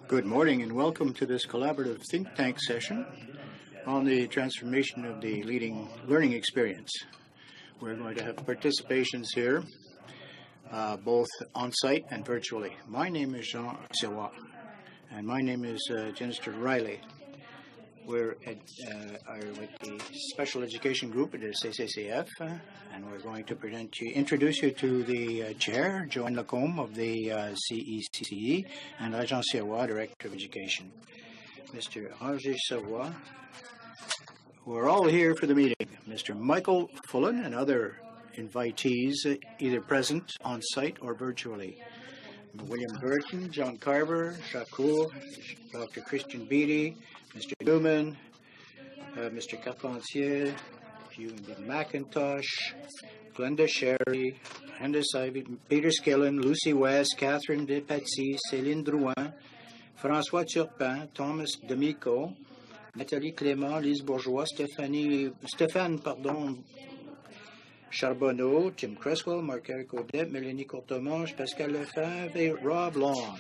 Good morning and welcome to this collaborative think tank session on the transformation of the learning experience. We're going to have participations here, both on-site and virtually. My name is Jean Sewa, and my name is Jennifer Riley. We're with the Special Education Group at the CCCF, and we're going to introduce you to the Chair, Joanne Lacombe of the CECCE, and Jean Sewa, Director of Education. Mr. Angers Savoie. We're all here for the meeting. Mr. Michael Fullen and other invitees, either present on site or virtually. William Burton, John Carver, Jacques Cour, Dr. Christian Beattie, Mr. Newman, Mr. Carpentier, Hugh McIntosh, Glenda Sherry, Hendes Ivy, Peter Skillen, Lucy West, Catherine Despatie, Céline Drouin, François Turpin, Thomas D'Amico, Nathalie Clément, Lise Bourgeois, Stéphane Charbonneau, Tim Cresswell, Marc-Eric Audet, Mélanie Courtemanche, Pascal Lefebvre, and Rob Long.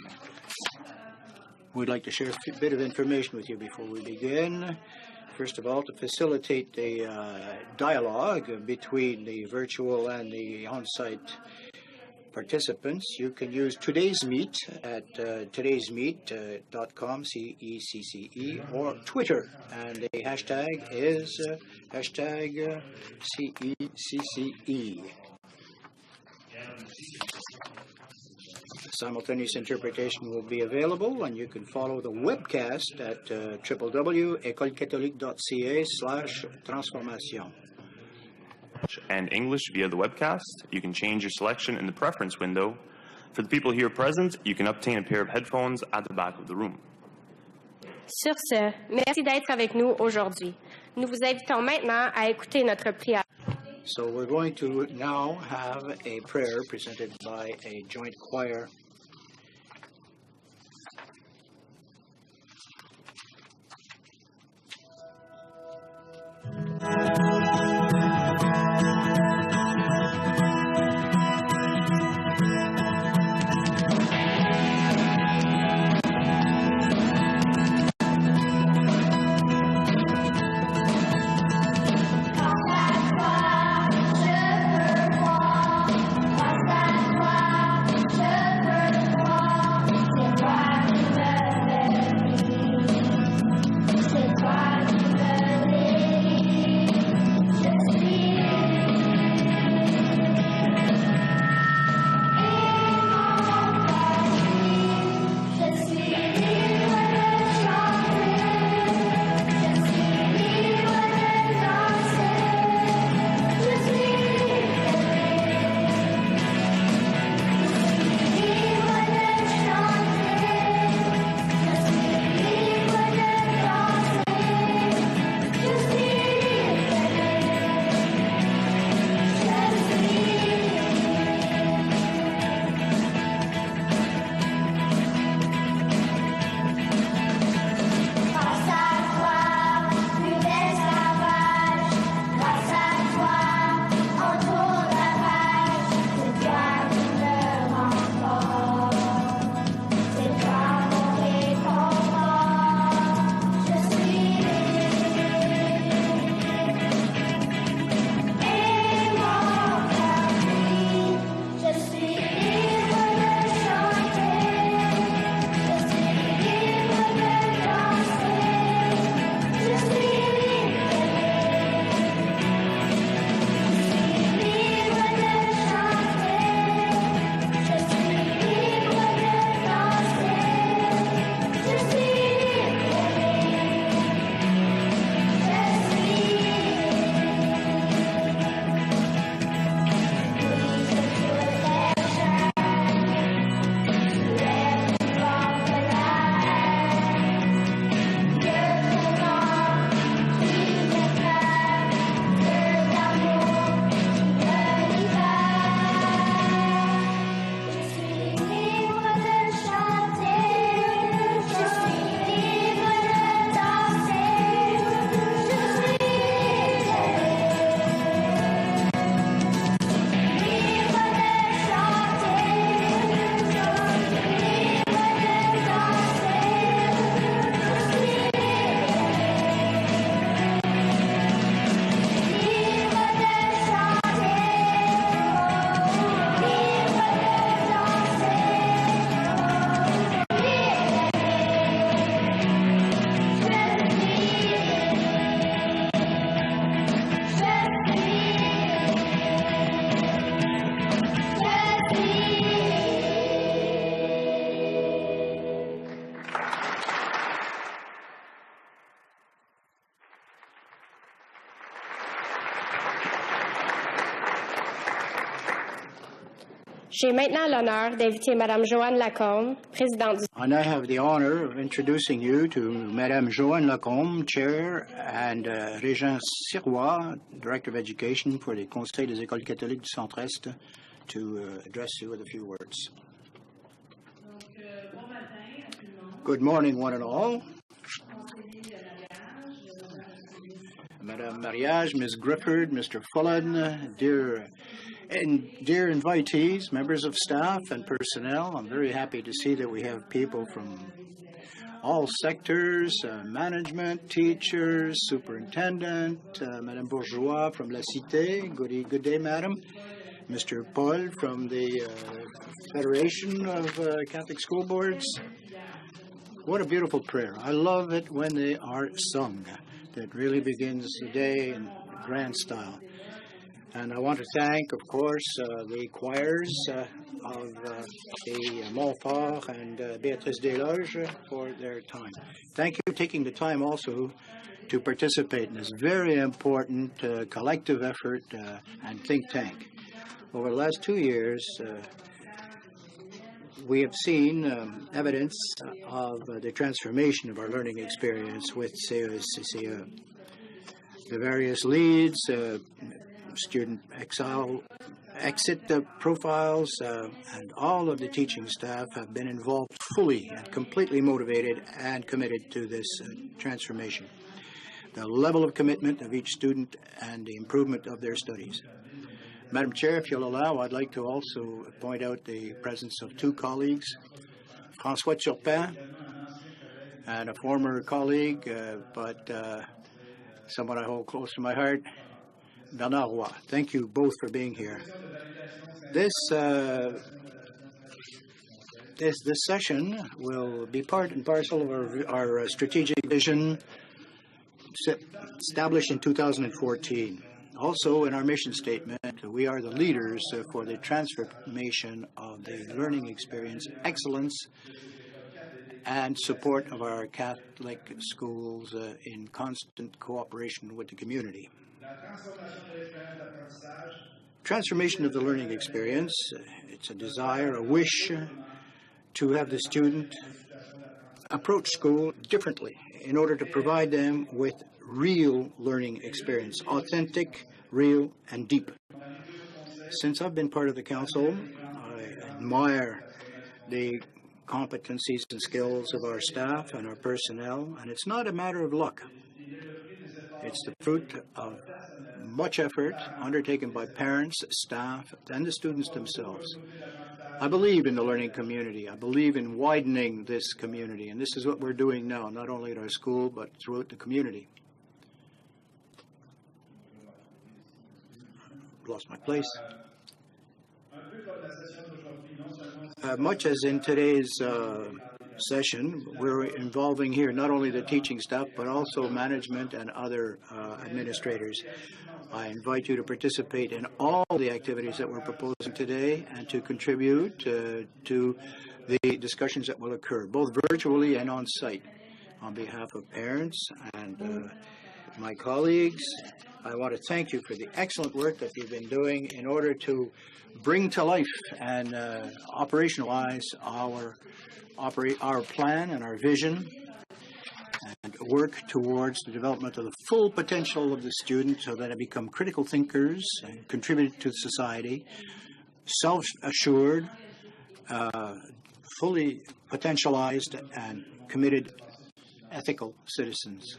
We'd like to share a bit of information with you before we begin. First of all, to facilitate the dialogue between the virtual and the on-site participants, you can use Today's Meet at todaysmeet.com, CECCE, or Twitter, and the hashtag is hashtag CECCE. Simultaneous interpretation will be available, and you can follow the webcast at www.écolecatholique.ca/transformation. And English via the webcast. You can change your selection in the preference window. For the people here present, you can obtain a pair of headphones at the back of the room. Sur ce, merci d'être avec nous aujourd'hui. Nous vous invitons maintenant à écouter notre prière. So we're going to now have a prayer presented by a joint choir. Je veux J'ai maintenant l'honneur d'inviter Madame Joanne Lacombe, présidente du... And I have the honor of introducing you to Madame Joanne Lacombe, Chair, and Régent Sirois, Director of Education for the Conseil des Écoles catholiques du Centre-Est, to address you with a few words. Good morning, one and all. Madame Mariage, Ms. Grifford, Mr. Fullen, dear invitees, members of staff and personnel, I'm very happy to see that we have people from all sectors, management, teachers, superintendent, Madame Bourgeois from La Cité, good day, Madam. Mr. Paul from the Federation of Catholic School Boards. What a beautiful prayer. I love it when they are sung. That really begins the day in grand style. And I want to thank, of course, the choirs of the Montfort and Béatrice Desloges for their time. Thank you for taking the time also to participate in this very important collective effort and think tank. Over the last 2 years, we have seen evidence of the transformation of our learning experience with the various leads, student exit profiles, and all of the teaching staff have been involved fully and completely motivated and committed to this transformation. The level of commitment of each student and the improvement of their studies. Madam Chair, if you'll allow, I'd like to also point out the presence of two colleagues, François Turpin and a former colleague, but someone I hold close to my heart, Bernard Roy. Thank you both for being here. This session will be part and parcel of our strategic vision established in 2014. Also, in our mission statement, we are the leaders for the transformation of the learning experience, excellence, and support of our Catholic schools in constant cooperation with the community. Transformation of the learning experience, it's a desire, a wish to have the student approach school differently in order to provide them with real learning experience, authentic, real, and deep. Since I've been part of the council, I admire the competencies and skills of our staff and our personnel, and it's not a matter of luck. It's the fruit of much effort undertaken by parents, staff, and the students themselves. I believe in the learning community. I believe in widening this community, and this is what we're doing now, not only at our school, but throughout the community. Lost my place. Much as in today's session, we're involving here not only the teaching staff, but also management and other administrators. I invite you to participate in all the activities that we're proposing today and to contribute to the discussions that will occur, both virtually and on site. On behalf of parents and my colleagues, I want to thank you for the excellent work that you've been doing in order to bring to life and operationalize our plan and our vision and work towards the development of the full potential of the student so that they become critical thinkers and contribute to society, self-assured, fully potentialized, and committed ethical citizens.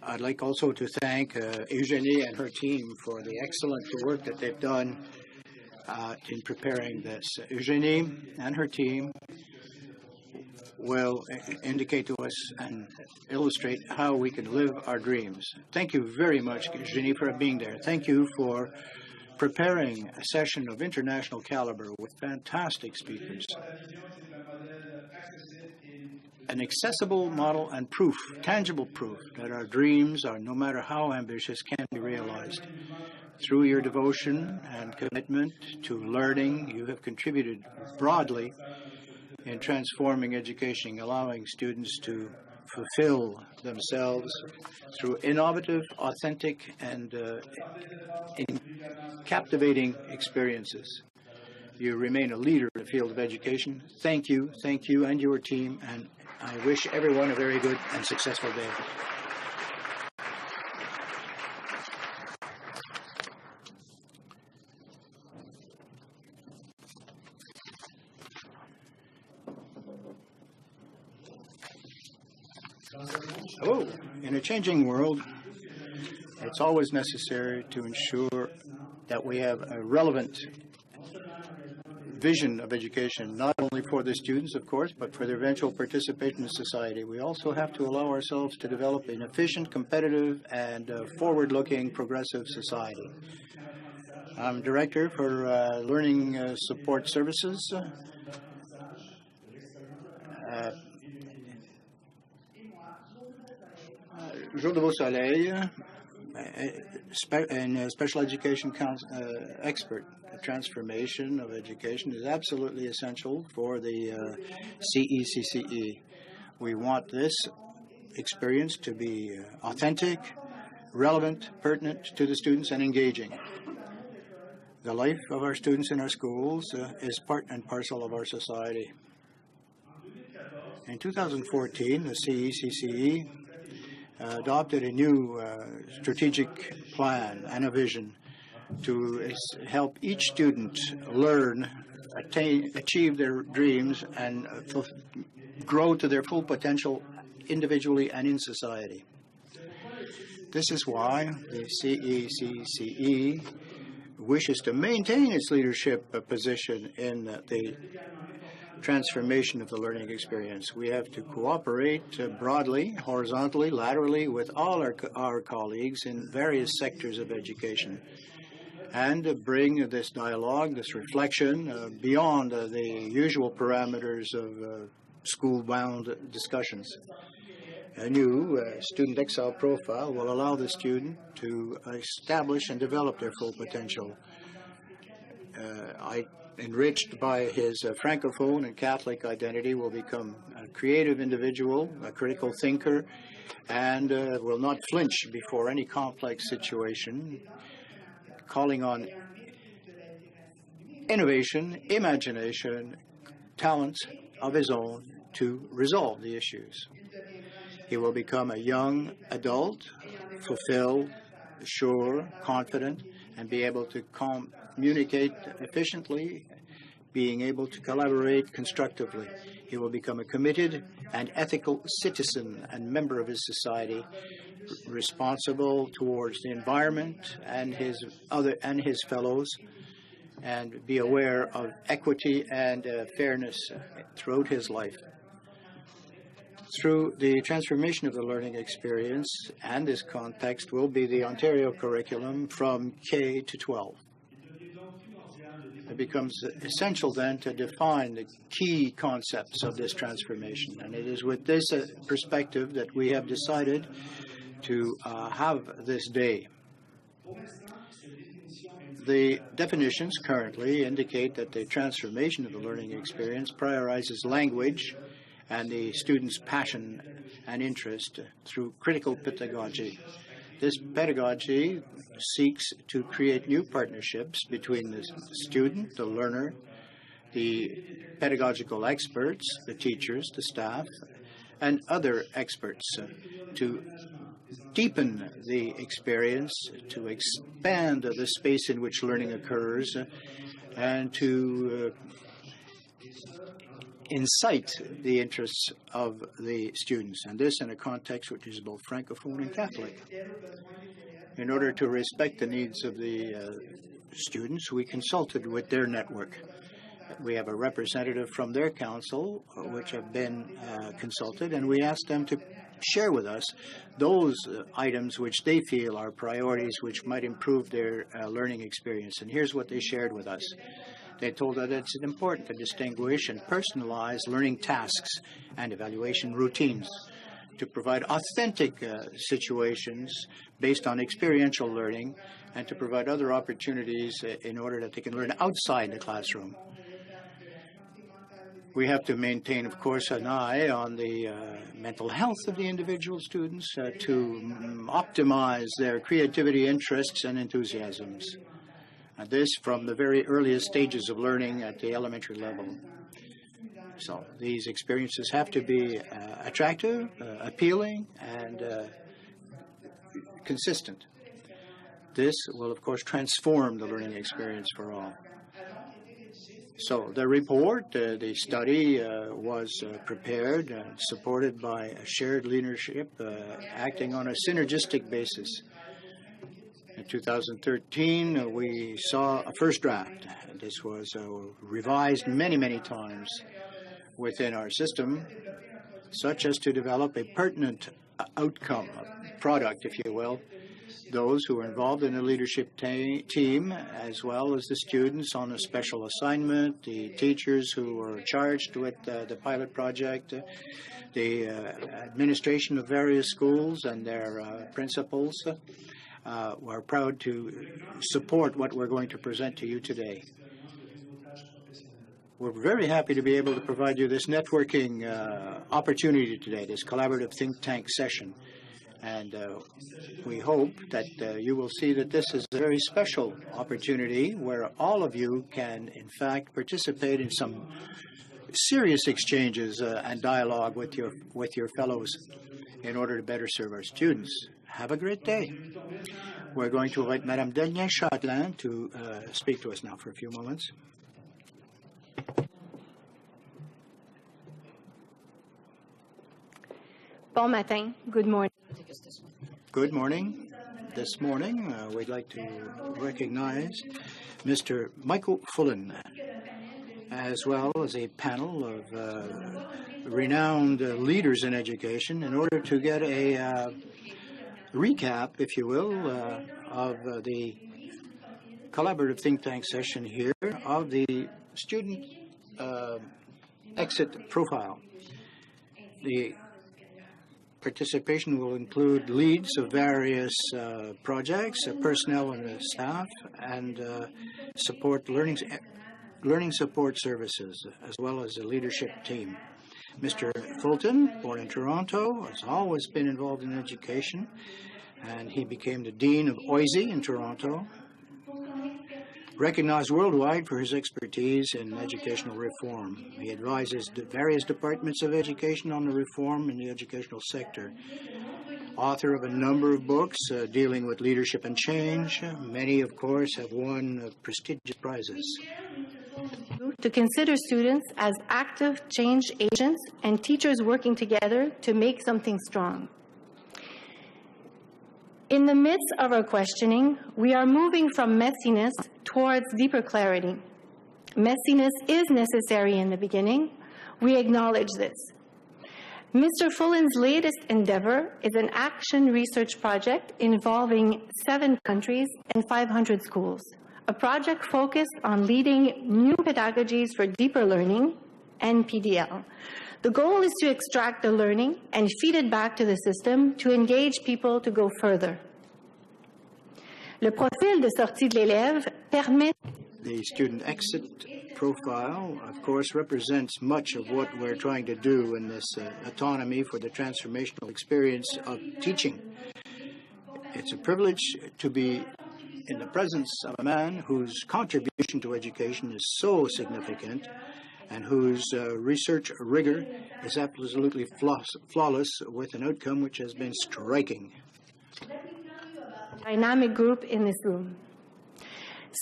I'd like also to thank Eugenie and her team for the excellent work that they've done in preparing this. Eugenie and her team will indicate to us and illustrate how we can live our dreams. Thank you very much, Eugenie, for being there. Thank you for preparing a session of international caliber with fantastic speakers. An accessible model and proof, tangible proof, that our dreams, are, no matter how ambitious, can be realized. Through your devotion and commitment to learning, you have contributed broadly in transforming education, allowing students to fulfill themselves through innovative, authentic, and captivating experiences. You remain a leader in the field of education. Thank you and your team, and I wish everyone a very good and successful day. Oh, in a changing world, it's always necessary to ensure that we have a relevant vision of education, not only for the students, of course, but for their eventual participation in society. We also have to allow ourselves to develop an efficient, competitive, and forward-looking, progressive society. I'm Director for Learning Support Services. Jour de Beau Soleil, and special education expert. The transformation of education is absolutely essential for the CECCE. We want this experience to be authentic, relevant, pertinent to the students, and engaging. The life of our students in our schools is part and parcel of our society. In 2014, the CECCE adopted a new strategic plan and a vision to help each student learn, achieve their dreams, and grow to their full potential individually and in society. This is why the CECCE wishes to maintain its leadership position in the transformation of the learning experience. We have to cooperate broadly, horizontally, laterally with all our colleagues in various sectors of education, and bring this dialogue, this reflection, beyond the usual parameters of school-bound discussions. A new student exile profile will allow the student to establish and develop their full potential. Enriched by his Francophone and Catholic identity, will become a creative individual, a critical thinker, and will not flinch before any complex situation, calling on innovation, imagination, talents of his own to resolve the issues. He will become a young adult, fulfilled, sure, confident, and be able to communicate efficiently, being able to collaborate constructively. He will become a committed and ethical citizen and member of his society, responsible towards the environment and his fellows, and be aware of equity and fairness throughout his life. Through the transformation of the learning experience, and this context will be the Ontario curriculum from K to 12. It becomes essential then to define the key concepts of this transformation, and it is with this perspective that we have decided to have this day. The definitions currently indicate that the transformation of the learning experience prioritizes language and the student's passion and interest through critical pedagogy. This pedagogy seeks to create new partnerships between the student, the learner, the pedagogical experts, the teachers, the staff, and other experts to deepen the experience, to expand the space in which learning occurs, and to incite the interests of the students, and this in a context which is both Francophone and Catholic. In order to respect the needs of the students, we consulted with their network. We have a representative from their council, which have been consulted, and we asked them to share with us those items which they feel are priorities which might improve their learning experience. And here's what they shared with us. They told us that it's important to distinguish and personalize learning tasks and evaluation routines, to provide authentic situations based on experiential learning, and to provide other opportunities in order that they can learn outside the classroom. We have to maintain, of course, an eye on the mental health of the individual students to optimize their creativity, interests, and enthusiasms. And this from the very earliest stages of learning at the elementary level. So these experiences have to be attractive, appealing, and consistent. This will, of course, transform the learning experience for all. So the report, the study was prepared and supported by a shared leadership acting on a synergistic basis. In 2013, we saw a first draft. This was revised many, many times within our system, such as to develop a pertinent outcome, a product, if you will, those who were involved in the leadership team, as well as the students on a special assignment, the teachers who were charged with the pilot project, the administration of various schools and their principals. We're proud to support what we're going to present to you today. We're very happy to be able to provide you this networking opportunity today, this collaborative think tank session. And we hope that you will see that this is a very special opportunity where all of you can, in fact, participate in some serious exchanges and dialogue with your fellows in order to better serve our students. Have a great day. We're going to invite Madame Delien Châtelain to speak to us now for a few moments. Bon matin. Good morning. Good morning. This morning, we'd like to recognize Mr. Michael Fullen, as well as a panel of renowned leaders in education, in order to get a recap, if you will, of the collaborative think tank session here of the student exit profile. The participation will include leads of various projects, personnel and staff, and support learning support services, as well as the leadership team. Mr. Fulton, born in Toronto, has always been involved in education, and he became the Dean of OISE in Toronto, recognized worldwide for his expertise in educational reform. He advises the various departments of education on the reform in the educational sector. Author of a number of books dealing with leadership and change. Many, of course, have won prestigious prizes. To consider students as active change agents and teachers working together to make something strong. In the midst of our questioning, we are moving from messiness towards deeper clarity. Messiness is necessary in the beginning. We acknowledge this. Mr. Fullen's latest endeavor is an action research project involving 7 countries and 500 schools, a project focused on leading new pedagogies for deeper learning, NPDL. The goal is to extract the learning and feed it back to the system to engage people to go further. Le profil de sortie de l'élève permet. The student exit profile, of course, represents much of what we're trying to do in this autonomy for the transformational experience of teaching. It's a privilege to be in the presence of a man whose contribution to education is so significant and whose research rigor is absolutely flawless, with an outcome which has been striking. Dynamic group in this room.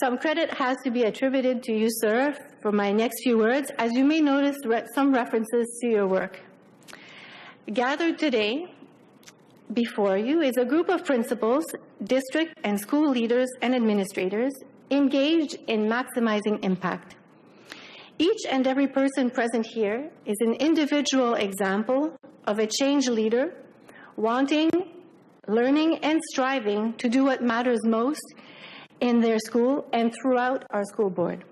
Some credit has to be attributed to you, sir, for my next few words, as you may notice some references to your work. Gathered today before you is a group of principals, district and school leaders and administrators engaged in maximizing impact. Each and every person present here is an individual example of a change leader wanting, learning, and striving to do what matters most in their school and throughout our school board.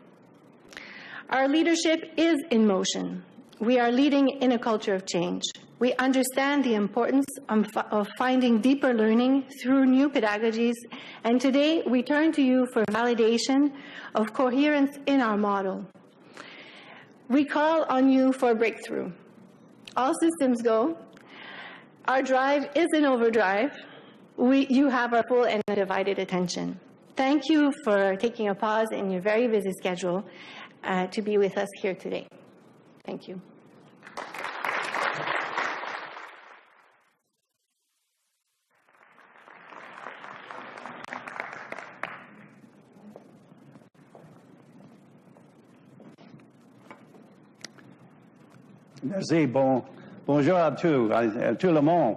Our leadership is in motion. We are leading in a culture of change. We understand the importance of finding deeper learning through new pedagogies, and today we turn to you for validation of coherence in our model. We call on you for a breakthrough. All systems go. Our drive is in overdrive. You have our full and undivided attention. Thank you for taking a pause in your very busy schedule to be with us here today. Thank you. Merci. Bonjour à tout le monde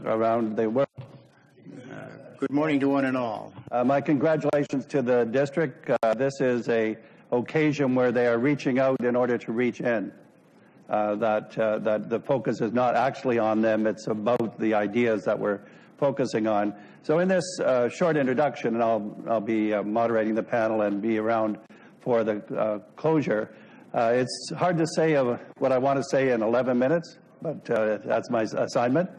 around the world. Good morning to one and all. My congratulations to the district. This is an occasion where they are reaching out in order to reach in. That the focus is not actually on them, it's about the ideas that we're focusing on. So in this short introduction, and I'll be moderating the panel and be around for the closure, it's hard to say what I want to say in 11 minutes, but that's my assignment.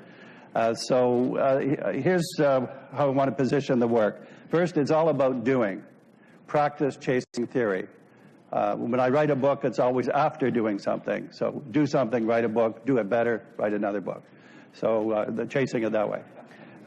Here's how I want to position the work. First, it's all about doing. Practice chasing theory. When I write a book, it's always after doing something. So do something, write a book, do it better, write another book. So the chasing it that way.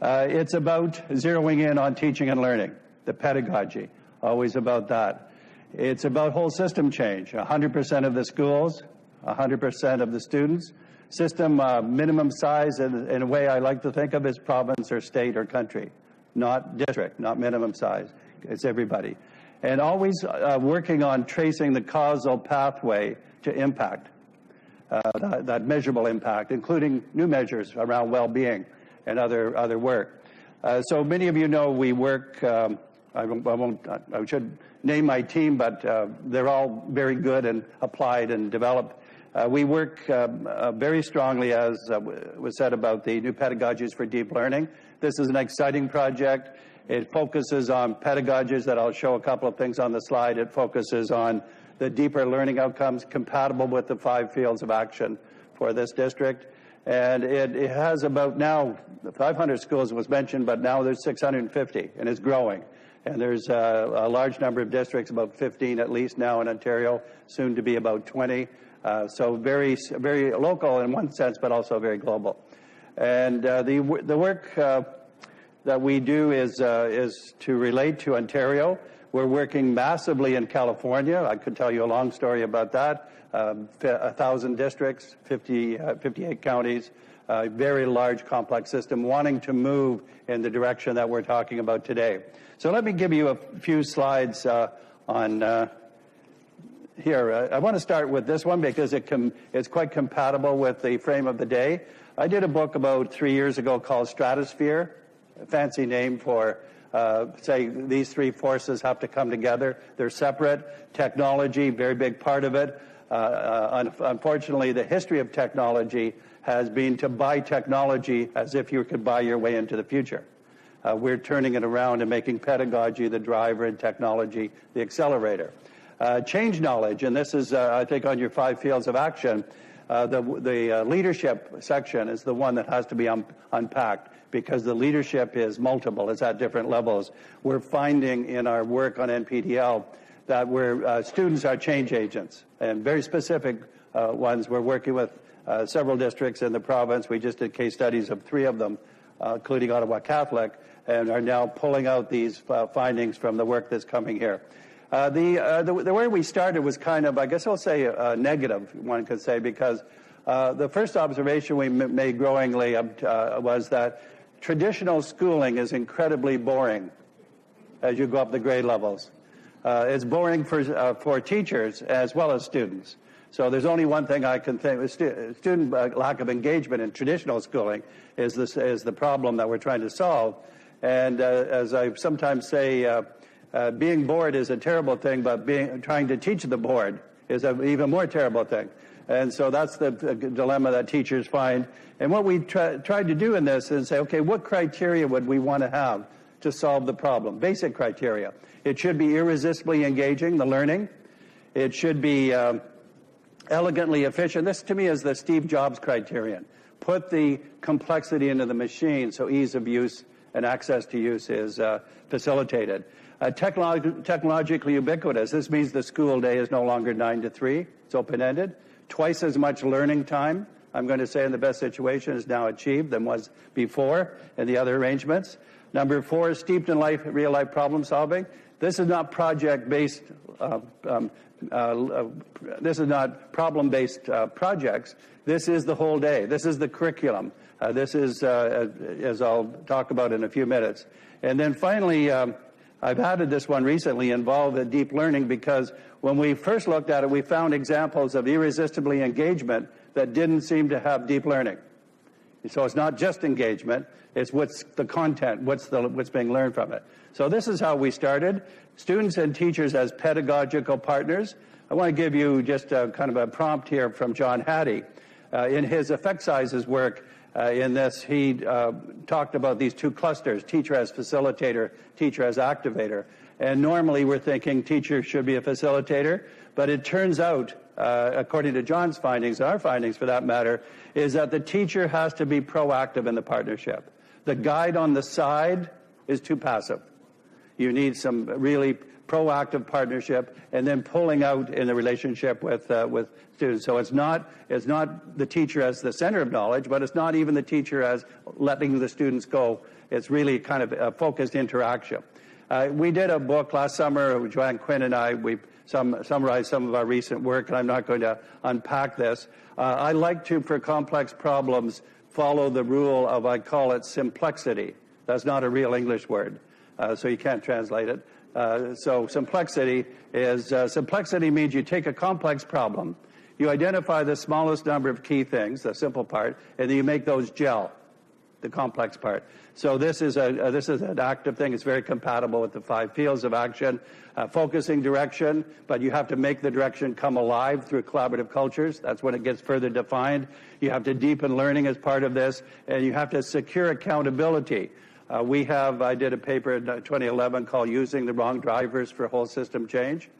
It's about zeroing in on teaching and learning, the pedagogy, always about that. It's about whole system change, 100% of the schools, 100% of the students. System minimum size, in a way I like to think of as province or state or country, not district, not minimum size. It's everybody. And always working on tracing the causal pathway to impact, that measurable impact, including new measures around well-being and other work. So many of you know we work, I should name my team, but they're all very good and applied and developed. We work very strongly, as was said, about the new pedagogies for deep learning. This is an exciting project. It focuses on pedagogies that I'll show a couple of things on the slide. It focuses on the deeper learning outcomes compatible with the 5 fields of action for this district. And it has about now, 500 schools was mentioned, but now there's 650, and it's growing. And there's a large number of districts, about 15 at least now in Ontario, soon to be about 20. So very, very local in one sense, but also very global. And the work that we do is to relate to Ontario. We're working massively in California. I could tell you a long story about that. 1,000 districts, 58 counties, a very large, complex system, wanting to move in the direction that we're talking about today. So let me give you a few slides on here. I want to start with this one because it's quite compatible with the frame of the day. I did a book about 3 years ago called Stratosphere, a fancy name for, say, these 3 forces have to come together. They're separate. Technology, very big part of it. Unfortunately, the history of technology has been to buy technology as if you could buy your way into the future. We're turning it around and making pedagogy the driver and technology the accelerator. Change knowledge, and this is, I think, on your 5 fields of action. The leadership section is the one that has to be unpacked because the leadership is multiple. It's at different levels. We're finding in our work on NPDL that students are change agents, and very specific ones. We're working with several districts in the province. We just did case studies of 3 of them, including Ottawa Catholic, and are now pulling out these findings from the work that's coming here. The way we started was kind of, I guess I'll say, negative, one could say, because the first observation we made growingly was that traditional schooling is incredibly boring as you go up the grade levels. It's boring for teachers as well as students. So there's only one thing I can think: student lack of engagement in traditional schooling is the problem that we're trying to solve. And as I sometimes say, being bored is a terrible thing, but trying to teach the bored is an even more terrible thing. And so that's the dilemma that teachers find. And what we tried to do in this is say, okay, what criteria would we want to have to solve the problem? Basic criteria. It should be irresistibly engaging, the learning. It should be elegantly efficient. This, to me, is the Steve Jobs criterion. Put the complexity into the machine so ease of use and access to use is facilitated. Technologically ubiquitous. This means the school day is no longer 9 to 3. It's open-ended. Twice as much learning time, I'm going to say, in the best situation is now achieved than was before in the other arrangements. Number 4, steeped in real life problem solving. This is not project-based, this is not problem-based projects. This is the whole day. This is the curriculum. This is, as I'll talk about in a few minutes. And then finally, I've added this one recently, involved deep learning, because when we first looked at it, we found examples of irresistibly engagement that didn't seem to have deep learning. So it's not just engagement, it's what's the content, what's being learned from it. So this is how we started. Students and teachers as pedagogical partners. I want to give you just a kind of a prompt here from John Hattie. In his effect sizes work, in this, he talked about these two clusters, teacher as facilitator, teacher as activator. And normally we're thinking teacher should be a facilitator, but it turns out, according to John's findings, our findings for that matter, is that the teacher has to be proactive in the partnership. The guide on the side is too passive. You need some really proactive partnership and then pulling out in the relationship with students. So it's not the teacher as the center of knowledge, but it's not even the teacher as letting the students go. It's really kind of a focused interaction. We did a book last summer, Joanne Quinn and I, we summarized some of our recent work, and I'm not going to unpack this. I like to, for complex problems, follow the rule of, I call it simplexity. That's not a real English word, so you can't translate it. So simplexity means you take a complex problem, you identify the smallest number of key things, the simple part, and then you make those gel, the complex part. So this is an active thing. It's very compatible with the 5 fields of action. Focusing direction, but you have to make the direction come alive through collaborative cultures. That's when it gets further defined. You have to deepen learning as part of this, and you have to secure accountability. I did a paper in 2011 called Using the Wrong Drivers for Whole System Change.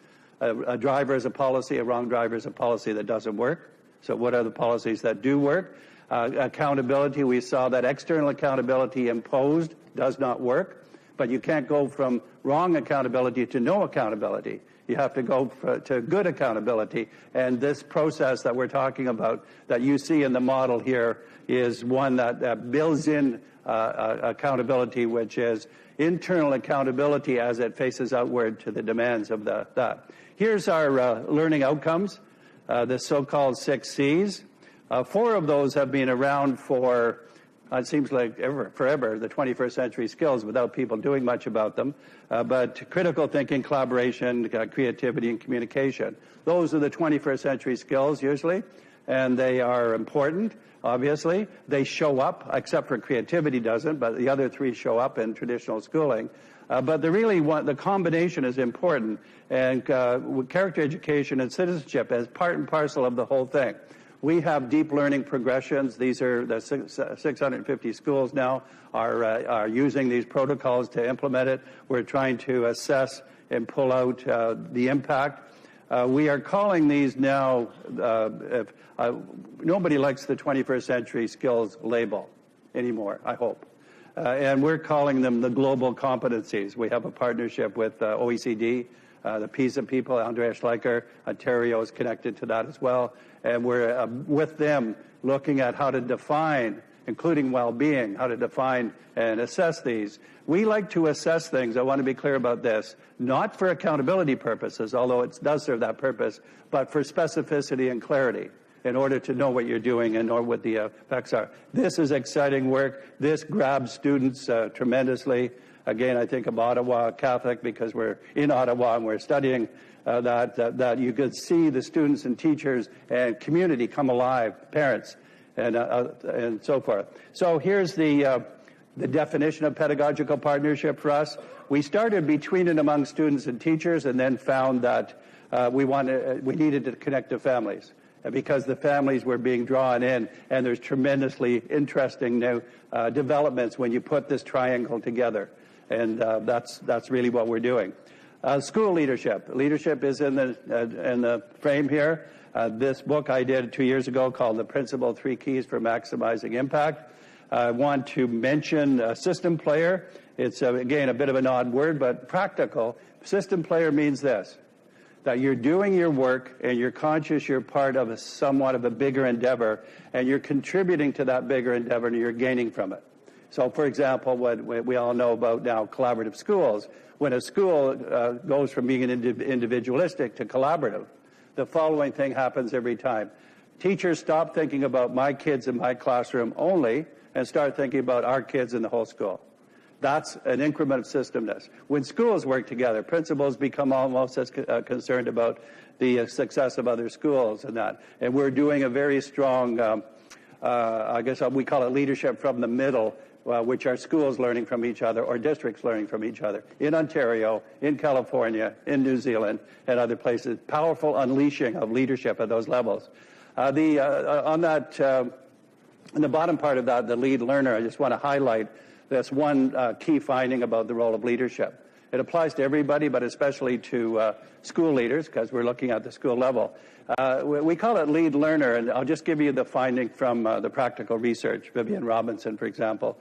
A driver is a policy, a wrong driver is a policy that doesn't work. So what are the policies that do work? Accountability, we saw that external accountability imposed does not work, but you can't go from wrong accountability to no accountability. You have to go to good accountability, and this process that we're talking about that you see in the model here is one that builds in accountability, which is internal accountability as it faces outward to the demands of that. Here's our learning outcomes, the so-called 6 C's. 4 of those have been around for, it seems like forever, the 21st century skills without people doing much about them. But critical thinking, collaboration, creativity, and communication. Those are the 21st century skills usually, and they are important, obviously. They show up, except for creativity doesn't, but the other 3 show up in traditional schooling. But the combination is important, and character education and citizenship as part and parcel of the whole thing. We have deep learning progressions. These are the 650 schools now are using these protocols to implement it. We're trying to assess and pull out the impact. We are calling these now, nobody likes the 21st century skills label anymore, I hope. And we're calling them the global competencies. We have a partnership with OECD, the PISA people, Andreas Schleicher, Ontario is connected to that as well. And we're with them looking at how to define, including well-being, how to define and assess these. We like to assess things, I want to be clear about this, not for accountability purposes, although it does serve that purpose, but for specificity and clarity in order to know what you're doing and know what the effects are. This is exciting work. This grabs students tremendously. Again, I think of Ottawa Catholic because we're in Ottawa and we're studying that you could see the students and teachers and community come alive, parents, and so forth. So here's the definition of pedagogical partnership for us. We started between and among students and teachers, and then found that we needed to connect to families. Because the families were being drawn in, and there's tremendously interesting new developments when you put this triangle together. And that's really what we're doing. School leadership. Leadership is in the frame here. This book I did 2 years ago called The Principal 3 Keys for Maximizing Impact. I want to mention system player. It's, again, a bit of an odd word, but practical. System player means this, that you're doing your work and you're conscious you're part of somewhat of a bigger endeavor, and you're contributing to that bigger endeavor and you're gaining from it. So, for example, what we all know about now collaborative schools, when a school goes from being individualistic to collaborative, the following thing happens every time. Teachers stop thinking about my kids in my classroom only and start thinking about our kids in the whole school. That's an increment of systemness. When schools work together, principals become almost as concerned about the success of other schools and that. And we're doing a very strong, I guess we call it leadership from the middle, which are schools learning from each other or districts learning from each other in Ontario, in California, in New Zealand, and other places. Powerful unleashing of leadership at those levels. On the bottom part of that, the lead learner, I just want to highlight this one key finding about the role of leadership. It applies to everybody, but especially to school leaders, because we're looking at the school level. We call it lead learner, and I'll just give you the finding from the practical research. Vivian Robinson, for example.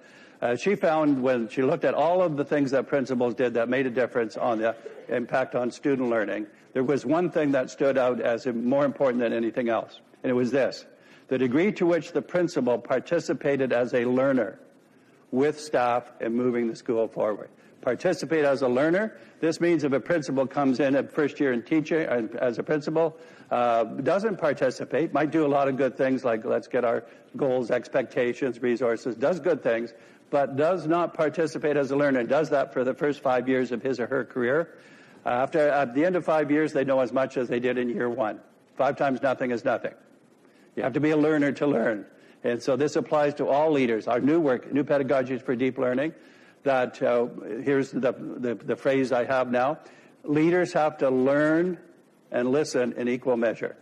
She found when she looked at all of the things that principals did that made a difference on the impact on student learning, there was one thing that stood out as more important than anything else, and it was this: the degree to which the principal participated as a learner with staff in moving the school forward. Participate as a learner. This means if a principal comes in at first year in teaching as a principal, doesn't participate, might do a lot of good things like let's get our goals, expectations, resources, does good things, but does not participate as a learner, and does that for the first 5 years of his or her career. At the end of 5 years, they know as much as they did in year one. 5 times nothing is nothing. You have to be a learner to learn. And so this applies to all leaders. Our new work, new pedagogies for deep learning, that here's the phrase I have now: leaders have to learn and listen in equal measure.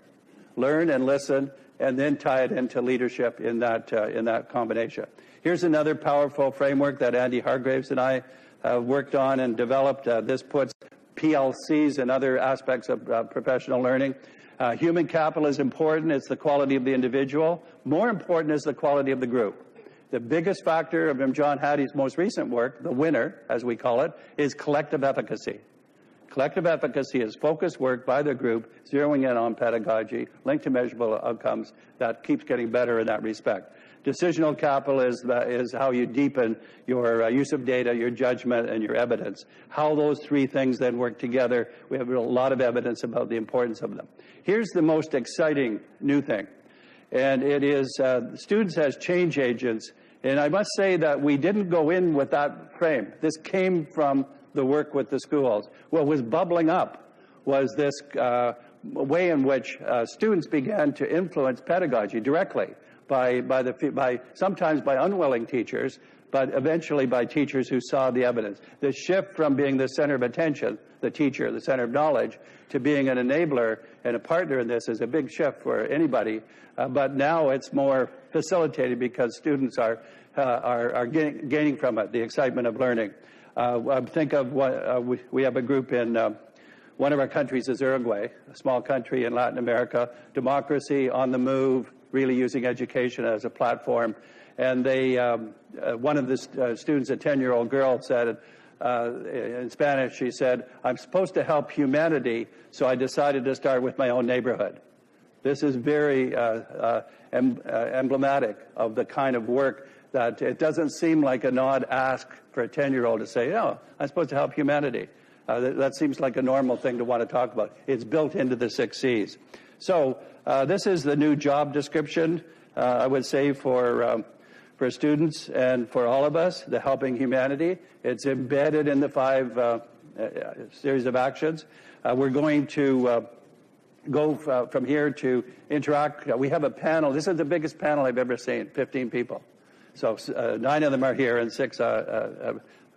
Learn and listen, and then tie it into leadership in that combination. Here's another powerful framework that Andy Hargraves and I have worked on and developed. This puts PLCs and other aspects of professional learning. Human capital is important. It's the quality of the individual. More important is the quality of the group. The biggest factor of John Hattie's most recent work, the winner, as we call it, is collective efficacy. Collective efficacy is focused work by the group, zeroing in on pedagogy, linked to measurable outcomes that keeps getting better in that respect. Decisional capital is how you deepen your use of data, your judgment, and your evidence. How those three things then work together, we have a lot of evidence about the importance of them. Here's the most exciting new thing, and it is students as change agents. And I must say that we didn't go in with that frame. This came from the work with the schools. What was bubbling up was this way in which students began to influence pedagogy directly by sometimes by unwilling teachers, but eventually by teachers who saw the evidence. The shift from being the center of attention, the teacher, the center of knowledge, to being an enabler and a partner in this is a big shift for anybody. But now it's more facilitated because students are gaining from it, the excitement of learning. Think of what we have a group in one of our countries is Uruguay, a small country in Latin America, democracy on the move, really using education as a platform. And they, one of the students, a 10-year-old girl, said, in Spanish, she said, "I'm supposed to help humanity, so I decided to start with my own neighborhood." This is very emblematic of the kind of work that it doesn't seem like an odd ask for a 10-year-old to say, "Oh, I'm supposed to help humanity." That seems like a normal thing to want to talk about. It's built into the 6 C's. So this is the new job description, I would say, for students and for all of us, the helping humanity. It's embedded in the 5 series of actions. We're going to go from here to interact. We have a panel. This is the biggest panel I've ever seen, 15 people. So 9 of them are here and 6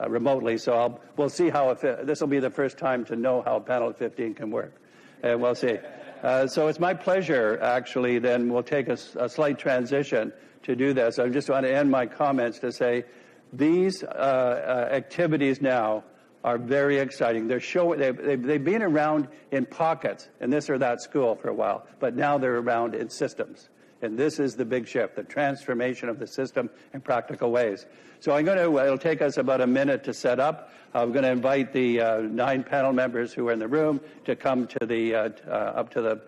remotely. So we'll see how this will be the first time to know how a panel of 15 can work. And we'll see. So it's my pleasure, actually, then we'll take a slight transition to do this. I just want to end my comments to say these activities now are very exciting. They've been around in pockets in this or that school for a while, but now they're around in systems. And this is the big shift, the transformation of the system in practical ways. So it'll take us about a minute to set up. I'm going to invite the 9 panel members who are in the room to come to up to the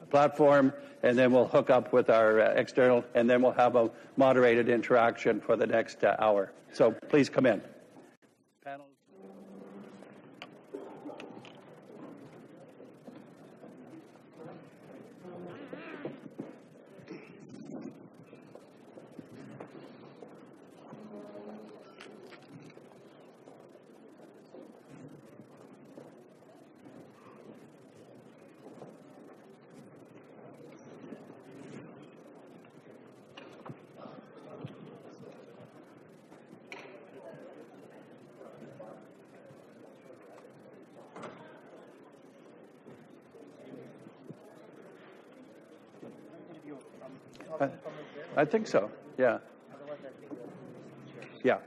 platform, and then we'll hook up with our external, and then we'll have a moderated interaction for the next hour. So please come in. Panel. I think so, yeah. Yeah.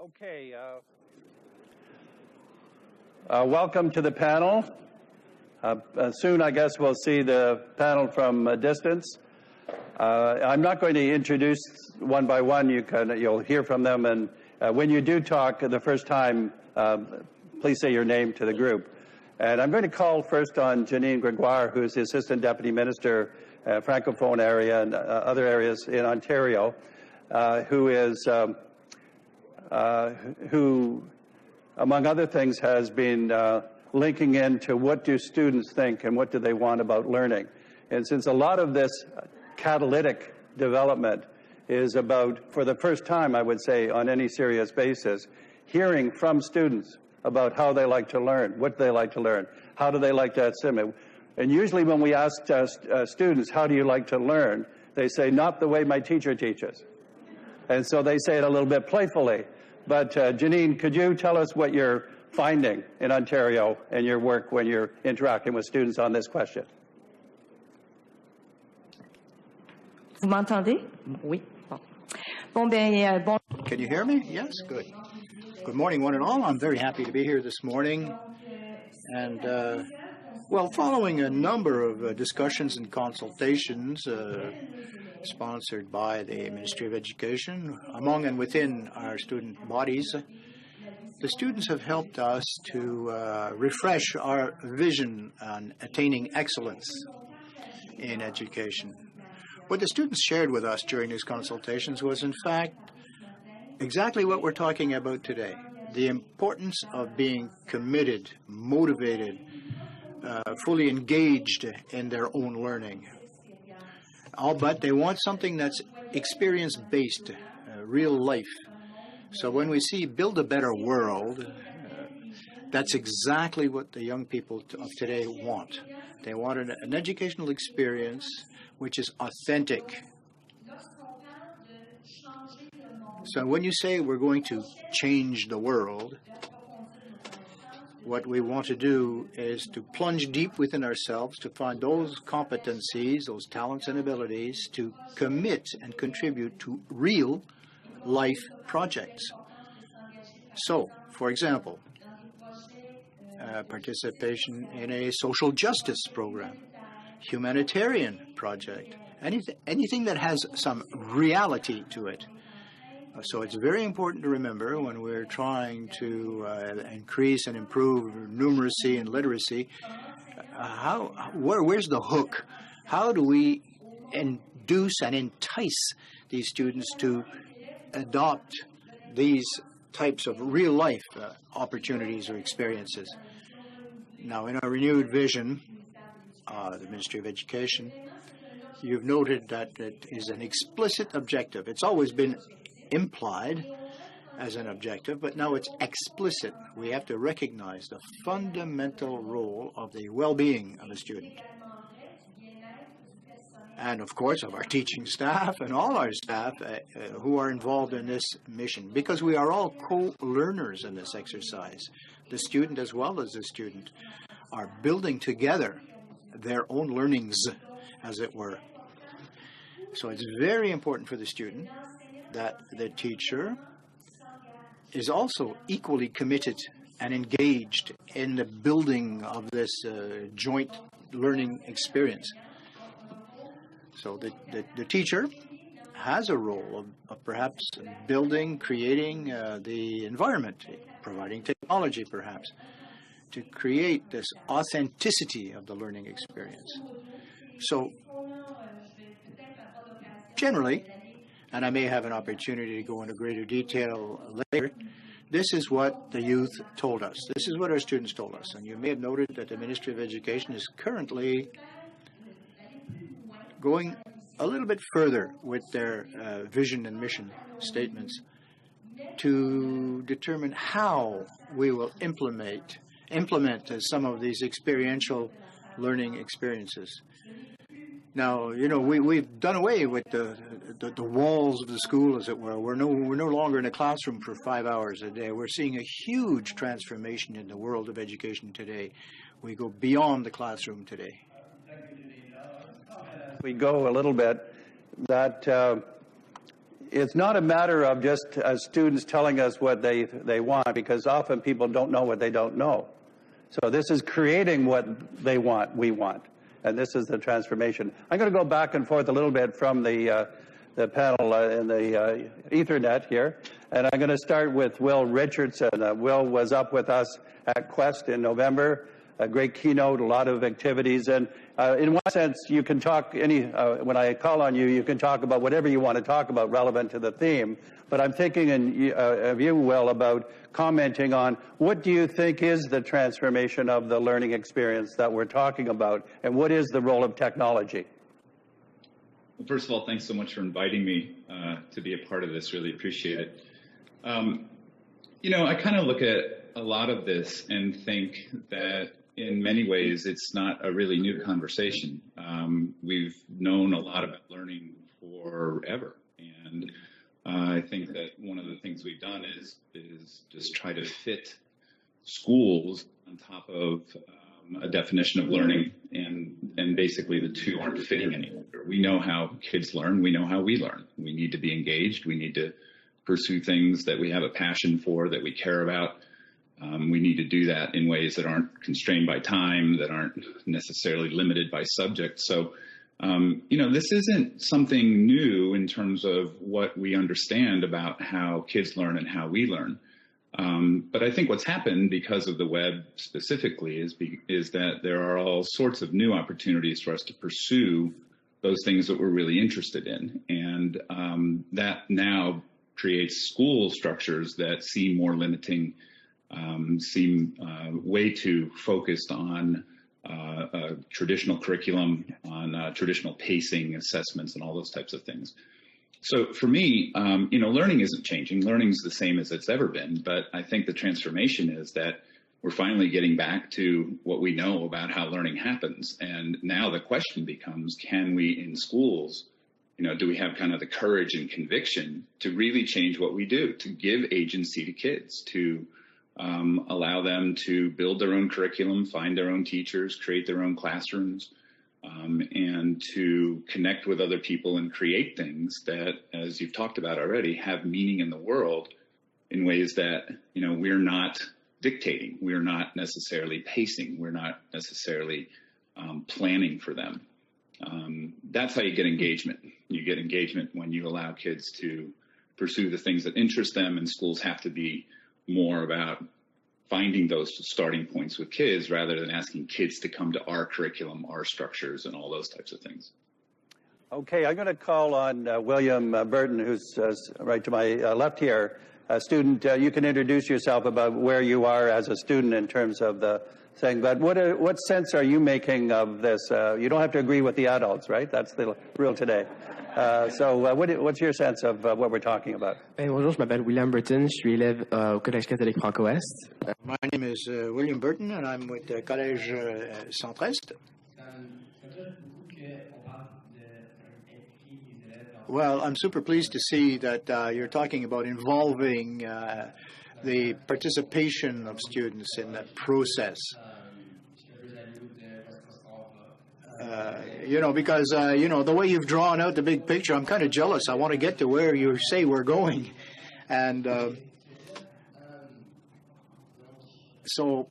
Okay. Welcome to the panel. Soon, I guess, we'll see the panel from a distance. I'm not going to introduce one by one. You'll hear from them, and when you do talk the first time, please say your name to the group. And I'm going to call first on Janine Gregoire, who's the Assistant Deputy Minister, Francophone area and other areas in Ontario, who, among other things, has been linking into what do students think and what do they want about learning. And since a lot of this catalytic development is about, for the first time, I would say, on any serious basis, hearing from students about how they like to learn, what they like to learn, how do they like to assimilate. And usually when we ask students, how do you like to learn, they say, not the way my teacher teaches. And so they say it a little bit playfully. But Janine, could you tell us what you're finding in Ontario and your work when you're interacting with students on this question? Vous m'entendez? Oui. Bon, bon. Can you hear me? Yes, good. Good morning, one and all. I'm very happy to be here this morning. And, well, following a number of discussions and consultations sponsored by the Ministry of Education, among and within our student bodies, the students have helped us to refresh our vision on attaining excellence in education. What the students shared with us during these consultations was, in fact, exactly what we're talking about today, the importance of being committed, motivated, fully engaged in their own learning. But they want something that's experience-based, real life. So when we see Build a Better World, that's exactly what the young people of today want. They want an educational experience which is authentic. So when you say we're going to change the world, what we want to do is to plunge deep within ourselves to find those competencies, those talents and abilities to commit and contribute to real life projects. So, for example, participation in a social justice program, humanitarian project, anything that has some reality to it. So it's very important to remember when we're trying to increase and improve numeracy and literacy, where's the hook? How do we induce and entice these students to adopt these types of real-life opportunities or experiences? Now, in our renewed vision, the Ministry of Education, you've noted that it is an explicit objective. It's always been implied as an objective, but now it's explicit. We have to recognize the fundamental role of the well-being of a student. And, of course, of our teaching staff and all our staff who are involved in this mission, because we are all co-learners in this exercise. The student as well as the student are building together their own learnings, as it were. So it's very important for the student that the teacher is also equally committed and engaged in the building of this joint learning experience. So the teacher has a role of perhaps building, creating the environment, providing technology perhaps, to create this authenticity of the learning experience. So generally, and I may have an opportunity to go into greater detail later, this is what the youth told us. This is what our students told us. And you may have noted that the Ministry of Education is currently going a little bit further with their vision and mission statements to determine how we will implement some of these experiential learning experiences. Now, you know, we've done away with the walls of the school, as it were. We're no longer in a classroom for 5 hours a day. We're seeing a huge transformation in the world of education today. We go beyond the classroom today. We go a little bit that it's not a matter of just students telling us what they want, because often people don't know what they don't know. So this is creating what they want, we want. And this is the transformation. I'm going to go back and forth a little bit from the panel in the Ethernet here. And I'm going to start with Will Richardson. Will was up with us at Quest in November. A great keynote, a lot of activities. And in one sense, you can talk when I call on you, you can talk about whatever you want to talk about relevant to the theme. But I'm thinking of you, Will, about commenting on what do you think is the transformation of the learning experience that we're talking about, and what is the role of technology? Well, first of all, thanks so much for inviting me to be a part of this. Really appreciate it. You know, I kind of look at a lot of this and think that in many ways it's not a really new conversation. We've known a lot about learning forever, and I think that one of the things we've done is just try to fit schools on top of a definition of learning, and basically the two aren't fitting any longer. We know how kids learn. We know how we learn. We need to be engaged. We need to pursue things that we have a passion for, that we care about. We need to do that in ways that aren't constrained by time, that aren't necessarily limited by subject. So, you know, this isn't something new in terms of what we understand about how kids learn and how we learn. But I think what's happened because of the web specifically is that there are all sorts of new opportunities for us to pursue those things that we're really interested in. And that now creates school structures that seem more limiting, seem way too focused on traditional curriculum, on traditional pacing assessments and all those types of things. So for me, you know, learning isn't changing. Learning's the same as it's ever been. But I think the transformation is that we're finally getting back to what we know about how learning happens. And now the question becomes, can we in schools, you know, do we have kind of the courage and conviction to really change what we do, to give agency to kids, to allow them to build their own curriculum, find their own teachers, create their own classrooms, and to connect with other people and create things that, as you've talked about already, have meaning in the world in ways that, you know, we're not dictating. We're not necessarily pacing. We're not necessarily planning for them. That's how you get engagement. You get engagement when you allow kids to pursue the things that interest them, and schools have to be more about finding those starting points with kids rather than asking kids to come to our curriculum, our structures, and all those types of things. Okay, I'm going to call on William Burton, who's right to my left here. A student, you can introduce yourself about where you are as a student in terms of the thing, but what sense are you making of this? You don't have to agree with the adults, right? That's the rule today. So what's your sense of what we're talking about? Bonjour, je m'appelle William Burton, je suis élève au Collège catholique Franco-Est. My name is William Burton, and I'm with the Collège Centre-Est. Well, I'm super pleased to see that you're talking about involving the participation of students in that process. You know, because, you know, the way you've drawn out the big picture, I'm kind of jealous. I want to get to where you say we're going. And So,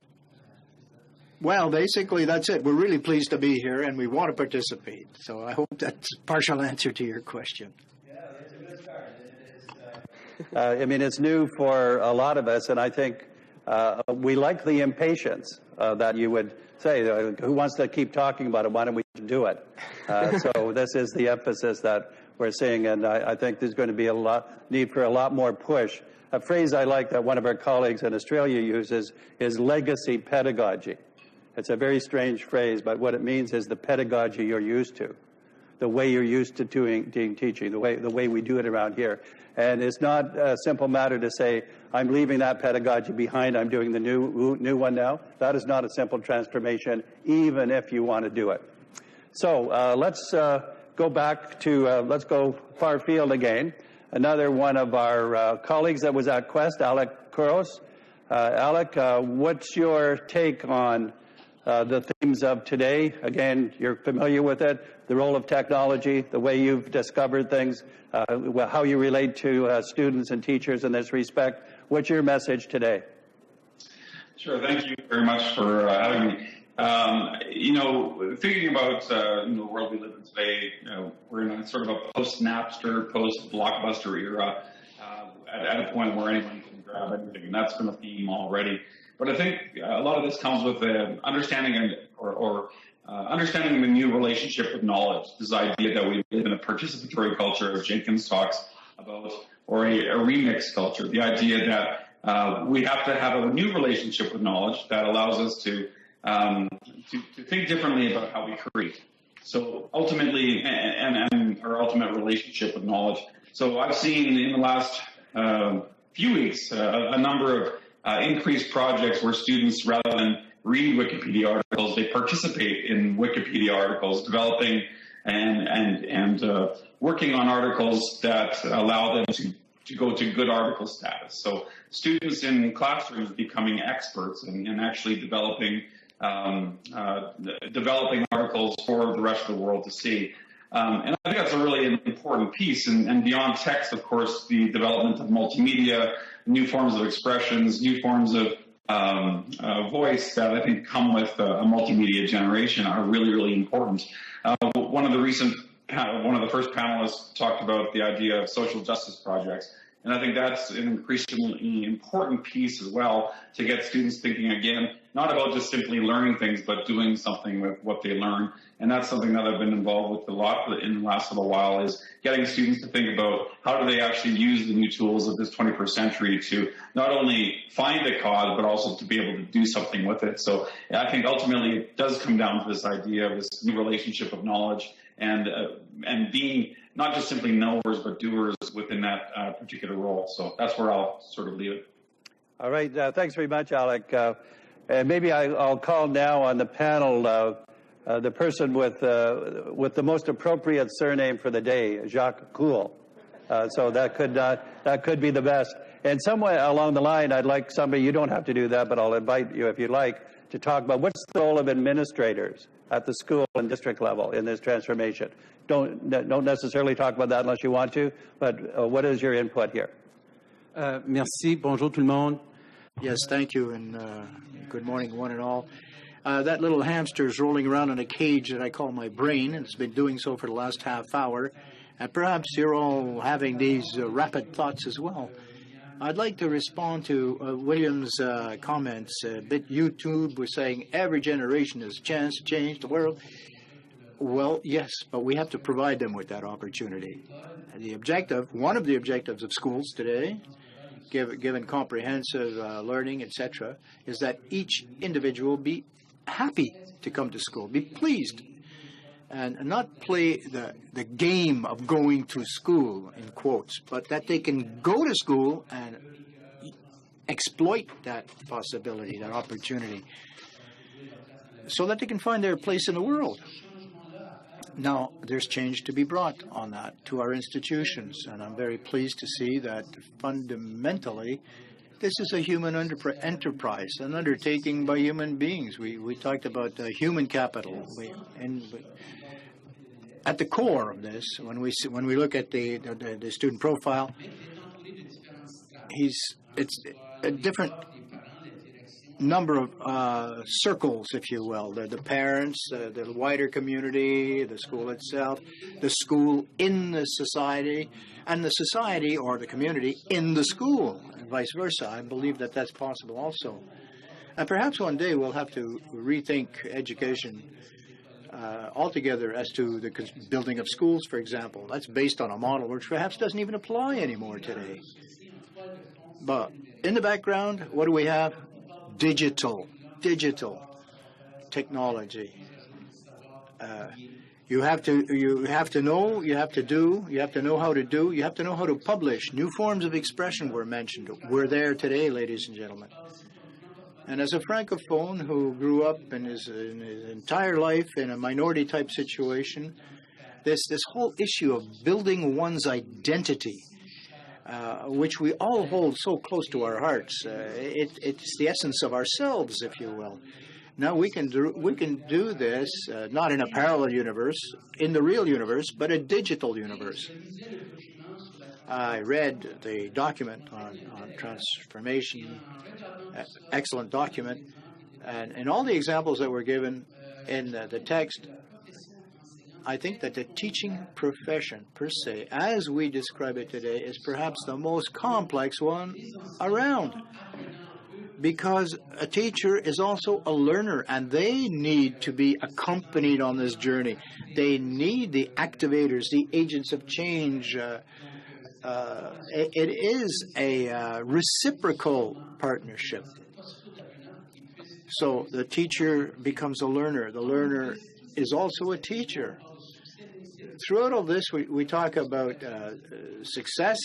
well, basically that's it. We're really pleased to be here and we want to participate. So I hope that's a partial answer to your question. I mean, it's new for a lot of us, and I think we like the impatience that you would say, who wants to keep talking about it? Why don't we do it? So this is the emphasis that we're seeing, and I think there's going to be need for a lot more push. A phrase I like that one of our colleagues in Australia uses is legacy pedagogy. It's a very strange phrase, but what it means is the pedagogy you're used to, the way you're used to doing teaching, the way we do it around here. And it's not a simple matter to say, I'm leaving that pedagogy behind, I'm doing the new one now. That is not a simple transformation, even if you want to do it. So let's go back to, let's go far field again. Another one of our colleagues that was at Quest, Alec Kuros. Alec, what's your take on the themes of today? Again, you're familiar with it, the role of technology, the way you've discovered things, how you relate to students and teachers in this respect. What's your message today? Sure, thank you very much for having me. Thinking about the world we live in today, we're in a sort of a post-Napster, post-Blockbuster era, at a point where anyone can grab anything, and that's been a theme already. But I think a lot of this comes with understanding understanding the new relationship with knowledge, this idea that we live in a participatory culture, as Jenkins talks about, or a remix culture, the idea that we have to have a new relationship with knowledge that allows us to think differently about how we create. So ultimately, and our ultimate relationship with knowledge. So I've seen in the last few weeks a number of increased projects where students, rather than read Wikipedia articles, they participate in Wikipedia articles, developing and working on articles that allow them to go to good article status. So students in classrooms becoming experts and actually developing articles for the rest of the world to see. And I think that's a really important piece. And beyond text, of course, the development of multimedia, new forms of expressions, new forms of voice that I think come with a multimedia generation are really, really important. One of the first panelists talked about the idea of social justice projects. And I think that's an increasingly important piece as well to get students thinking again, not about just simply learning things, but doing something with what they learn. And that's something that I've been involved with a lot in the last little while, is getting students to think about how do they actually use the new tools of this 21st century to not only find a cause, but also to be able to do something with it. So I think ultimately it does come down to this idea of this new relationship of knowledge and being not just simply knowers, but doers within that particular role. So that's where I'll sort of leave it. All right. Thanks very much, Alec. And maybe I'll call now on the panel the person with the most appropriate surname for the day, Jacques Cool. So that could be the best. And somewhere along the line, I'd like somebody, you don't have to do that, but I'll invite you if you'd like, to talk about what's the role of administrators at the school and district level in this transformation. Don't necessarily talk about that unless you want to, but what is your input here? Merci. Bonjour tout le monde. Yes, thank you, and good morning, one and all. That little hamster is rolling around in a cage that I call my brain, and it's been doing so for the last half hour. And perhaps you're all having these rapid thoughts as well. I'd like to respond to William's comments. YouTube was saying every generation has a chance to change the world. Well, yes, but we have to provide them with that opportunity. One of the objectives of schools today, given comprehensive learning, etc., is that each individual be happy to come to school, be pleased, and not play the game of going to school, in quotes, but that they can go to school and exploit that possibility, that opportunity, so that they can find their place in the world. Now, there's change to be brought on that to our institutions, and I'm very pleased to see that fundamentally this is a human enterprise, an undertaking by human beings. We talked about human capital. At the core of this, when we look at the student profile, it's a different number of circles, if you will. The parents, the wider community, the school itself, the school in the society, and the society or the community in the school, and vice versa. I believe that that's possible also. And perhaps one day we'll have to rethink education altogether as to the building of schools, for example. That's based on a model which perhaps doesn't even apply anymore today. But in the background, what do we have? Digital technology. You have to know, you have to do, you have to know how to do, you have to know how to publish. New forms of expression were mentioned. We're there today, ladies and gentlemen. And as a Francophone who grew up in his entire life in a minority-type situation, this whole issue of building one's identity, which we all hold so close to our hearts, it's the essence of ourselves, if you will. Now we can do this not in a parallel universe, in the real universe, but a digital universe. I read the document on transformation, excellent document, and in all the examples that were given in the text, I think that the teaching profession per se, as we describe it today, is perhaps the most complex one around. Because a teacher is also a learner, and they need to be accompanied on this journey. They need the activators, the agents of change. It is a reciprocal partnership. So the teacher becomes a learner. The learner is also a teacher. Throughout all this, we talk about success.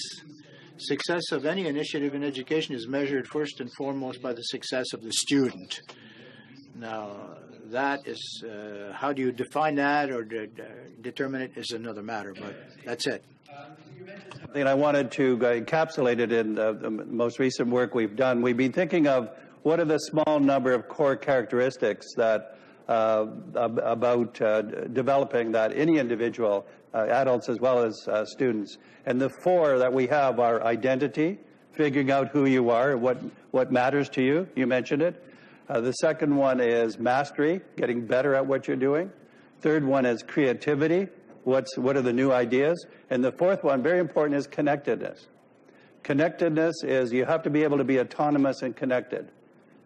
Success of any initiative in education is measured first and foremost by the success of the student. Now, that is, how do you define that or determine it is another matter, but that's it. And I wanted to encapsulate it in the most recent work we've done. We've been thinking of what are the small number of core characteristics that about developing that any individual, adults as well as students. And the four that we have are identity, figuring out who you are, what matters to you. You mentioned it. The second one is mastery, getting better at what you're doing. Third one is creativity. What are the new ideas? And the fourth one, very important, is connectedness. Connectedness is you have to be able to be autonomous and connected.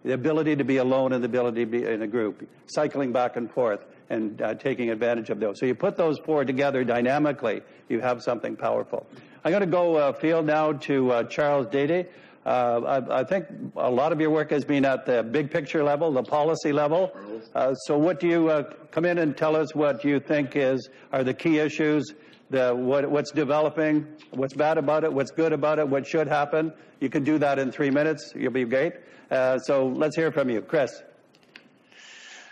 The ability to be alone and the ability to be in a group, cycling back and forth and taking advantage of those. So you put those four together dynamically, you have something powerful. I'm going to go field now to Charles Dede. I think a lot of your work has been at the big picture level, the policy level. So what do you come in and tell us what you think are the key issues, what's developing, what's bad about it, what's good about it, what should happen. You can do that in 3 minutes. You'll be great. So let's hear from you. Chris.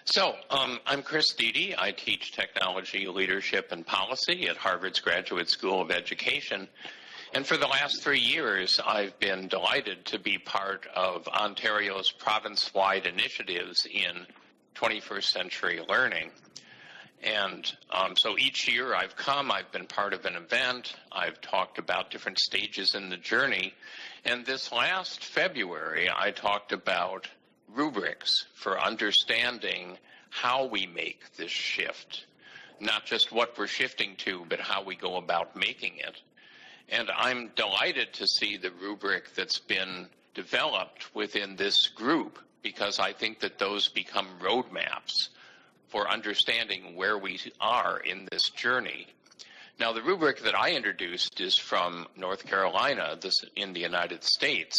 So I'm Chris Dede. I teach technology, leadership, and policy at Harvard's Graduate School of Education. And for the last 3 years, I've been delighted to be part of Ontario's province-wide initiatives in 21st century learning. And so each year I've been part of an event, I've talked about different stages in the journey. And this last February, I talked about rubrics for understanding how we make this shift, not just what we're shifting to, but how we go about making it. And I'm delighted to see the rubric that's been developed within this group, because I think that those become roadmaps for understanding where we are in this journey. Now, the rubric that I introduced is from North Carolina, in the United States,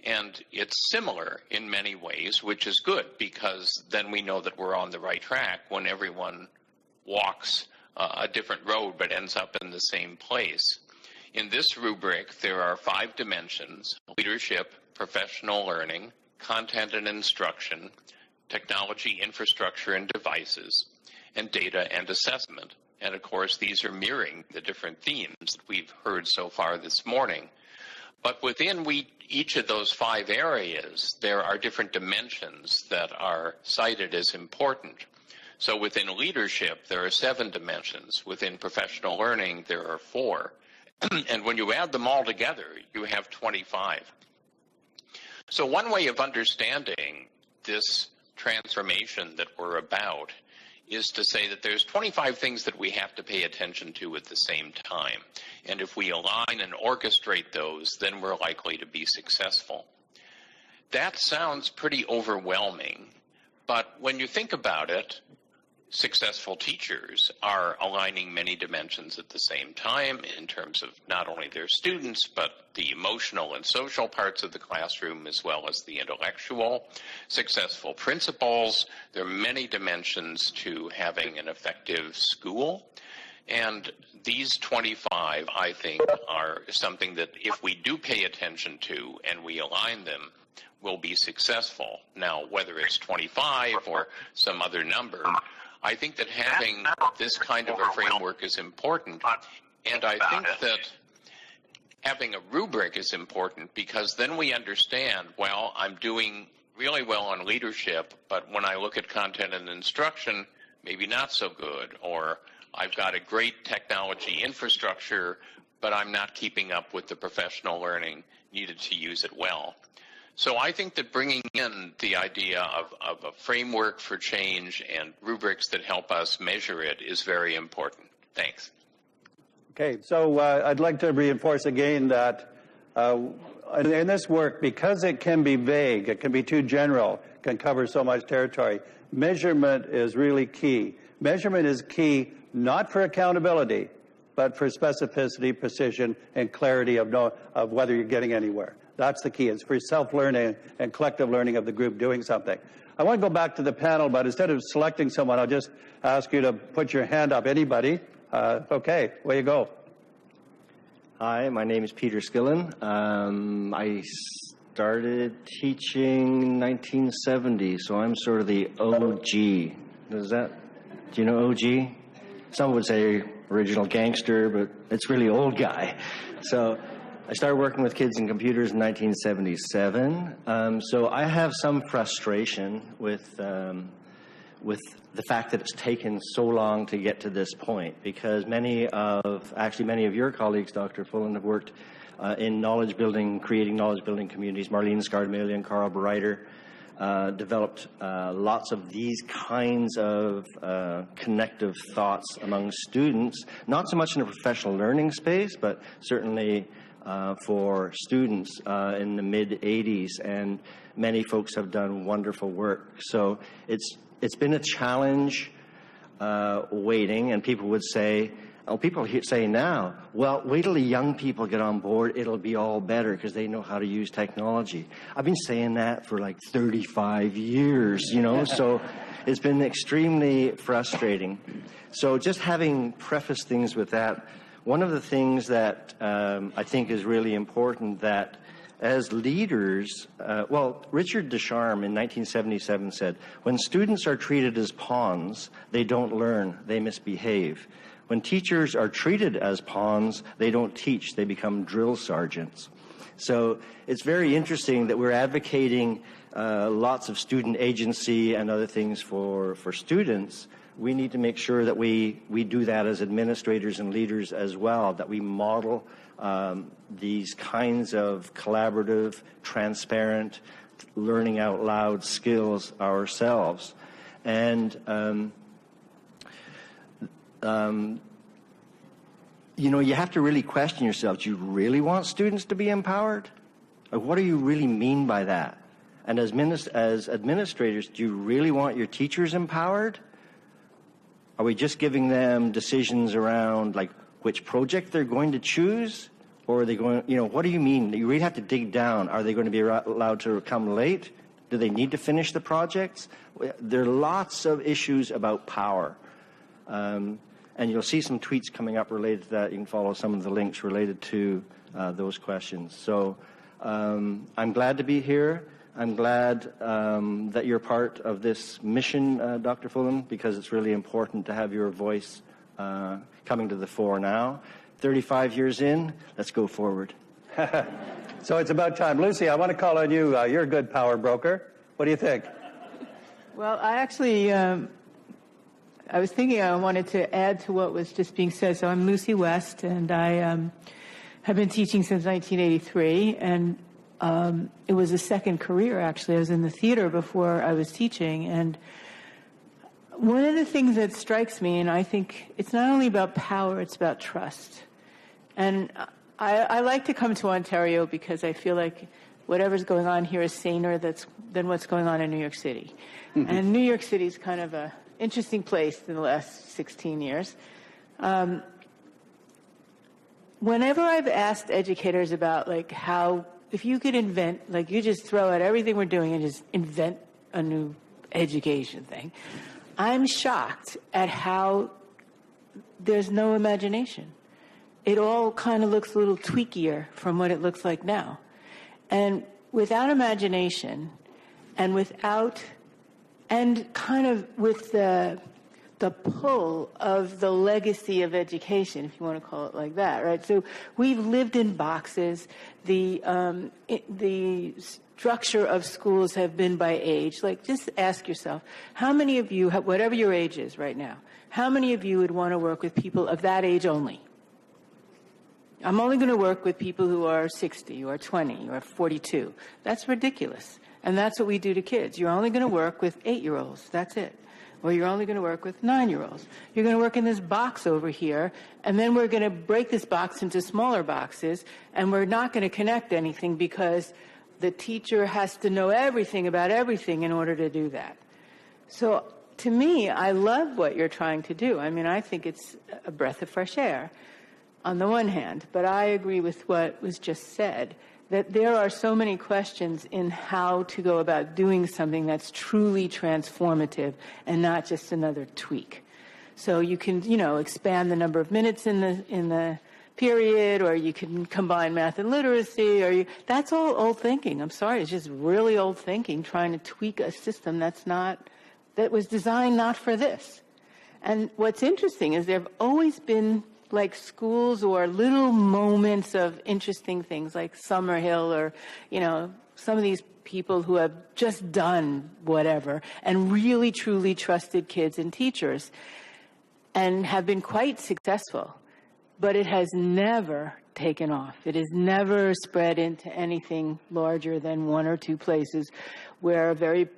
and it's similar in many ways, which is good, because then we know that we're on the right track when everyone walks a different road but ends up in the same place. In this rubric, there are 5 dimensions: leadership, professional learning, content and instruction, technology, infrastructure and devices, and data and assessment. And of course, these are mirroring the different themes that we've heard so far this morning. But within each of those 5 areas, there are different dimensions that are cited as important. So within leadership, there are 7 dimensions. Within professional learning, there are 4. And when you add them all together, you have 25. So one way of understanding this transformation that we're about is to say that there's 25 things that we have to pay attention to at the same time. And if we align and orchestrate those, then we're likely to be successful. That sounds pretty overwhelming, but when you think about it, successful teachers are aligning many dimensions at the same time in terms of not only their students, but the emotional and social parts of the classroom as well as the intellectual. Successful principals, there are many dimensions to having an effective school. And these 25, I think, are something that if we do pay attention to and we align them, will be successful. Now, whether it's 25 or some other number, I think that having this kind of a framework is important, and I think that having a rubric is important because then we understand, well, I'm doing really well on leadership, but when I look at content and instruction, maybe not so good, or I've got a great technology infrastructure, but I'm not keeping up with the professional learning needed to use it well. So I think that bringing in the idea of a framework for change and rubrics that help us measure it is very important. Thanks. Okay, so I'd like to reinforce again that in this work, because it can be vague, it can be too general, can cover so much territory, measurement is really key. Measurement is key not for accountability, but for specificity, precision, and clarity of whether you're getting anywhere. That's the key. It's for self-learning and collective learning of the group doing something. I want to go back to the panel, but instead of selecting someone, I'll just ask you to put your hand up. Anybody? Okay, away you go. Hi, my name is Peter Skillen. I started teaching in 1970, so I'm sort of the OG. Do you know OG? Some would say original gangster, but it's really old guy. So I started working with kids and computers in 1977. So I have some frustration with the fact that it's taken so long to get to this point, because many of your colleagues, Dr. Fullen, have worked in knowledge building, creating knowledge building communities. Marlene Scardamillion, Carl Breiter developed lots of these kinds of connective thoughts among students, not so much in a professional learning space, but certainly for students in the mid-'80s, and many folks have done wonderful work. So it's been a challenge waiting, and people would say, people say now, well, wait till the young people get on board, it'll be all better because they know how to use technology. I've been saying that for like 35 years, so it's been extremely frustrating. So just having prefaced things with that, one of the things that I think is really important, that as leaders, Richard Deschamps in 1977 said, when students are treated as pawns, they don't learn, they misbehave. When teachers are treated as pawns, they don't teach, they become drill sergeants. So it's very interesting that we're advocating lots of student agency and other things for students. We need to make sure that we do that as administrators and leaders as well, that we model these kinds of collaborative, transparent, learning out loud skills ourselves. And you have to really question yourself. Do you really want students to be empowered? Or what do you really mean by that? And as administrators, do you really want your teachers empowered? Are we just giving them decisions around like which project they're going to choose? Or are they going, what do you mean? You really have to dig down. Are they going to be allowed to come late? Do they need to finish the projects? There are lots of issues about power. And you'll see some tweets coming up related to that. You can follow some of the links related to those questions. So I'm glad to be here. I'm glad that you're part of this mission, Dr. Fullen, because it's really important to have your voice coming to the fore now. 35 years in, let's go forward. So it's about time. Lucy, I want to call on you. You're a good power broker. What do you think? Well, I actually, I was thinking I wanted to add to what was just being said. So I'm Lucy West, and I have been teaching since 1983. And it was a second career, actually. I was in the theater before I was teaching, and one of the things that strikes me, and I think it's not only about power, it's about trust. And I like to come to Ontario because I feel like whatever's going on here is saner than what's going on in New York City. Mm-hmm. And New York City is kind of an interesting place in the last 16 years. Whenever I've asked educators about, like, how, if you could invent, like, you just throw out everything we're doing and just invent a new education thing, I'm shocked at how there's no imagination. It all kind of looks a little tweakier from what it looks like now. And without imagination and kind of with the pull of the legacy of education, if you want to call it like that, right? So we've lived in boxes. The structure of schools have been by age. Like, just ask yourself, how many of you, whatever your age is right now, how many of you would want to work with people of that age only? I'm only going to work with people who are 60 or 20 or 42. That's ridiculous. And that's what we do to kids. You're only going to work with 8-year-olds. That's it. Or you're only going to work with 9-year-olds. You're going to work in this box over here, and then we're going to break this box into smaller boxes, and we're not going to connect anything because the teacher has to know everything about everything in order to do that. So to me, I love what you're trying to do. I mean, I think it's a breath of fresh air on the one hand, but I agree with what was just said, that there are so many questions in how to go about doing something that's truly transformative and not just another tweak. So you can, expand the number of minutes in the period, or you can combine math and literacy, that's all old thinking. I'm sorry, it's just really old thinking, trying to tweak a system that was designed not for this. And what's interesting is there have always been like schools or little moments of interesting things like Summerhill or, some of these people who have just done whatever and really truly trusted kids and teachers and have been quite successful. But it has never taken off. It has never spread into anything larger than one or two places where very,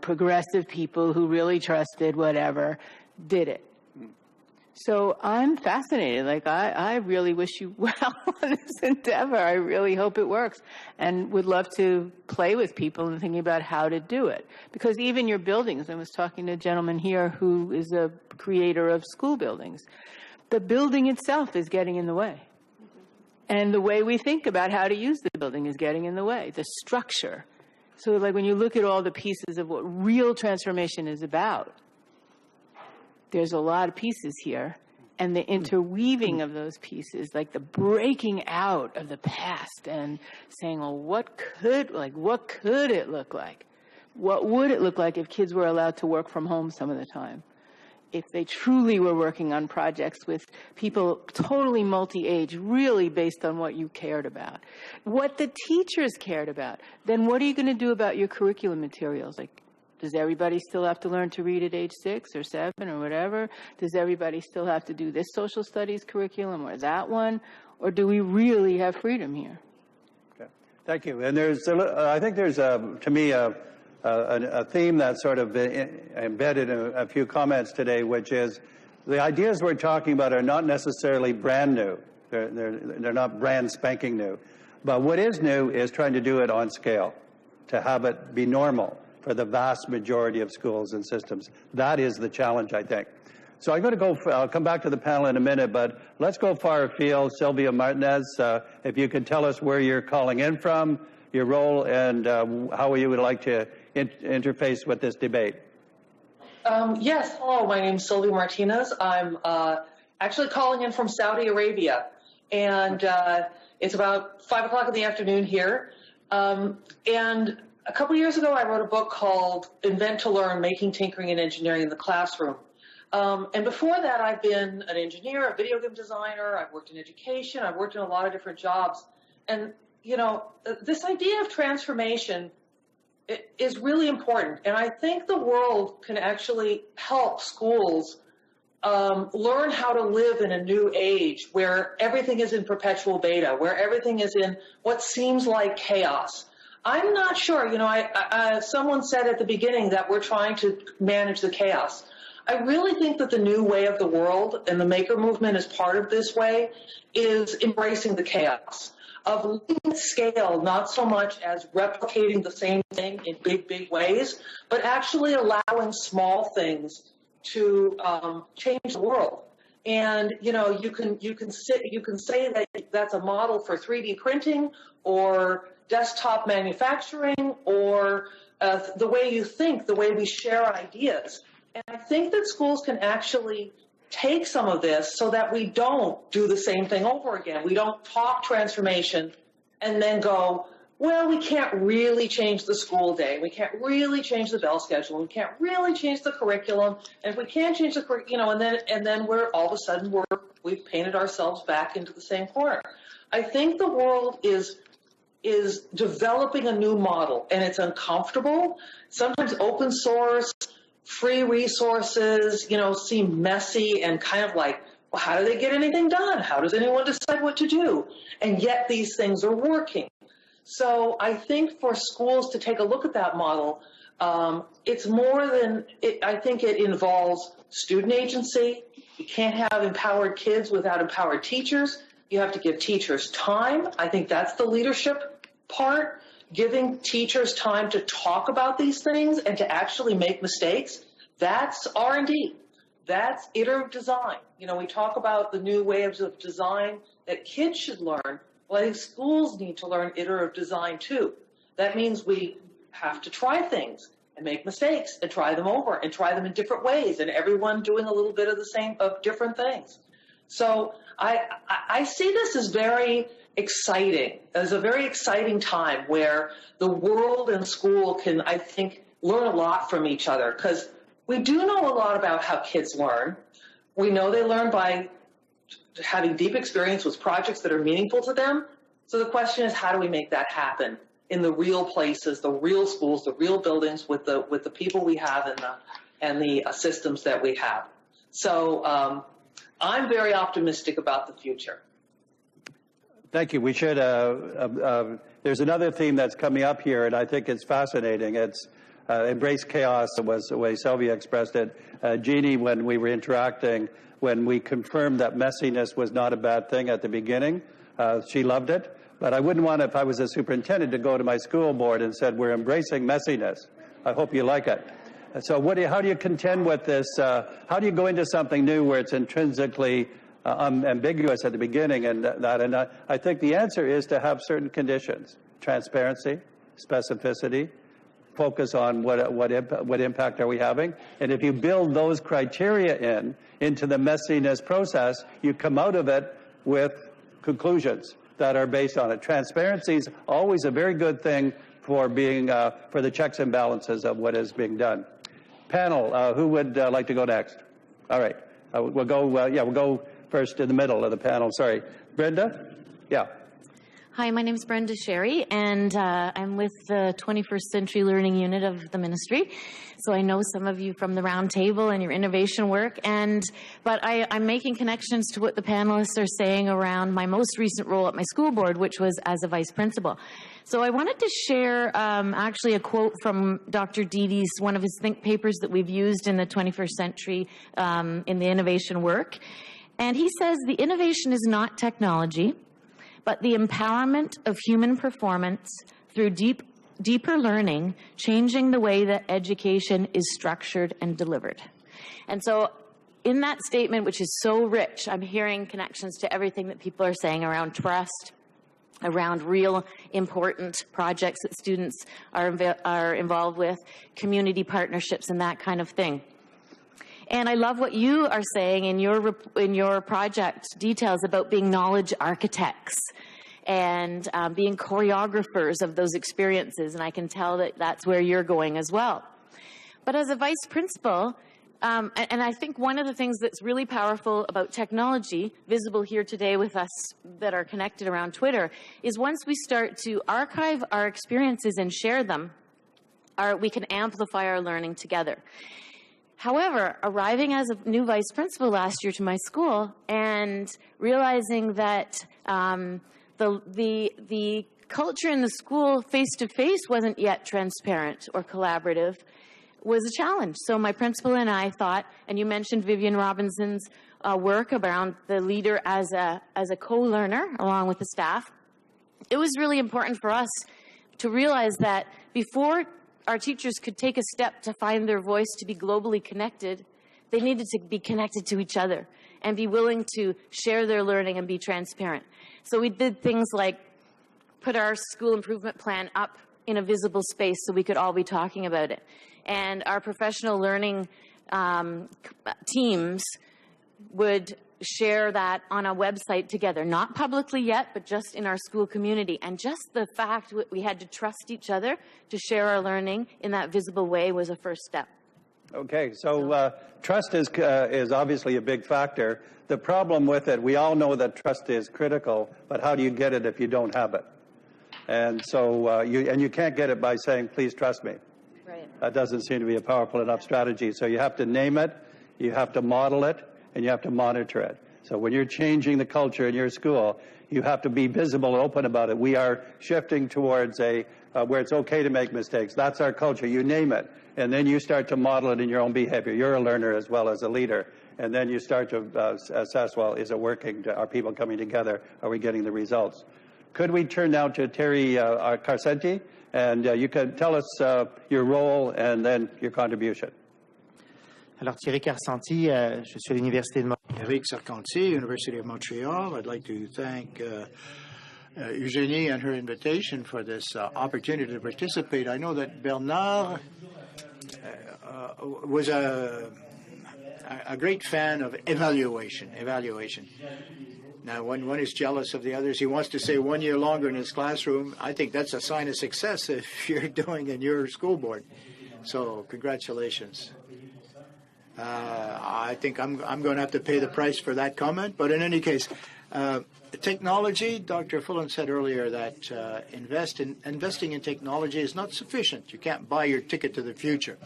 progressive people who really trusted whatever did it. So I'm fascinated. Like, I really wish you well on this endeavor. I really hope it works and would love to play with people and thinking about how to do it. Because even your buildings, I was talking to a gentleman here who is a creator of school buildings. The building itself is getting in the way. And the way we think about how to use the building is getting in the way, the structure. So like when you look at all the pieces of what real transformation is about, there's a lot of pieces here. And the interweaving of those pieces, like the breaking out of the past and saying, well, what could it look like? What would it look like if kids were allowed to work from home some of the time? If they truly were working on projects with people totally multi-age, really based on what you cared about, what the teachers cared about, then what are you going to do about your curriculum materials? Like, does everybody still have to learn to read at age 6 or 7 or whatever? Does everybody still have to do this social studies curriculum or that one? Or do we really have freedom here? Okay. Thank you. And I think there's, to me, a theme that's sort of embedded in a few comments today, which is the ideas we're talking about are not necessarily brand new. They're not brand spanking new. But what is new is trying to do it on scale, to have it be normal for the vast majority of schools and systems. That is the challenge, I think. So I'm going to I'll come back to the panel in a minute, but let's go far afield. Sylvia Martinez, if you could tell us where you're calling in from, your role, and how you would like to interface with this debate. Yes, hello, my name is Sylvia Martinez. I'm actually calling in from Saudi Arabia, and it's about 5 o'clock in the afternoon here. And a couple years ago, I wrote a book called Invent to Learn, Making Tinkering and Engineering in the Classroom. And before that, I've been an engineer, a video game designer, I've worked in education, I've worked in a lot of different jobs. And, this idea of transformation is really important. And I think the world can actually help schools learn how to live in a new age where everything is in perpetual beta, where everything is in what seems like chaos. I'm not sure. You know, someone said at the beginning that we're trying to manage the chaos. I really think that the new way of the world, and the maker movement is part of this way, is embracing the chaos of looking at scale, not so much as replicating the same thing in big, big ways, but actually allowing small things to change the world. And you know, you can say that that's a model for 3D printing or desktop manufacturing or the way you think, the way we share ideas. And I think that schools can actually take some of this so that we don't do the same thing over again. We don't talk transformation and then go, well, we can't really change the school day. We can't really change the bell schedule. We can't really change the curriculum. And if we can't change the curriculum, and then we're all of a sudden we've painted ourselves back into the same corner. I think the world is developing a new model, and it's uncomfortable. Sometimes open source, free resources, you know, seem messy and kind of like, well, how do they get anything done? How does anyone decide what to do? And yet these things are working. So I think for schools to take a look at that model, it's more than, I think it involves student agency. You can't have empowered kids without empowered teachers. You have to give teachers time. I think that's the leadership part, giving teachers time to talk about these things and to actually make mistakes. That's R&D. That's iterative design. You know, we talk about the new ways of design that kids should learn. Well, I think schools need to learn iterative design too. That means we have to try things and make mistakes and try them over and try them in different ways, and everyone doing a little bit of different things. So I see this as very exciting, as a very exciting time where the world and school can, I think, learn a lot from each other, because we do know a lot about how kids learn. We know they learn by having deep experience with projects that are meaningful to them. So the question is, how do we make that happen in the real places, the real schools, the real buildings, with the people we have and the systems that we have? So I'm very optimistic about the future. Thank you. We should. There's another theme that's coming up here, and I think it's fascinating. It's embrace chaos, was the way Sylvia expressed it. Jeannie, when we were interacting, when we confirmed that messiness was not a bad thing at the beginning, she loved it. But I wouldn't want, if I was a superintendent, to go to my school board and said, we're embracing messiness. I hope you like it. So how do you contend with this? How do you go into something new where it's intrinsically ambiguous at the beginning? And I think the answer is to have certain conditions: transparency, specificity, focus on what impact are we having. And if you build those criteria into the messiness process, you come out of it with conclusions that are based on it. Transparency is always a very good thing for being for the checks and balances of what is being done. Panel, who would like to go next? All right, we'll go. We'll go first in the middle of the panel. Sorry, Brenda. Yeah. Hi, my name is Brenda Sherry, and I'm with the 21st Century Learning Unit of the ministry. So I know some of you from the round table and your innovation work, but I'm making connections to what the panelists are saying around my most recent role at my school board, which was as a vice principal. So I wanted to share actually a quote from Dr. Deedy's, one of his think papers that we've used in the 21st century in the innovation work. And he says, the innovation is not technology, but the empowerment of human performance through deeper learning, changing the way that education is structured and delivered. And so in that statement, which is so rich, I'm hearing connections to everything that people are saying around trust, around real important projects that students are involved with, community partnerships and that kind of thing. And I love what you are saying in your project details about being knowledge architects and being choreographers of those experiences. And I can tell that that's where you're going as well. But as a vice principal, and I think one of the things that's really powerful about technology, visible here today with us that are connected around Twitter, is once we start to archive our experiences and share them, we can amplify our learning together. However, arriving as a new vice principal last year to my school and realizing that the culture in the school face-to-face wasn't yet transparent or collaborative, was a challenge. So my principal and I thought, and you mentioned Vivian Robinson's work around the leader as a co-learner along with the staff. It was really important for us to realize that before our teachers could take a step to find their voice to be globally connected, they needed to be connected to each other and be willing to share their learning and be transparent. So we did things like put our school improvement plan up in a visible space so we could all be talking about it. And our professional learning teams would share that on a website together, not publicly yet, but just in our school community. And just the fact that we had to trust each other to share our learning in that visible way was a first step. Okay, so trust is obviously a big factor. The problem with it, we all know that trust is critical, but how do you get it if you don't have it? And so you can't get it by saying, please trust me. Right. That doesn't seem to be a powerful enough strategy. So you have to name it, you have to model it, and you have to monitor it. So when you're changing the culture in your school, you have to be visible and open about it. We are shifting towards where it's okay to make mistakes. That's our culture. You name it, and then you start to model it in your own behavior. You're a learner as well as a leader. And then you start to assess, well, is it working? Are people coming together? Are we getting the results? Could we turn now to Terry Carcenti, and you can tell us your role and then your contribution. Alors, Thierry Carcenti, je suis à l'Université de Montréal. Eric Sarconti, University of Montreal. I'd like to thank Eugénie and her invitation for this opportunity to participate. I know that Bernard was a great fan of evaluation. Now, when one is jealous of the others, he wants to stay 1 year longer in his classroom. I think that's a sign of success if you're doing in your school board. So, congratulations. I think I'm going to have to pay the price for that comment. But in any case, technology, Dr. Fullen said earlier that investing in technology is not sufficient. You can't buy your ticket to the future.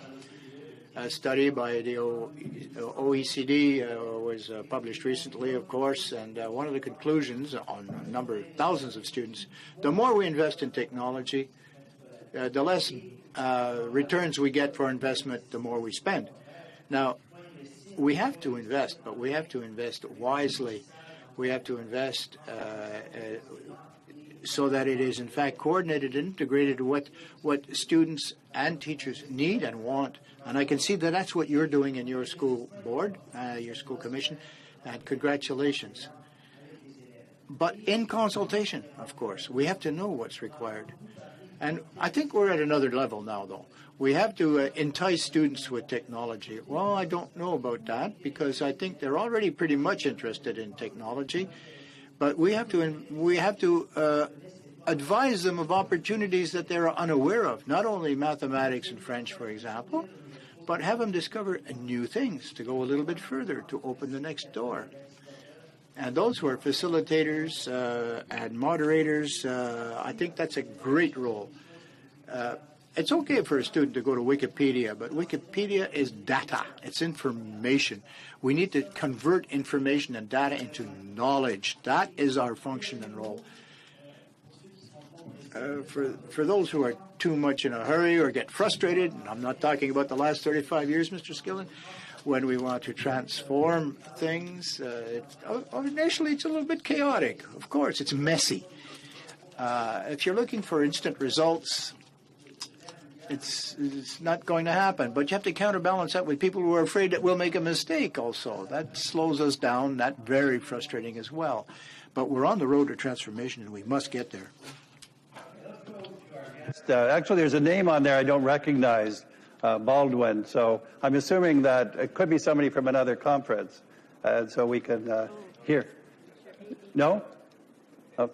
A study by the OECD was published recently, of course, and one of the conclusions on a number of thousands of students, the more we invest in technology, the less returns we get for investment, the more we spend. Now, we have to invest, but we have to invest wisely. We have to invest so that it is, in fact, coordinated and integrated with what students and teachers need and want. And I can see that that's what you're doing in your school board, your school commission, and congratulations. But in consultation, of course, we have to know what's required. And I think we're at another level now, though. We have to entice students with technology. Well, I don't know about that because I think they're already pretty much interested in technology. But we have to advise them of opportunities that they're unaware of, not only mathematics and French, for example, but have them discover new things to go a little bit further, to open the next door. And those who are facilitators and moderators, I think that's a great role. It's okay for a student to go to Wikipedia, but Wikipedia is data. It's information. We need to convert information and data into knowledge. That is our function and role. For those who are too much in a hurry or get frustrated, and I'm not talking about the last 35 years, Mr. Skillen, when we want to transform things, initially it's a little bit chaotic. Of course, it's messy. If you're looking for instant results, it's not going to happen. But you have to counterbalance that with people who are afraid that we'll make a mistake also. That slows us down. That's very frustrating as well. But we're on the road to transformation, and we must get there. Actually, there's a name on there I don't recognize, Baldwin. So I'm assuming that it could be somebody from another conference. And so we can hear. No? Oh,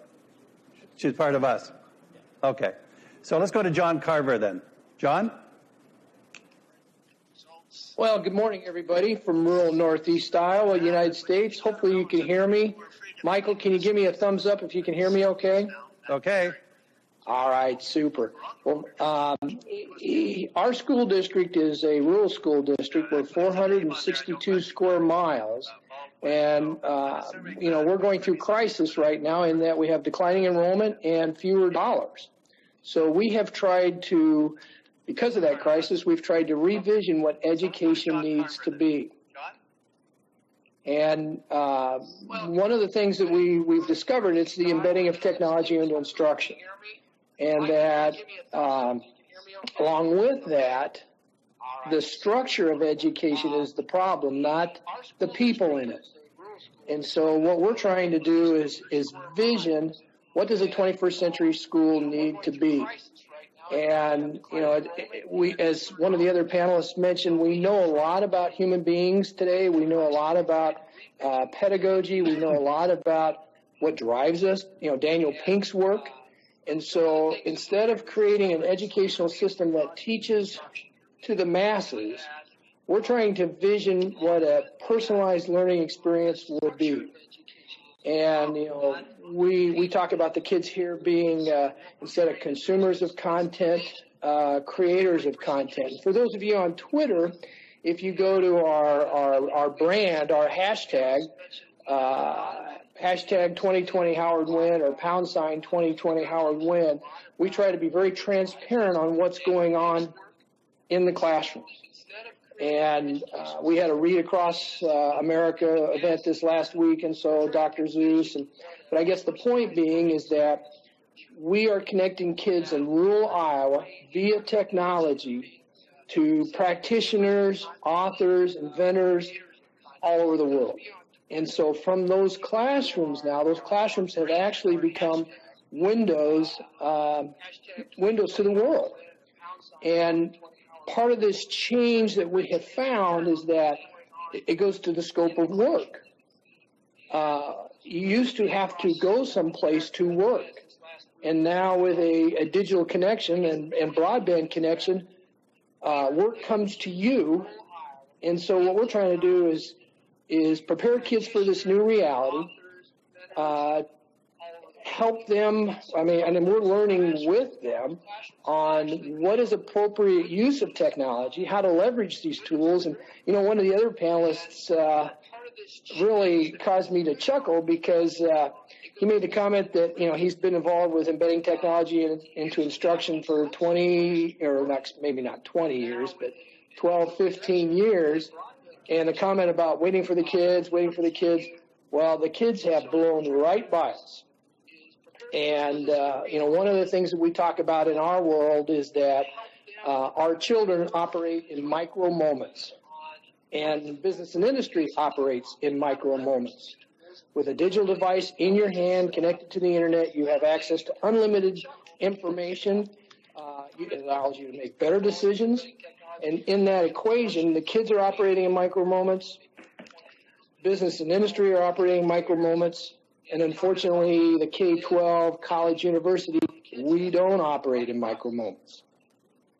she's part of us. Okay. So let's go to John Carver then. John? Well, good morning, everybody, from rural Northeast Iowa, United States. Hopefully you can hear me. Michael, can you give me a thumbs up if you can hear me okay? Okay. All right, super. Well, our school district is a rural school district. We're 462 square miles. And, we're going through crisis right now in that we have declining enrollment and fewer dollars. So we have tried to, because of that crisis, we've tried to revision what education needs to be. And one of the things that we've discovered, it's the embedding of technology into instruction. And that, along with that, the structure of education is the problem, not the people in it. And so what we're trying to do is vision, what does a 21st century school need to be? And, we, as one of the other panelists mentioned, we know a lot about human beings today. We know a lot about pedagogy. We know a lot about what drives us, Daniel Pink's work. And so instead of creating an educational system that teaches to the masses, we're trying to vision what a personalized learning experience would be. And, we talk about the kids here being, instead of consumers of content, creators of content. For those of you on Twitter, if you go to our brand, our hashtag, hashtag 2020 Howard Win or # 2020 Howard Win, we try to be very transparent on what's going on in the classrooms. And we had a Read Across America event this last week, and so Dr. Zeus. But I guess the point being is that we are connecting kids in rural Iowa via technology to practitioners, authors, inventors all over the world. And so from those classrooms now, those classrooms have actually become windows to the world. And part of this change that we have found is that it goes to the scope of work. You used to have to go someplace to work. And now with a digital connection and broadband connection, work comes to you. And so what we're trying to do is prepare kids for this new reality, help them, and then we're learning with them on what is appropriate use of technology, how to leverage these tools. And, one of the other panelists really caused me to chuckle because he made the comment that, he's been involved with embedding technology into instruction for 20, or maybe not 20 years, but 12, 15 years. And the comment about waiting for the kids, well, the kids have blown right by us. And, one of the things that we talk about in our world is that our children operate in micro moments. And business and industry operates in micro moments. With a digital device in your hand connected to the internet, you have access to unlimited information. It allows you to make better decisions. And in that equation, the kids are operating in micro moments. Business and industry are operating in micro moments. And unfortunately, the K-12, college, university, we don't operate in micro moments.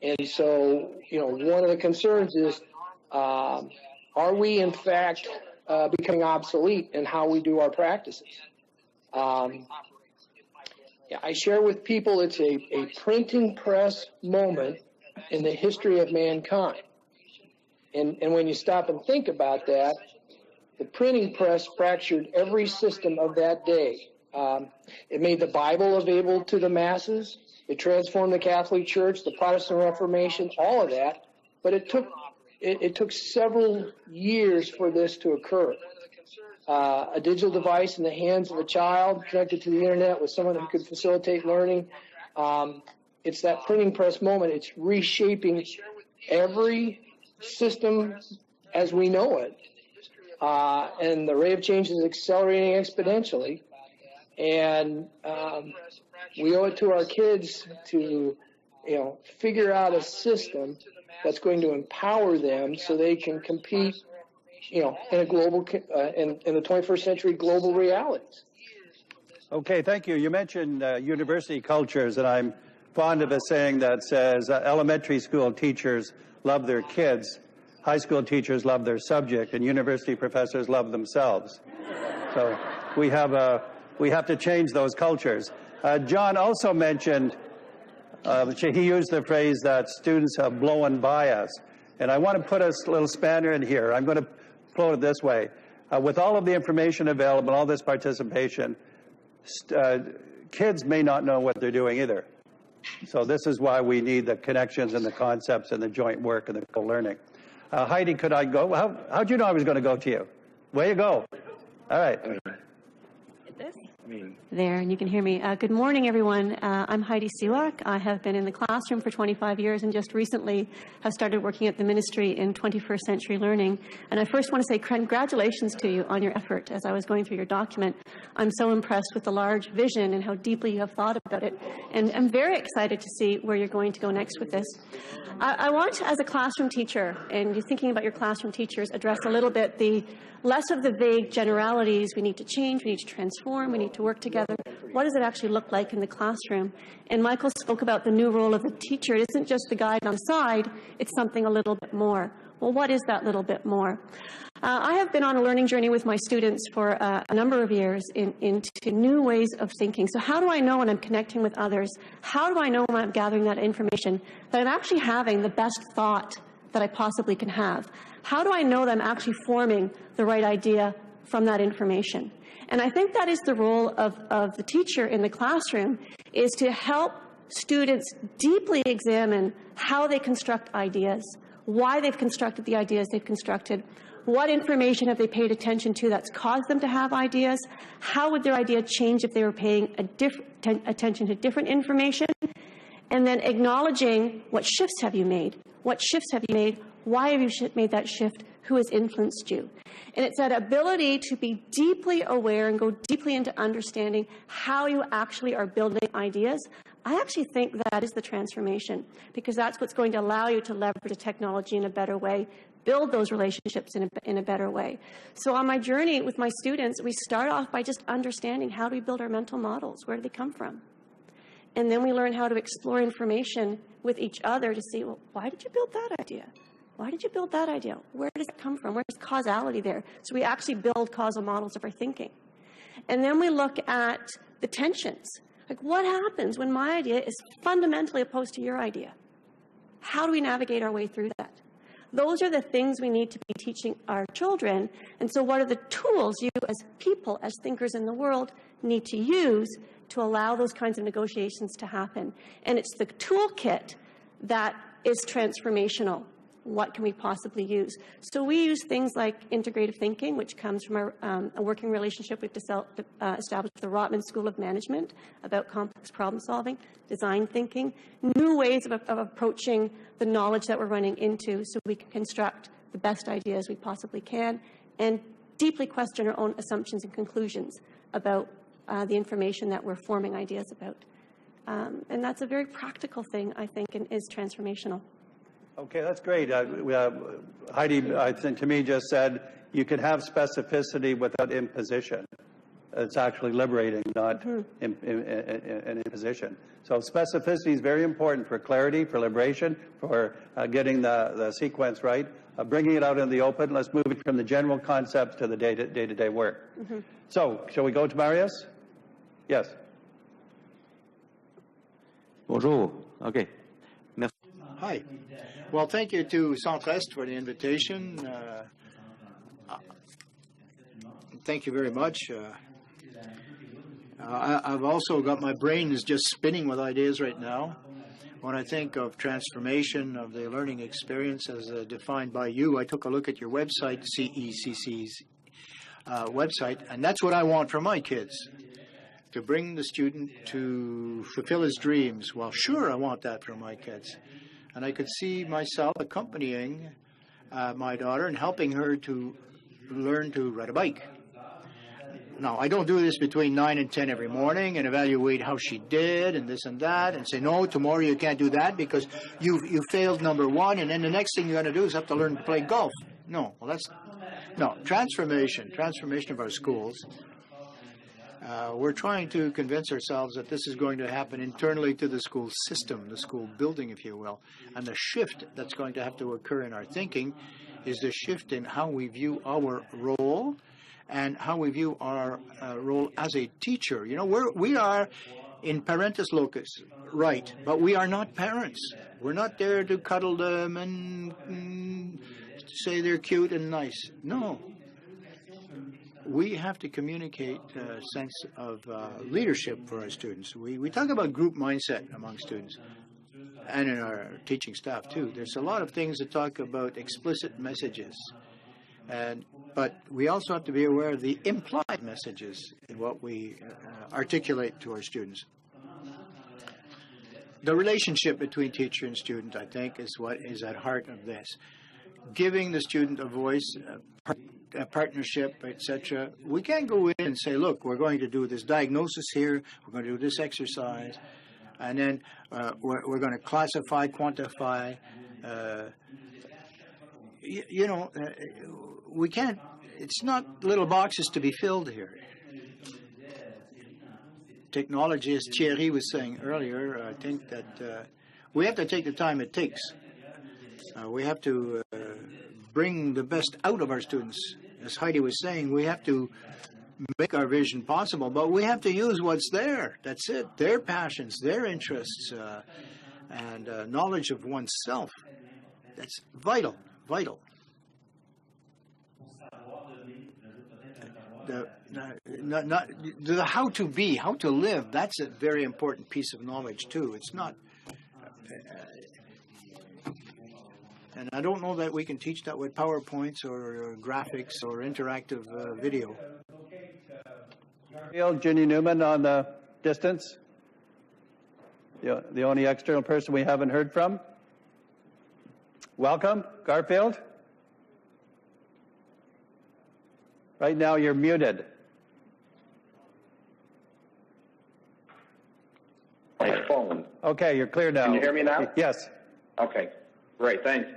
And so, one of the concerns is, are we in fact becoming obsolete in how we do our practices? I share with people it's a printing press moment in the history of mankind. And when you stop and think about that, the printing press fractured every system of that day. It made the Bible available to the masses. It transformed the Catholic Church, the Protestant Reformation, all of that. But it took several years for this to occur. A digital device in the hands of a child connected to the internet with someone who could facilitate learning. It's that printing press moment. It's reshaping every system as we know it. And the rate of change is accelerating exponentially. And we owe it to our kids to, figure out a system that's going to empower them so they can compete, in a global, in the 21st century global realities. Okay, thank you. You mentioned university cultures, and I'm fond of a saying that says elementary school teachers love their kids, high school teachers love their subject, and university professors love themselves. So we have to change those cultures. John also mentioned, he used the phrase that students have blown by us. And I want to put a little spanner in here. I'm going to float it this way. With all of the information available, all this participation, kids may not know what they're doing either. So this is why we need the connections and the concepts and the joint work and the co-learning. Heidi, could I go? How'd you know I was going to go to you? Way you go. All right. There, and you can hear me. Good morning, everyone. I'm Heidi Siwak. I have been in the classroom for 25 years and just recently have started working at the ministry in 21st century learning. And I first want to say congratulations to you on your effort. As I was going through your document, I'm so impressed with the large vision and how deeply you have thought about it. And I'm very excited to see where you're going to go next with this. I want, as a classroom teacher, and you're thinking about your classroom teachers, address a little bit the less of the vague generalities. We need to change, we need to transform, we need to work together. What does it actually look like in the classroom? And Michael spoke about the new role of the teacher. It isn't just the guide on the side, it's something a little bit more. Well, what is that little bit more? I have been on a learning journey with my students for a number of years into new ways of thinking. So how do I know when I'm connecting with others? How do I know when I'm gathering that information that I'm actually having the best thought that I possibly can have? How do I know that I'm actually forming the right idea from that information? And I think that is the role of the teacher in the classroom, is to help students deeply examine how they construct ideas, why they've constructed the ideas they've constructed, what information have they paid attention to that's caused them to have ideas, how would their idea change if they were paying attention to different information, and then acknowledging what shifts have you made, what shifts have you made, why have you made that shift, who has influenced you. And it's that ability to be deeply aware and go deeply into understanding how you actually are building ideas. I actually think that is the transformation, because that's what's going to allow you to leverage the technology in a better way, build those relationships in a better way. So on my journey with my students, we start off by just understanding, how do we build our mental models? Where do they come from? And then we learn how to explore information with each other to see, well, why did you build that idea? Why did you build that idea? Where does it come from? Where's causality there? So we actually build causal models of our thinking. And then we look at the tensions. Like, what happens when my idea is fundamentally opposed to your idea? How do we navigate our way through that? Those are the things we need to be teaching our children. And so what are the tools you as people, as thinkers in the world, need to use to allow those kinds of negotiations to happen? And it's the toolkit that is transformational. What can we possibly use? So we use things like integrative thinking, which comes from a working relationship we've established with the Rotman School of Management about complex problem solving, design thinking, new ways of approaching the knowledge that we're running into so we can construct the best ideas we possibly can, and deeply question our own assumptions and conclusions about the information that we're forming ideas about. And that's a very practical thing, I think, and is transformational. Okay, that's great. Heidi, I think, to me, just said you can have specificity without imposition. It's actually liberating, not an imposition. So specificity is very important for clarity, for liberation, for getting the sequence right, bringing it out in the open. Let's move it from the general concepts to the day-to-day work. So, shall we go to Marius? Yes. Bonjour. Okay. Merci. Hi. Well, thank you to Centre-Est for the invitation. Thank you very much. I've also got, my brain is just spinning with ideas right now. When I think of transformation of the learning experience as defined by you, I took a look at your website, CECC's website, and that's what I want for my kids, to bring the student to fulfill his dreams. Well, sure, I want that for my kids. And I could see myself accompanying my daughter and helping her to learn to ride a bike. Now, I don't do this between 9 and 10 every morning and evaluate how she did and this and that and say, no, tomorrow you can't do that because you failed number one, and then the next thing you're going to do is have to learn to play golf. No, well, transformation of our schools. We're trying to convince ourselves that this is going to happen internally to the school system, the school building, if you will. And the shift that's going to have to occur in our thinking is the shift in how we view our role and how we view our role as a teacher. You know, we are in parentis locus, right, but we are not parents. We're not there to cuddle them and say they're cute and nice. No. we have to communicate a sense of leadership for our students. We talk about group mindset among students and in our teaching staff too. There's a lot of things that talk about explicit messages, but we also have to be aware of the implied messages in what we articulate to our students. The relationship between teacher and student, I think, is what is at heart of this. Giving the student a voice, a partnership, etc. We can't go in and say, look, we're going to do this diagnosis here, we're going to do this exercise, and then we're going to classify, quantify. We can't, it's not little boxes to be filled here. Technology, as Thierry was saying earlier, I think that we have to take the time it takes. We have to bring the best out of our students. As Heidi was saying, we have to make our vision possible, but we have to use what's there. That's it. Their passions, their interests, and knowledge of oneself. That's vital, vital. The how to be, how to live, that's a very important piece of knowledge too. It's not... And I don't know that we can teach that with PowerPoints or graphics or interactive video. Ginny Newman on the distance. The only external person we haven't heard from. Welcome, Garfield. Right now you're muted. My phone. Okay, you're clear now. Can you hear me now? Yes. Okay, great, thanks.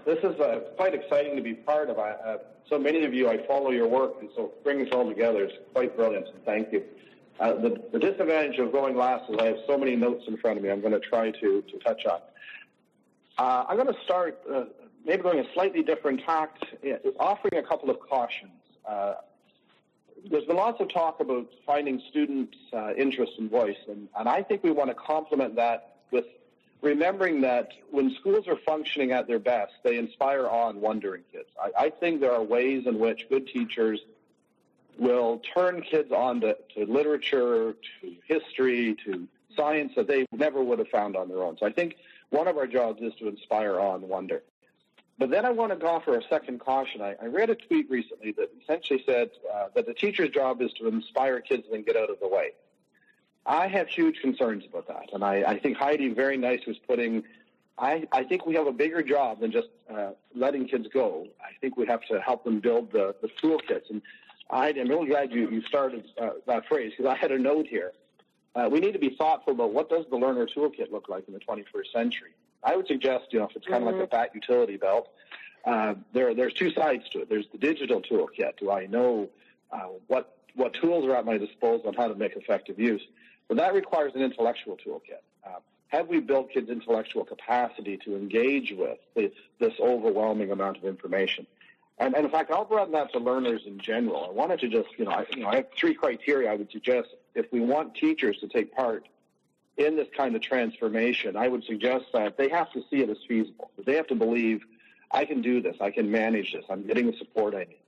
This is quite exciting to be part of. So many of you, I follow your work, and so bringing this all together is quite brilliant, so thank you. The disadvantage of going last is I have so many notes in front of me I'm going to try to touch on. I'm going to start maybe going a slightly different tact, offering a couple of cautions. There's been lots of talk about finding students' interest and voice, and I think we want to complement that with remembering that when schools are functioning at their best, they inspire awe and wonder in kids. I think there are ways in which good teachers will turn kids on to literature, to history, to science that they never would have found on their own. So I think one of our jobs is to inspire awe and wonder. But then I want to offer a second caution. I read a tweet recently that essentially said that the teacher's job is to inspire kids and then get out of the way. I have huge concerns about that, and I think Heidi very nice was putting, I think we have a bigger job than just letting kids go. I think we have to help them build the toolkits, and I'm really glad you started that phrase, because I had a note here. We need to be thoughtful about what does the learner toolkit look like in the 21st century. I would suggest, if it's kind of like a fat utility belt, there's two sides to it. There's the digital toolkit. Do I know what tools are at my disposal and how to make effective use? But that requires an intellectual toolkit. Have we built kids' intellectual capacity to engage with this overwhelming amount of information? And in fact, I'll broaden that to learners in general. I wanted to just, I have three criteria I would suggest if we want teachers to take part in this kind of transformation. I would suggest that they have to see it as feasible. They have to believe, I can do this, I can manage this, I'm getting the support I need.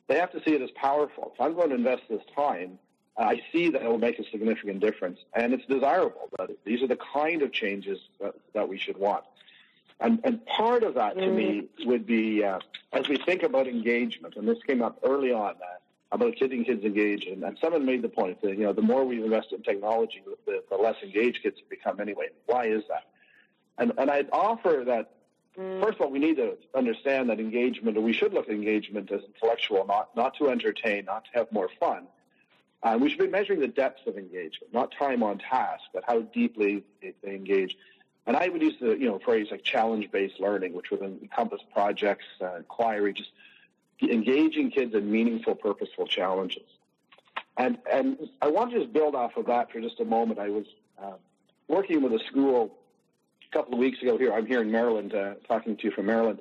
They have to see it as powerful. If I'm going to invest this time, I see that it will make a significant difference, and it's desirable. That these are the kind of changes that we should want. And part of that, to me, would be, as we think about engagement, and this came up early on, about getting kids engaged, and someone made the point that, the more we invest in technology, the less engaged kids become anyway. Why is that? And I'd offer that, first of all, we need to understand that engagement, or we should look at engagement as intellectual, not to entertain, not to have more fun. We should be measuring the depth of engagement, not time on task, but how deeply they engage. And I would use the phrase like challenge-based learning, which would encompass projects, inquiry, just engaging kids in meaningful, purposeful challenges. And I want to just build off of that for just a moment. I was working with a school a couple of weeks ago here. I'm here in Maryland, talking to you from Maryland.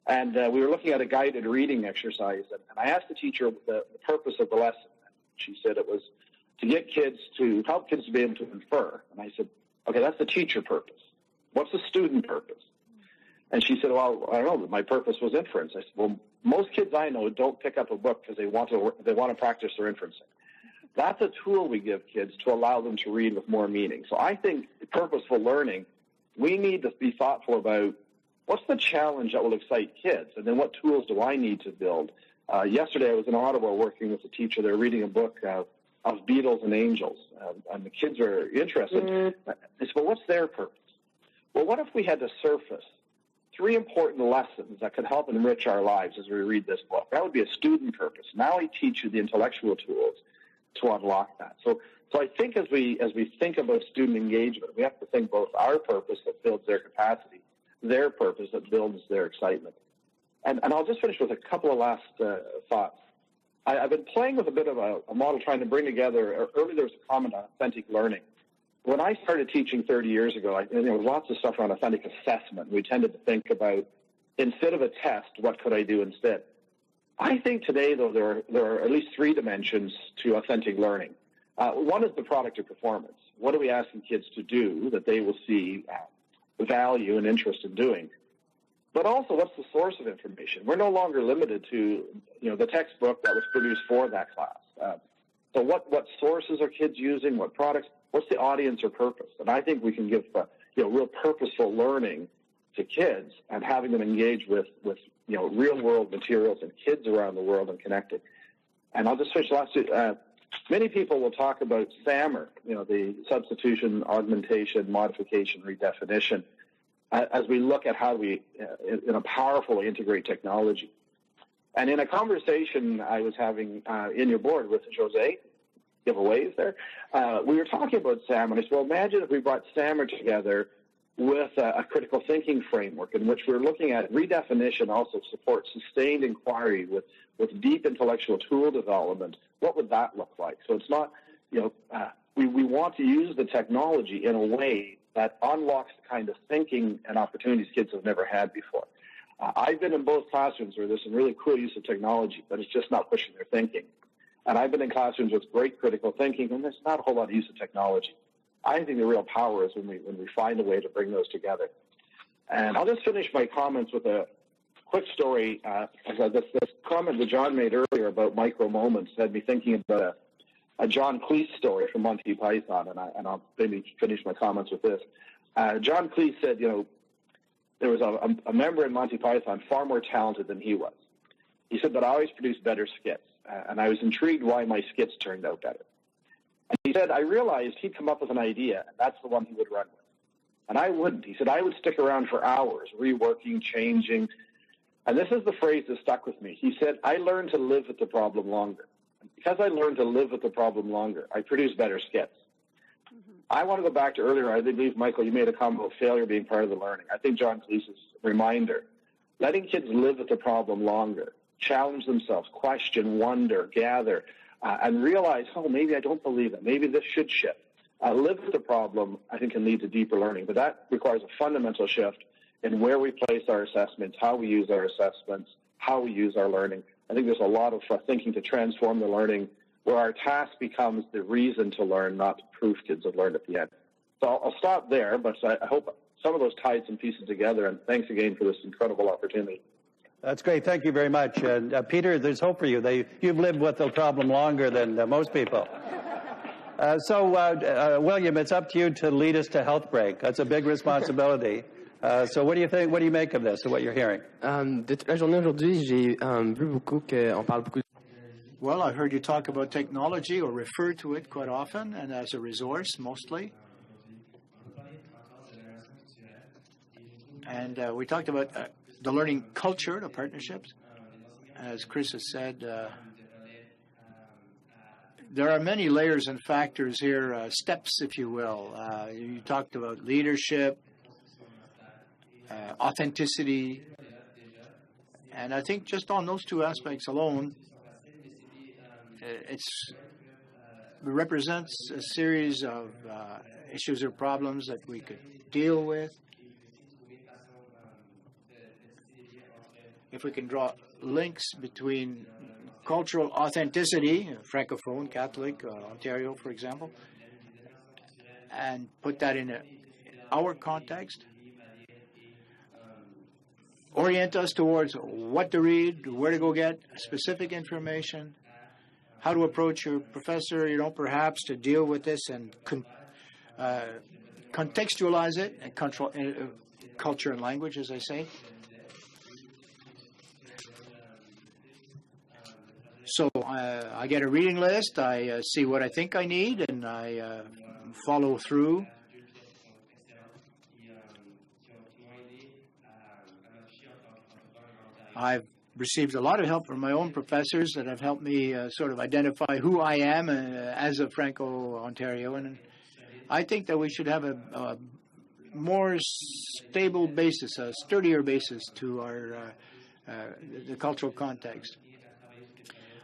And we were looking at a guided reading exercise. And I asked the teacher the purpose of the lesson. She said it was to help kids to be able to infer. And I said, okay, that's the teacher purpose. What's the student purpose? And she said, well, I don't know, my purpose was inference. I said, well, most kids I know don't pick up a book because they want to practice their inferencing. That's a tool we give kids to allow them to read with more meaning. So I think purposeful learning, we need to be thoughtful about what's the challenge that will excite kids, and then what tools do I need to build? Yesterday I was in Ottawa working with a teacher. They're reading a book of beetles and angels, and the kids are interested. I said, well, what's their purpose? Well, what if we had to surface 3 important lessons that could help enrich our lives as we read this book? That would be a student purpose. Now I teach you the intellectual tools to unlock that. So I think as we think about student engagement, we have to think both our purpose that builds their capacity, their purpose that builds their excitement. And I'll just finish with a couple of last thoughts. I've been playing with a bit of a model trying to bring together, earlier there was a comment on authentic learning. When I started teaching 30 years ago, there was lots of stuff around authentic assessment. We tended to think about, instead of a test, what could I do instead? I think today, though, there are at least 3 dimensions to authentic learning. One is the product of performance. What are we asking kids to do that they will see value and interest in doing? But also, what's the source of information? We're no longer limited to, the textbook that was produced for that class. So what sources are kids using? What products? What's the audience or purpose? And I think we can give real purposeful learning to kids and having them engage with real-world materials and kids around the world and connected. And I'll just finish last two. Many people will talk about SAMR, the substitution, augmentation, modification, redefinition, as we look at how we, powerfully integrate technology. And in a conversation I was having in your board with Jose, giveaways there, we were talking about SAMR, and I said, well, imagine if we brought SAMR together with a critical thinking framework in which we're looking at redefinition also supports sustained inquiry with deep intellectual tool development. What would that look like? So it's not, we want to use the technology in a way that unlocks the kind of thinking and opportunities kids have never had before. I've been in both classrooms where there's some really cool use of technology, but it's just not pushing their thinking. And I've been in classrooms with great critical thinking, and there's not a whole lot of use of technology. I think the real power is when we find a way to bring those together. And I'll just finish my comments with a quick story. This comment that John made earlier about micro moments had me thinking about a John Cleese story from Monty Python, and I'll maybe finish my comments with this. John Cleese said, there was a member in Monty Python far more talented than he was. He said, but I always produced better skits, and I was intrigued why my skits turned out better. And he said, I realized he'd come up with an idea, and that's the one he would run with. And I wouldn't. He said, I would stick around for hours, reworking, changing. And this is the phrase that stuck with me. He said, I learned to live with the problem longer. And because I learned to live with the problem longer, I produced better skits. Mm-hmm. I want to go back to earlier. I believe, Michael, you made a comment about failure being part of the learning. I think John Cleese's reminder, letting kids live with the problem longer, challenge themselves, question, wonder, gather, and realize, oh, maybe I don't believe it. Maybe this should shift. Live with the problem, I think, can lead to deeper learning. But that requires a fundamental shift in where we place our assessments, how we use our assessments, how we use our learning. I think there's a lot of thinking to transform the learning where our task becomes the reason to learn, not the proof kids have learned at the end. So I'll stop there, but I hope some of those tied some pieces together, and thanks again for this incredible opportunity. That's great. Thank you very much. And Peter, there's hope for you. You've lived with the problem longer than most people. William, it's up to you to lead us to health break. That's a big responsibility. So what do you think? What do you make of this, of what you're hearing? De toute la journée aujourd'hui, j'ai vu beaucoup qu'on parle beaucoup. Well, I heard you talk about technology or refer to it quite often and as a resource mostly. And we talked about the learning culture, the partnerships. As Chris has said, there are many layers and factors here, steps, if you will. You talked about leadership, authenticity, and I think just on those 2 aspects alone, it represents a series of issues or problems that we could deal with. If we can draw links between cultural authenticity, Francophone, Catholic, Ontario, for example, and put that in our context, orient us towards what to read, where to go get specific information, how to approach your professor, perhaps to deal with this and contextualize it and control culture and language, as I say. So I get a reading list, I see what I think I need, and I follow through. I've received a lot of help from my own professors that have helped me sort of identify who I am as a Franco-Ontarioan. And I think that we should have a more stable basis, a sturdier basis to our the cultural context.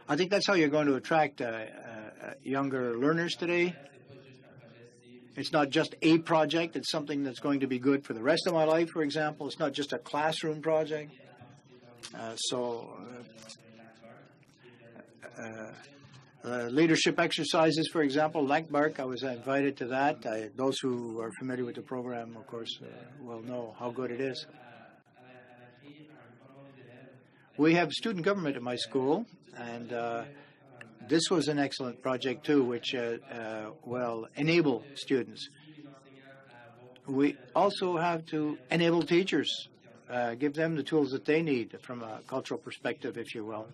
I think that's how you're going to attract younger learners today. It's not just a project. It's something that's going to be good for the rest of my life, for example. It's not just a classroom project. Leadership exercises, for example, Lankbark, I was invited to that. Those who are familiar with the program, of course, will know how good it is. We have student government at my school, and this was an excellent project, too, which will enable students. We also have to enable teachers, give them the tools that they need from a cultural perspective, if you will.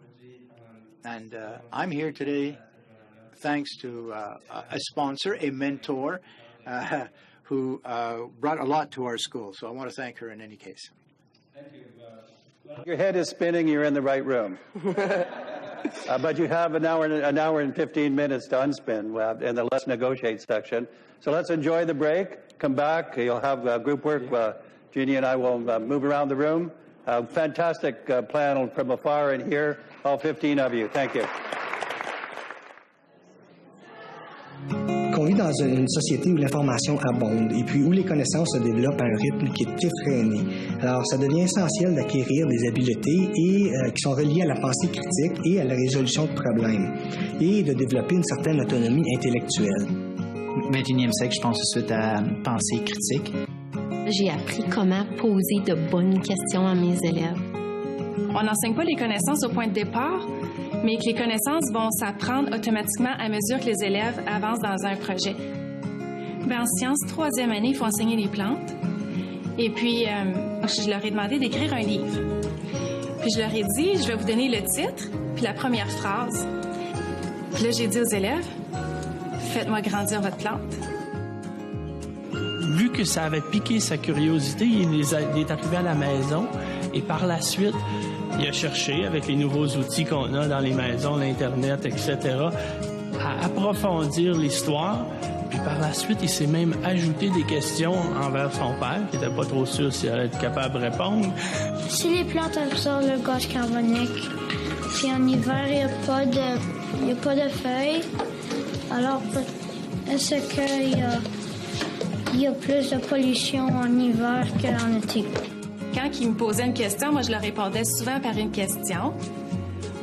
And I'm here today thanks to a sponsor, a mentor, who brought a lot to our school. So I want to thank her in any case. Thank you. Your head is spinning, you're in the right room. But you have an hour and 15 minutes to unspin in the Let's Negotiate section. So let's enjoy the break. Come back. You'll have group work. Jeannie and I will move around the room. Fantastic panel from afar and here, all 15 of you. Thank you. On vit dans une société où l'information abonde et puis où les connaissances se développent à un rythme qui est effréné. Alors, ça devient essentiel d'acquérir des habiletés qui sont reliées à la pensée critique et à la résolution de problèmes et de développer une certaine autonomie intellectuelle. 21e siècle, je pense suite à pensée critique. J'ai appris comment poser de bonnes questions à mes élèves. On n'enseigne pas les connaissances au point de départ, mais que les connaissances vont s'apprendre automatiquement à mesure que les élèves avancent dans un projet. En sciences, 3e année, il faut enseigner les plantes. Et puis, je leur ai demandé d'écrire un livre. Puis je leur ai dit, je vais vous donner le titre, puis la première phrase. Puis là, j'ai dit aux élèves, faites-moi grandir votre plante. Vu que ça avait piqué sa curiosité, il est arrivé à la maison et par la suite, il a cherché, avec les nouveaux outils qu'on a dans les maisons, l'Internet, etc., à approfondir l'histoire. Puis par la suite, il s'est même ajouté des questions envers son père, qui n'était pas trop sûr s'il allait être capable de répondre. Si les plantes absorbent le gaz carbonique, puis en hiver, il n'y a pas de feuilles, alors est-ce qu'il y a plus de pollution en hiver qu'en été? Quand ils me posaient une question, moi, je leur répondais souvent par une question.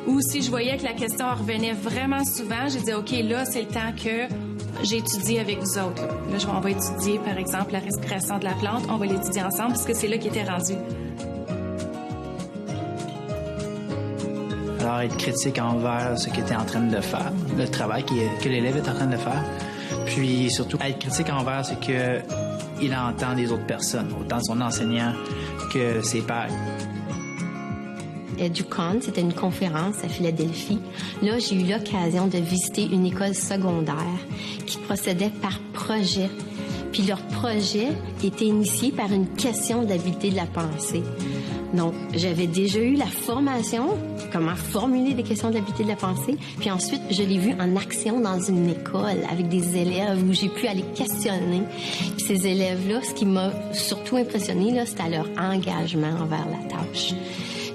Ou si je voyais que la question revenait vraiment souvent, j'ai dit, OK, là, c'est le temps que j'étudie avec vous autres. Là, on va étudier, par exemple, la respiration de la plante. On va l'étudier ensemble, parce que c'est là qu'il était rendu. Alors, être critique envers ce qu'il était en train de faire, le travail que l'élève est en train de faire. Puis, surtout, être critique envers ce qu'il entend des autres personnes, autant son enseignant que ses pairs. EduCon, c'était une conférence à Philadelphie. Là, j'ai eu l'occasion de visiter une école secondaire qui procédait par projet. Puis leur projet était initié par une question d'habileté de la pensée. Donc, j'avais déjà eu la formation, comment formuler des questions d'habileté de la pensée. Puis ensuite, je l'ai vu en action dans une école avec des élèves où j'ai pu aller questionner. Puis ces élèves-là, ce qui m'a surtout impressionné, là, c'était leur engagement envers la tâche.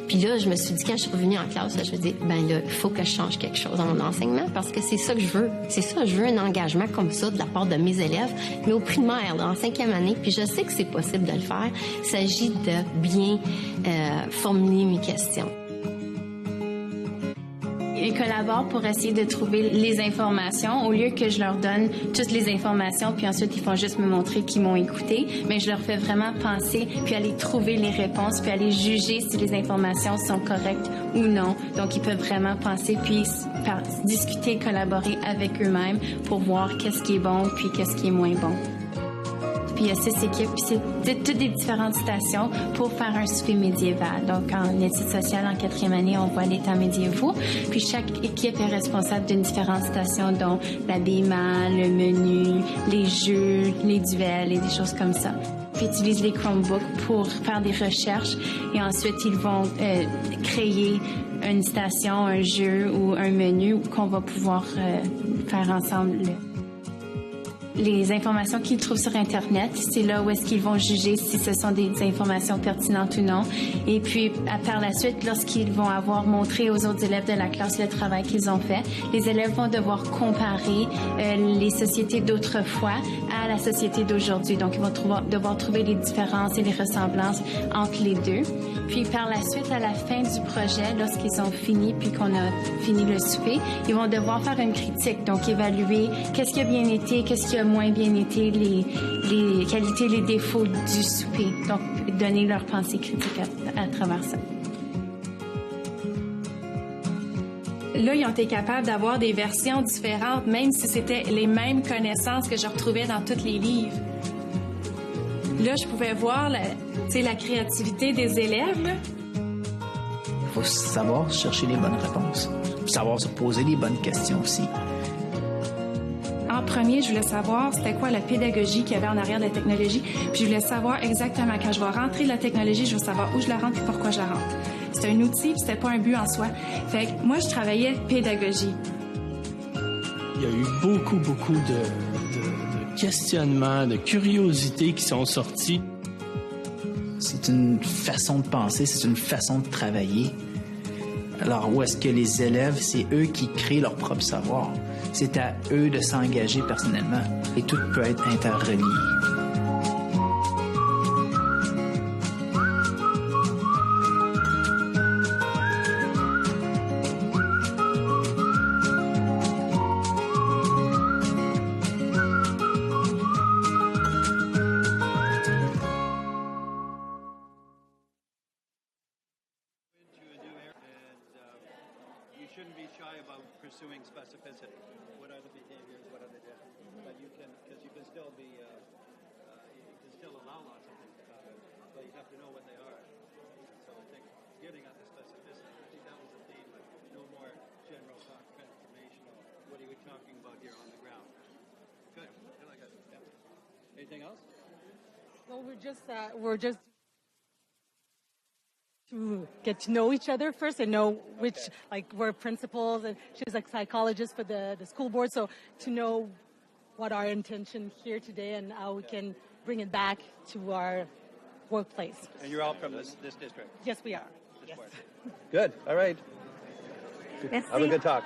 Puis là, je me suis dit, quand je suis revenue en classe, là, je me dis, ben là, il faut que je change quelque chose dans mon enseignement parce que c'est ça que je veux. C'est ça, je veux un engagement comme ça de la part de mes élèves, mais au primaire, là, en 5e année. Puis je sais que c'est possible de le faire. Il s'agit de bien formuler mes questions. Ils collaborent pour essayer de trouver les informations. Au lieu que je leur donne toutes les informations, puis ensuite ils font juste me montrer qu'ils m'ont écouté, mais je leur fais vraiment penser, puis aller trouver les réponses, puis aller juger si les informations sont correctes ou non. Donc ils peuvent vraiment penser, puis discuter, collaborer avec eux-mêmes pour voir qu'est-ce qui est bon, puis qu'est-ce qui est moins bon. Puis il y a 6 équipes, puis c'est toutes des différentes stations pour faire un souper médiéval. Donc, en études sociales, en 4e année, on voit les temps médiévaux. Puis chaque équipe est responsable d'une différente station, dont l'habillement, le menu, les jeux, les duels et des choses comme ça. Puis ils utilisent les Chromebooks pour faire des recherches et ensuite ils vont créer une station, un jeu ou un menu qu'on va pouvoir faire ensemble. Les informations qu'ils trouvent sur Internet, c'est là où est-ce qu'ils vont juger si ce sont des informations pertinentes ou non. Et puis, par la suite, lorsqu'ils vont avoir montré aux autres élèves de la classe le travail qu'ils ont fait, les élèves vont devoir comparer les sociétés d'autrefois à la société d'aujourd'hui. Donc, ils vont devoir trouver les différences et les ressemblances entre les deux. Puis, par la suite, à la fin du projet, lorsqu'ils ont fini, puis qu'on a fini le souper, ils vont devoir faire une critique. Donc, évaluer qu'est-ce qui a bien été, qu'est-ce qui a moins bien été, les qualités, les défauts du souper. Donc, donner leur pensée critique à travers ça. Là, ils ont été capables d'avoir des versions différentes, même si c'était les mêmes connaissances que je retrouvais dans tous les livres. Là, je pouvais voir la créativité des élèves. Il faut savoir chercher les bonnes réponses, savoir se poser les bonnes questions aussi. En premier, je voulais savoir c'était quoi la pédagogie qu'il y avait en arrière de la technologie. Puis je voulais savoir exactement quand je vais rentrer de la technologie, je veux savoir où je la rentre et pourquoi je la rentre. C'était un outil, puis c'était pas un but en soi. Fait que moi, je travaillais pédagogie. Il y a eu beaucoup de questionnements, de curiosités qui sont sortis. C'est une façon de penser, c'est une façon de travailler. Alors, où est-ce que les élèves, c'est eux qui créent leur propre savoir. C'est à eux de s'engager personnellement. Et tout peut être interrelié. Pursuing specificity. What are the behaviors? What are the different? But you can, because you can still be, you can still allow lots of things to happen, but you have to know what they are. So I think getting at the specificity, I think that was the theme, but no more general talk, transformational. What are we talking about here on the ground? Good. I like that. Yeah. Anything else? Well, we're just to get to know each other first and know which, like, we're principals and she's like psychologist for the school board. So to know what our intention here today and how we can bring it back to our workplace. And you're all from this district? Yes, we are. Yes. Good. All right. Merci. Have a good talk.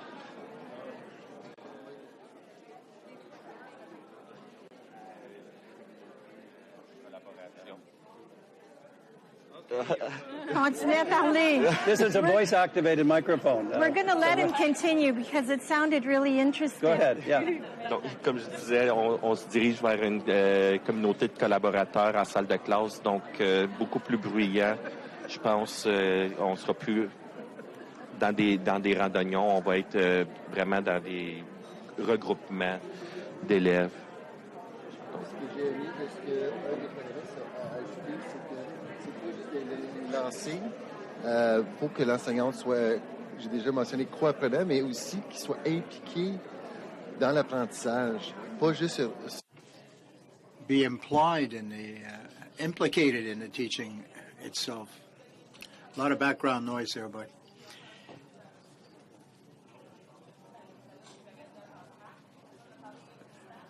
Continuez à parler. This is a voice-activated microphone. We're going to let him continue because it sounded really interesting. Go ahead, yeah. Donc, comme je disais, on se dirige vers une communauté de collaborateurs en salle de classe, donc beaucoup plus bruyant. Je pense on sera plus dans des randonnions, on va être vraiment dans des regroupements d'élèves. Ce que j'ai aimé de ce qu'un des panélistes a ajouté, c'est que c'est plus juste lancer pour que l'enseignante soit, j'ai déjà mentionné, co-apprenant, mais aussi qu'il soit impliqué dans l'apprentissage, pas juste be implied in the implicated in the teaching itself. A lot of background noise there, but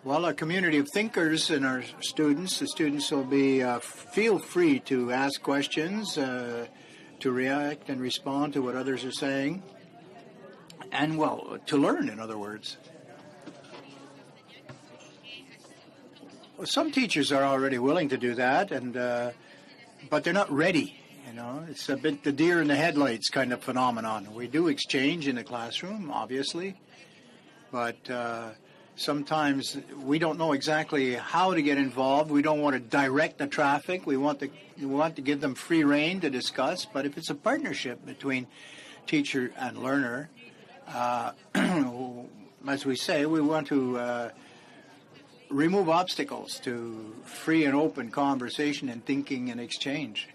well, a community of thinkers and our students. The students will be feel free to ask questions, to react and respond to what others are saying, and well, to learn. In other words, some teachers are already willing to do that, and but they're not ready. You know, it's a bit the deer in the headlights kind of phenomenon. We do exchange in the classroom, obviously, but sometimes we don't know exactly how to get involved. We don't want to direct the traffic. We want to give them free rein to discuss. But if it's a partnership between teacher and learner, as we say, we want to remove obstacles to free and open conversation and thinking and exchange.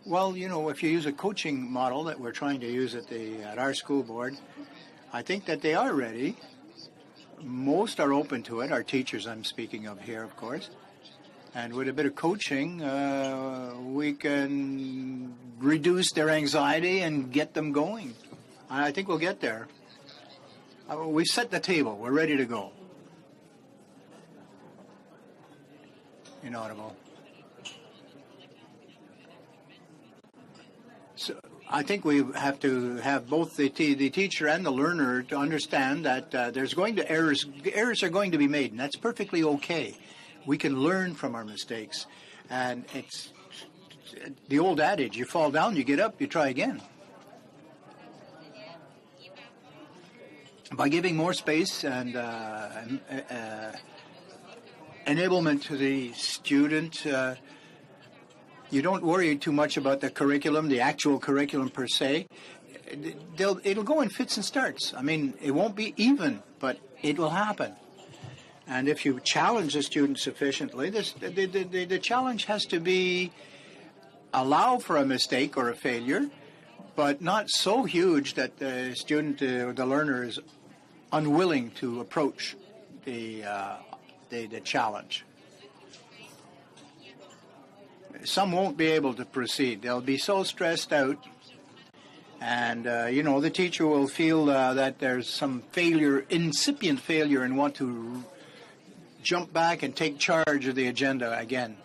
Well, you know, if you use a coaching model that we're trying to use at our school board, I think that they are ready. Most are open to it, our teachers I'm speaking of here, of course. And with a bit of coaching, we can reduce their anxiety and get them going. I think we'll get there. We set the table. We're ready to go. Inaudible. So I think we have to have both the teacher and the learner to understand that errors are going to be made, and that's perfectly okay. We can learn from our mistakes, and it's the old adage: you fall down, you get up, you try again. By giving more space and enablement to the student, you don't worry too much about the curriculum, the actual curriculum per se. It'll go in fits and starts. I mean, it won't be even, but it will happen. And if you challenge the student sufficiently, the challenge has to allow for a mistake or a failure, but not so huge that the student, the learner, is unwilling to approach the challenge. Some won't be able to proceed. They'll be so stressed out, and the teacher will feel that there's some failure, incipient failure, and want to jump back and take charge of the agenda again.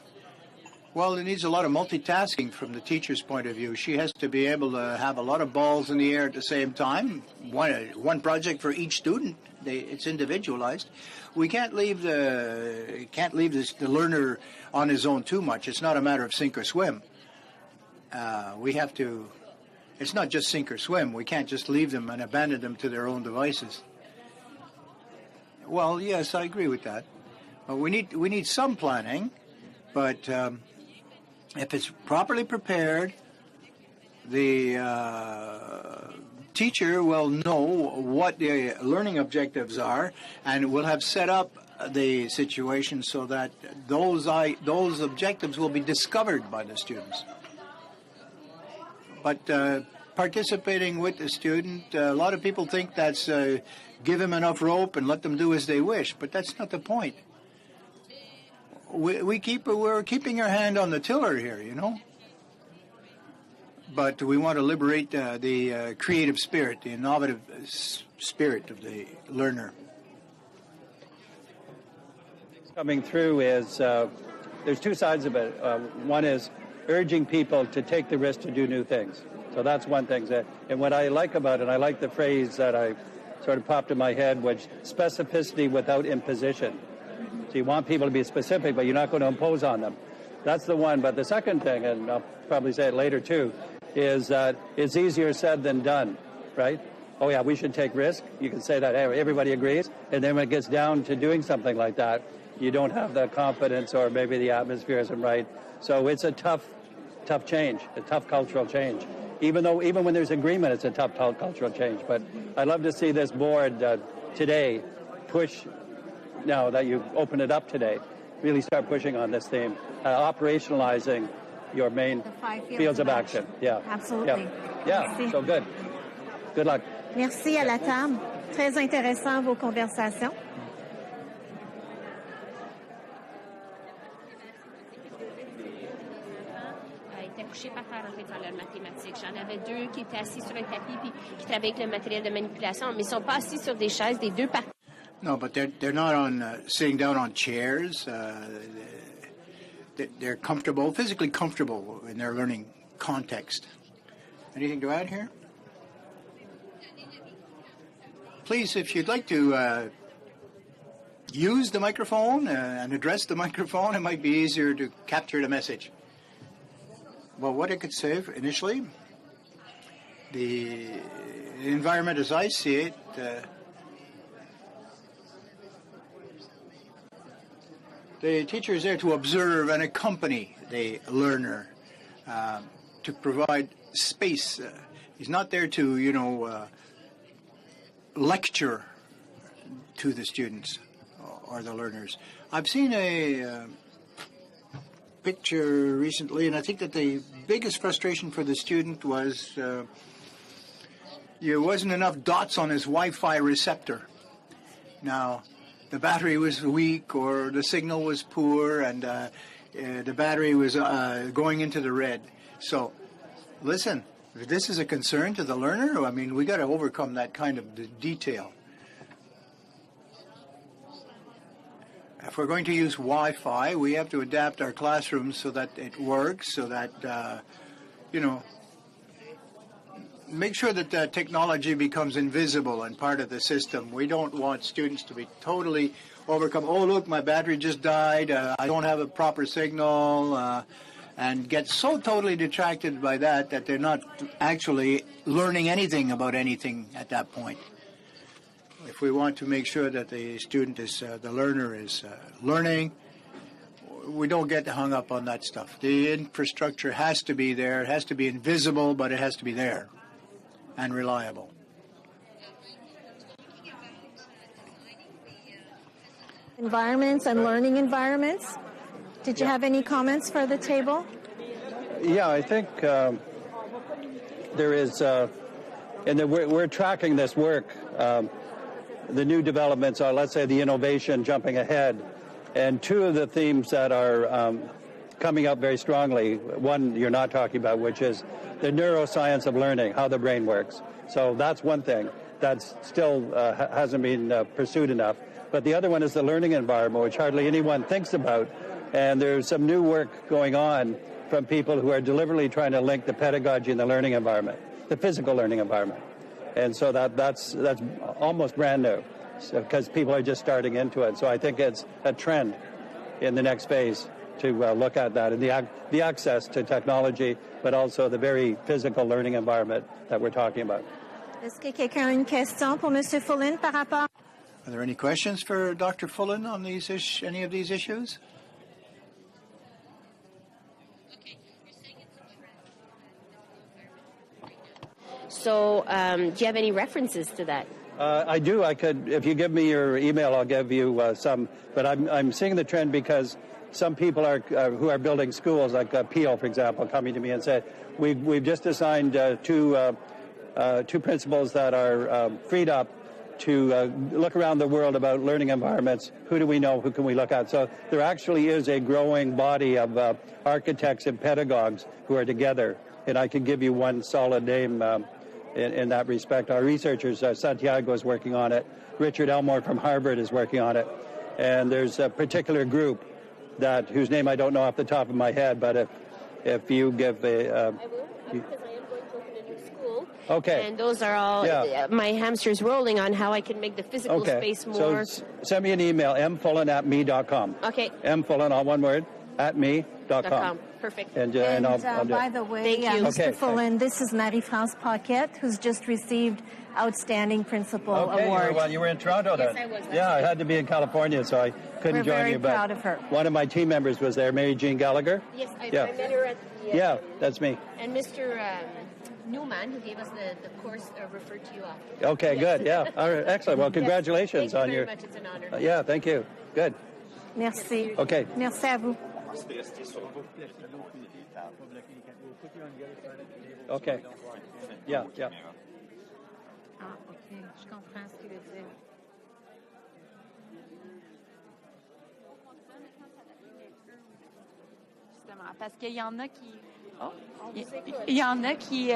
Well, it needs a lot of multitasking from the teacher's point of view. She has to be able to have a lot of balls in the air at the same time. One project for each student. It's individualized. We can't leave the learner on his own too much. It's not a matter of sink or swim. We have to. It's not just sink or swim. We can't just leave them and abandon them to their own devices. Well, yes, I agree with that. We need some planning, but if it's properly prepared, the teacher will know what the learning objectives are, and will have set up the situation so that those objectives will be discovered by the students. But participating with the student, a lot of people think that's give them enough rope and let them do as they wish, but that's not the point. We're keeping our hand on the tiller here, you know. But we want to liberate the creative spirit, the innovative spirit of the learner. Coming through is there's two sides of it. One is urging people to take the risk to do new things. So that's one thing. And what I like about it, I like the phrase that I sort of popped in my head, which specificity without imposition. So you want people to be specific, but you're not going to impose on them. That's the one. But the second thing, and I'll probably say it later too, is that it's easier said than done, right? Oh yeah, we should take risk. You can say that everybody agrees. And then when it gets down to doing something like that, you don't have the confidence, or maybe the atmosphere isn't right. So it's a tough change, a tough cultural change. Even when there's agreement, it's a tough cultural change. But I'd love to see this board today push, now that you've opened it up today, really start pushing on this theme, operationalizing your main fields of action. Yeah. Absolutely. Yeah. So good. Good luck. Merci à la table. Très intéressant vos conversations. Étaient couchés par terre en fait dans leur mathématiques. J'en avais deux qui étaient assis sur un tapis puis qui travaillaient avec le matériel de manipulation, mais ils sont pas assis sur des chaises, des deux par. No, but they're not sitting down on chairs. They're comfortable, physically comfortable in their learning context. Anything to add here? Please, if you'd like to use the microphone and address the microphone, it might be easier to capture the message. well, what I could say initially, the environment as I see it, the teacher is there to observe and accompany the learner, to provide space. He's not there to, lecture to the students or the learners. I've seen a picture recently, and I think that the biggest frustration for the student was there wasn't enough dots on his Wi-Fi receptor. Now, the battery was weak or the signal was poor, and the battery was going into the red. So, listen, if this is a concern to the learner, I mean, we got to overcome that kind of detail. If we're going to use Wi-Fi, we have to adapt our classrooms so that it works, so that, make sure that the technology becomes invisible and part of the system. We don't want students to be totally overcome. Oh, look, my battery just died. I don't have a proper signal, and get so totally detracted by that they're not actually learning anything about anything at that point. If we want to make sure that the student is, the learner is learning, we don't get hung up on that stuff. The infrastructure has to be there. It has to be invisible, but it has to be there and reliable. Environments and learning environments. Did you have any comments for the table? Yeah, I think there is, and we're tracking this work. The new developments are, let's say, the innovation jumping ahead. And two of the themes that are coming up very strongly, one you're not talking about, which is the neuroscience of learning, how the brain works. So that's one thing that still hasn't been pursued enough. But the other one is the learning environment, which hardly anyone thinks about. And there's some new work going on from people who are deliberately trying to link the pedagogy and the learning environment, the physical learning environment. And so that's almost brand new, because people are just starting into it. So I think it's a trend in the next phase to look at that, and the access to technology, but also the very physical learning environment that we're talking about. Est-ce que quelqu'un a une question pour M. Follin par rapport? Are there any questions for Dr. Follin on any of these issues? So, do you have any references to that? I do. I could, if you give me your email, I'll give you some. But I'm seeing the trend because some people are who are building schools, like Peel, for example, coming to me and said, we've just assigned two principals that are freed up to look around the world about learning environments. Who do we know? Who can we look at? So there actually is a growing body of architects and pedagogues who are together. And I can give you one solid name in that respect. Our researchers, Santiago is working on it. Richard Elmore from Harvard is working on it. And there's a particular group whose name I don't know off the top of my head, but if you give a... I will, because I am going to open a new school. Okay. And those are all, my hamster's rolling on how I can make the physical space more... So send me an email, mfullin@me.com. Okay. mfullin, all one word, @me.com. Perfect. And I'll do by it. the way, Mr. Follin, this is Marie-France Paquette, who's just received Outstanding Principal Award. You were in Toronto then? Yes, I was. Yeah, I had to be in California, so I couldn't join you. We're very proud of her. One of my team members was there, Mary Jean Gallagher. Yes, I met her at the... Yeah, that's me. And Mr. Newman, who gave us the course, referred to you after. Okay, good. Yeah. All right, excellent. Well, congratulations on your... Thank you very much. It's an honor. Yeah, thank you. Good. Merci. Okay. Merci à vous. Okay. Yeah, yeah. Ah, OK. Je comprends ce qu'il veut dire. Justement, parce qu'il y en a qui... Il y en a qui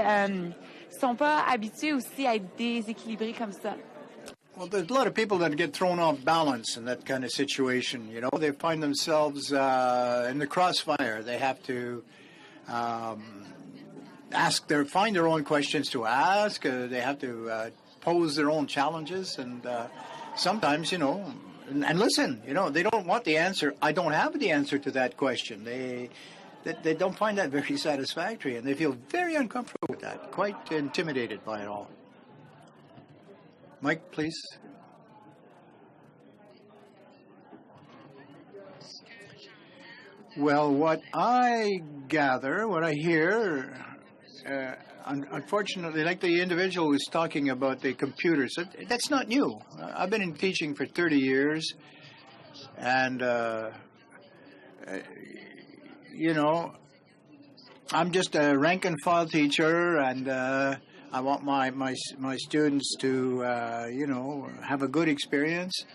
sont pas habitués aussi à être déséquilibrés comme ça. Well, there's a lot of people that get thrown off balance in that kind of situation. You know, they find themselves in the crossfire. They have to find their own questions to ask. They have to pose their own challenges, and sometimes, you know, and listen, you know, they don't want the answer. I don't have the answer to that question. they don't find that very satisfactory, and they feel very uncomfortable with that, quite intimidated by it all. Mike, please. Well, what I gather, what I hear, unfortunately, like the individual who's talking about the computers, that's not new. I've been in teaching for 30 years, and, you know, I'm just a rank and file teacher, and I want my students to, you know, have a good experience.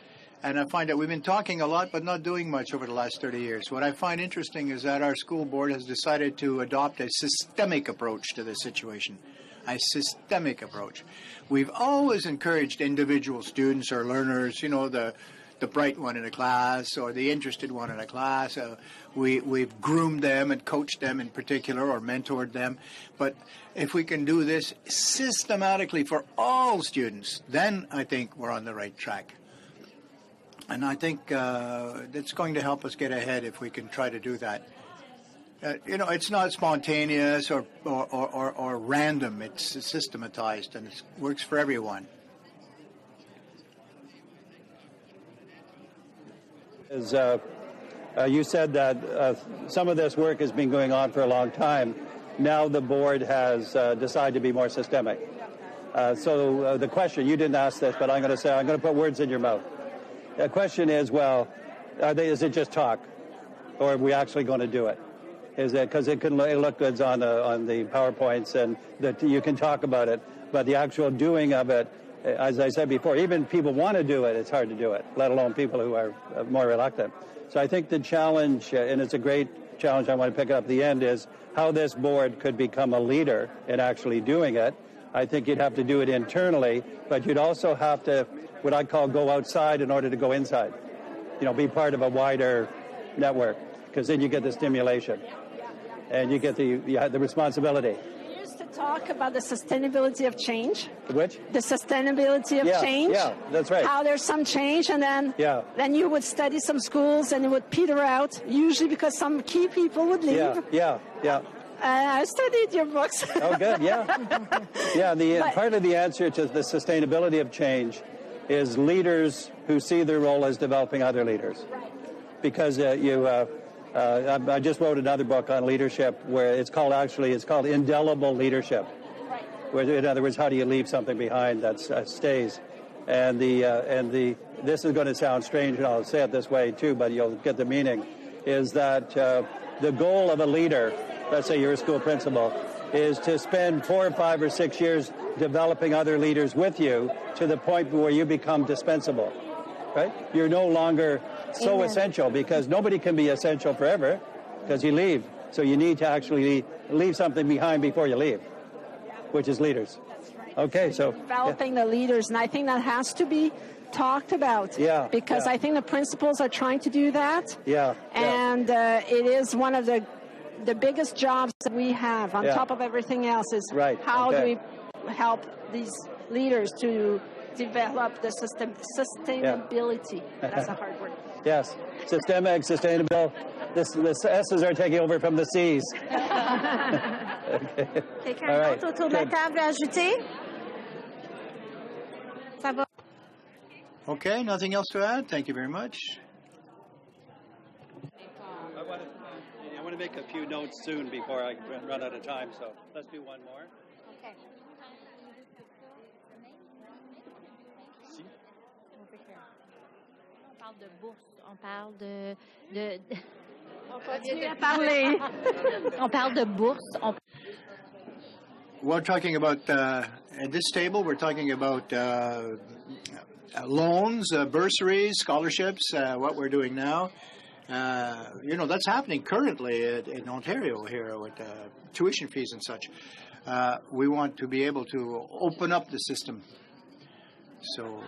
And I find that we've been talking a lot but not doing much over the last 30 years. What I find interesting is that our school board has decided to adopt a systemic approach to this situation. A systemic approach. We've always encouraged individual students or learners, you know, the bright one in a class or the interested one in a class. We've groomed them and coached them in particular or mentored them. But if we can do this systematically for all students, then I think we're on the right track. And I think that's going to help us get ahead if we can try to do that. You know, it's not spontaneous or random. It's systematized, and it works for everyone. As you said that some of this work has been going on for a long time. Now the board has decided to be more systemic. So the question, you didn't ask this, but I'm going to put words in your mouth. The question is, well, is it just talk, or are we actually going to do it? Is it because it look good on the PowerPoints and that you can talk about it, but the actual doing of it, as I said before, even people want to do it, it's hard to do it, let alone people who are more reluctant. So I think the challenge, and it's a great challenge I want to pick up at the end, is how this board could become a leader in actually doing it. I think you'd have to do it internally, but you'd also have to, what I call, go outside in order to go inside. You know, be part of a wider network, because then you get the stimulation and you get the responsibility. We used to talk about the sustainability of change. Which? The sustainability of change. Yeah, that's right. How there's some change, and then you would study some schools and it would peter out, usually because some key people would leave. Yeah. I studied your books. Oh, good, yeah. Part of the answer to the sustainability of change is leaders who see their role as developing other leaders. Because I just wrote another book on leadership where it's called indelible leadership. Where, in other words, how do you leave something behind that stays? And this is going to sound strange, and I'll say it this way too, but you'll get the meaning, is that the goal of a leader, let's say you're a school principal, is to spend 4 or 5 or 6 years developing other leaders with you to the point where you become dispensable, right? You're no longer so essential, because nobody can be essential forever because you leave. So you need to actually leave something behind before you leave, which is leaders. That's right. Okay, so developing the leaders, and I think that has to be talked about. Because I think the principals are trying to do that. And it is one of the biggest jobs that we have on top of everything else is how do we help these leaders to develop the sustainability. That's a hard word. Yes, systemic, sustainable. The S's are taking over from the C's. Quelqu'un d'autre autour de la table à ajouter? Ça va. Okay, nothing else to add? Thank you very much. I want to make a few notes soon before I run out of time, so let's do one more. Okay. On parle de bourse, on parle de... On continue à parler. On parle de bourse. We're talking about, at this table, we're talking about loans, bursaries, scholarships, what we're doing now. You know, that's happening currently in Ontario here with tuition fees and such. We want to be able to open up the system. So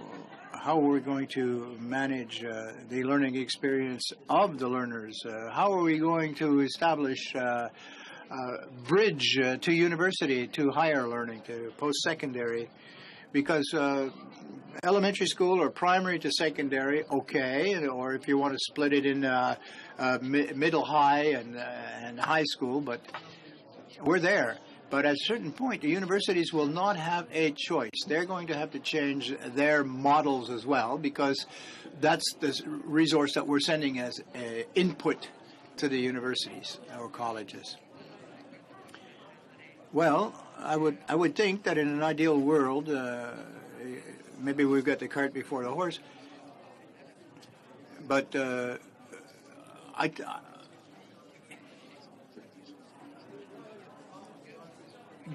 how are we going to manage the learning experience of the learners? How are we going to establish bridge to university, to higher learning, to post-secondary? Because elementary school or primary to secondary, okay, or if you want to split it in middle high and high school, but we're there. But at a certain point, the universities will not have a choice. They're going to have to change their models as well, because that's the resource that we're sending as input to the universities or colleges. Well, I would think that in an ideal world, maybe we've got the cart before the horse, but the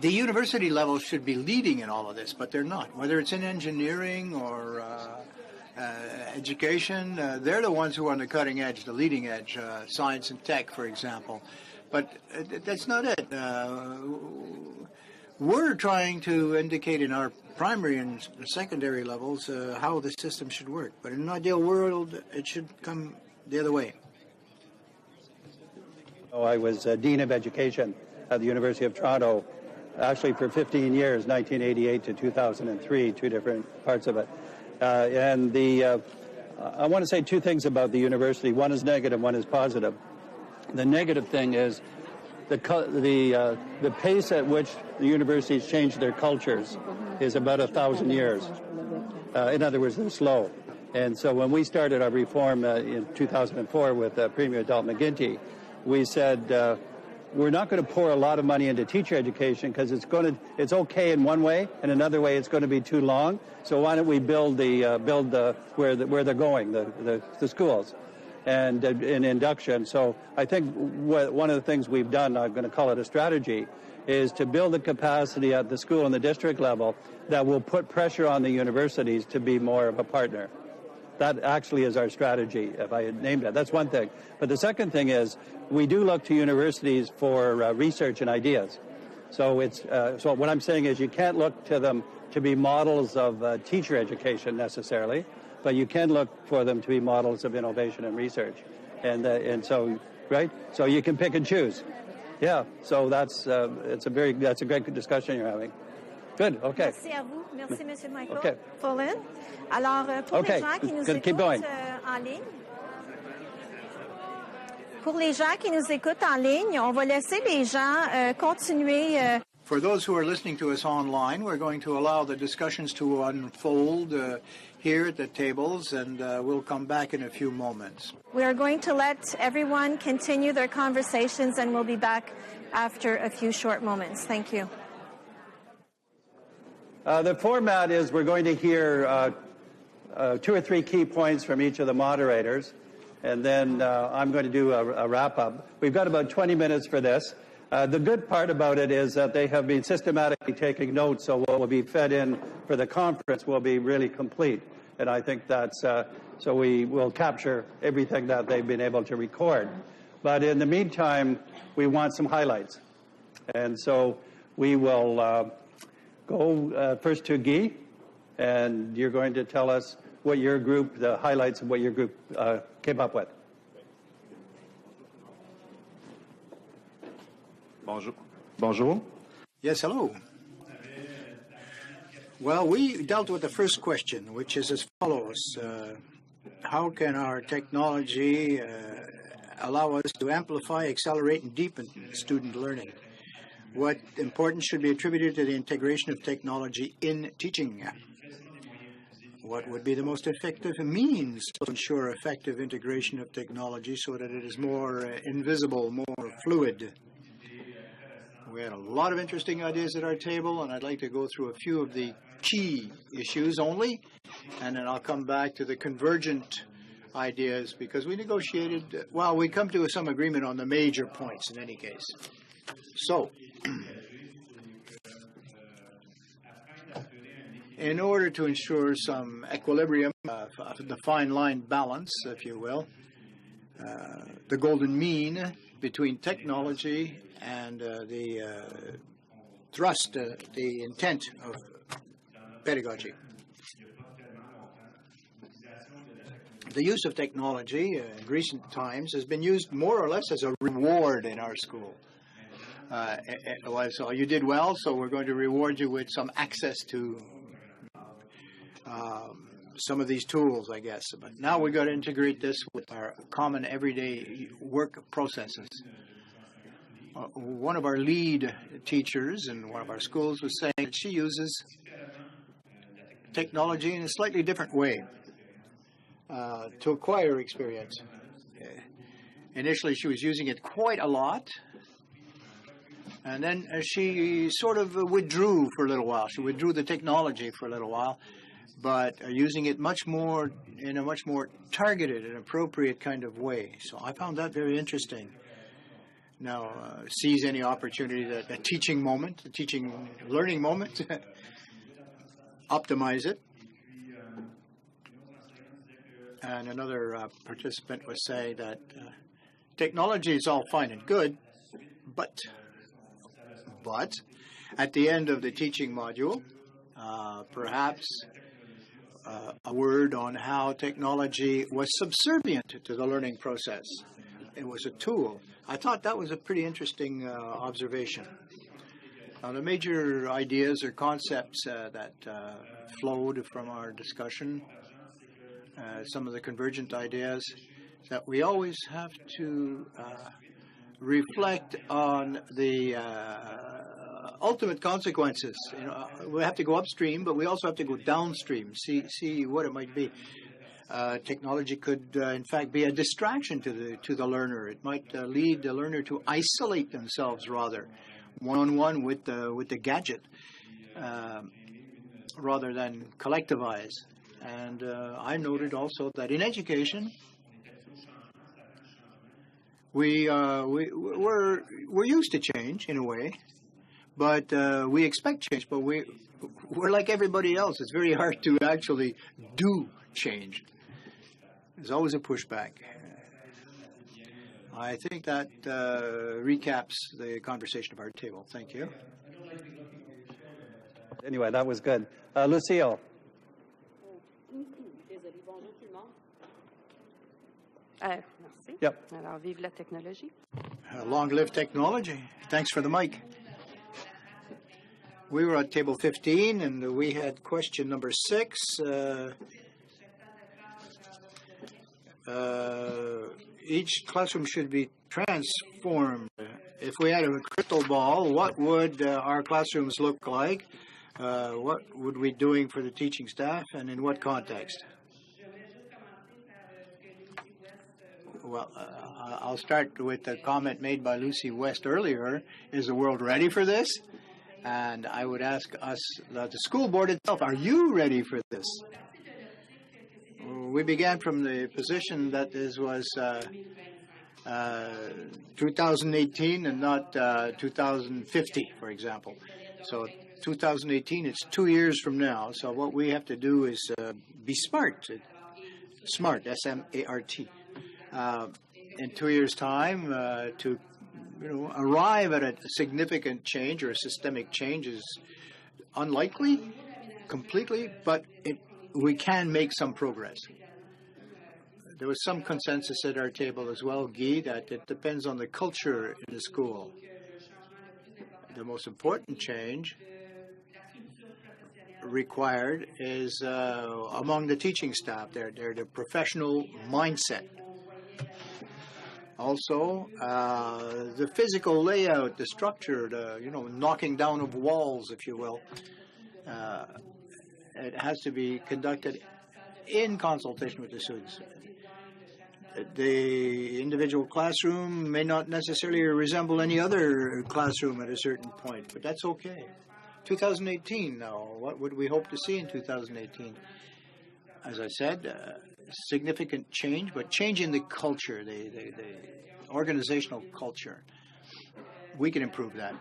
university level should be leading in all of this, but they're not. Whether it's in engineering or education, they're the ones who are on the cutting edge, the leading edge, science and tech, for example. But that's not it. We're trying to indicate in our primary and secondary levels how the system should work. But in an ideal world, it should come the other way. I was Dean of Education at the University of Toronto, actually for 15 years, 1988 to 2003, two different parts of it. I want to say two things about the university. One is negative, one is positive. The negative thing is the pace at which the universities change their cultures is about 1,000 years. In other words, they're slow. And so when we started our reform in 2004 with Premier Dalton McGuinty, we said we're not going to pour a lot of money into teacher education because it's okay in one way, and another way it's going to be too long. So why don't we build where they're going, the schools, and in induction. So I think one of the things we've done, I'm going to call it a strategy, is to build the capacity at the school and the district level that will put pressure on the universities to be more of a partner. That actually is our strategy, if I had named it. That's one thing. But the second thing is we do look to universities for research and ideas. So so what I'm saying is you can't look to them to be models of teacher education necessarily, but you can look for them to be models of innovation and research. And so, right? So you can pick and choose. Yeah. So that's a great discussion you're having. Good. Okay. Merci à vous. Merci, Monsieur Michael. Okay. Fullen. Alors, pour les gens qui nous écoutent en ligne, on va laisser les gens continuer. For those who are listening to us online, we're going to allow the discussions to unfold here at the tables, and we'll come back in a few moments. We are going to let everyone continue their conversations, and we'll be back after a few short moments. Thank you. The format is we're going to hear 2 or 3 key points from each of the moderators, and then I'm going to do a wrap-up. We've got about 20 minutes for this. The good part about it is that they have been systematically taking notes, so what will be fed in for the conference will be really complete. And I think that's, so we will capture everything that they've been able to record. But in the meantime, we want some highlights. And so we will go first to Guy, and you're going to tell us what your group, the highlights of what your group came up with. Bonjour. Bonjour. Yes, hello. Well, we dealt with the first question, which is as follows. How can our technology allow us to amplify, accelerate, and deepen student learning? What importance should be attributed to the integration of technology in teaching? What would be the most effective means to ensure effective integration of technology so that it is more invisible, more fluid? We had a lot of interesting ideas at our table, and I'd like to go through a few of the key issues only, and then I'll come back to the convergent ideas, because we negotiated, well, we come to some agreement on the major points in any case. So, in order to ensure some equilibrium, the fine line balance, if you will, the golden mean between technology and the thrust, the intent of pedagogy. The use of technology in recent times has been used more or less as a reward in our school. So you did well, so we're going to reward you with some access to some of these tools, I guess. But now we've got to integrate this with our common everyday work processes. One of our lead teachers in one of our schools was saying that she uses technology in a slightly different way to acquire experience. Initially, she was using it quite a lot, and then she sort of withdrew for a little while. She withdrew the technology for a little while, but using it much more in a much more targeted and appropriate kind of way. So I found that very interesting. Now, seize any opportunity, a teaching moment, a teaching learning moment, optimize it. And another participant was saying that technology is all fine and good, but at the end of the teaching module, perhaps a word on how technology was subservient to the learning process. It was a tool. I thought that was a pretty interesting observation. Now, the major ideas or concepts that flowed from our discussion, some of the convergent ideas, that we always have to reflect on the ultimate consequences. You know, we have to go upstream, but we also have to go downstream, see what it might be. Technology could, in fact, be a distraction to the learner. It might lead the learner to isolate themselves rather, one-on-one with the gadget, rather than collectivize. And I noted also that in education, we're used to change in a way, but we expect change. But we're like everybody else. It's very hard to actually do change. There's always a pushback. I think that recaps the conversation of our table. Thank you. Anyway, that was good. Lucille. Merci. Yep. Alors, vive la technologie. Long live technology. Thanks for the mic. We were at table 15, and we had question number 6. Each classroom should be transformed. If we had a crystal ball, what would our classrooms look like? What would we be doing for the teaching staff, and in what context? Well, I'll start with the comment made by Lucy West earlier. Is the world ready for this? And I would ask us, the school board itself, are you ready for this? We began from the position that this was 2018 and not 2050, for example. So 2018, it's 2 years from now. So what we have to do is be smart. Smart, S-M-A-R-T. In 2 years' time, to arrive at a significant change or a systemic change is unlikely completely, but we can make some progress. There was some consensus at our table as well, Guy, that it depends on the culture in the school. The most important change required is among the teaching staff, their professional mindset. Also, the physical layout, the structure, knocking down of walls, if you will. It has to be conducted in consultation with the students. The individual classroom may not necessarily resemble any other classroom at a certain point, but that's okay. 2018 now, what would we hope to see in 2018? As I said, significant change, but change in the culture, the organizational culture. We can improve that.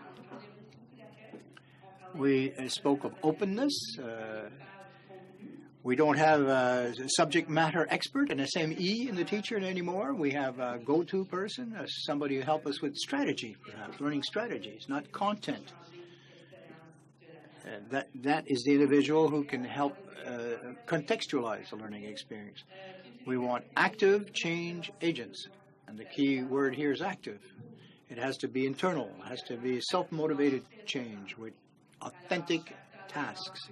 We spoke of openness. We don't have a subject matter expert, an SME in the teacher anymore. We have a go-to person, somebody who help us with strategy, perhaps, learning strategies, not content. That is the individual who can help contextualize the learning experience. We want active change agents, and the key word here is active. It has to be internal. It has to be self-motivated change with authentic tasks.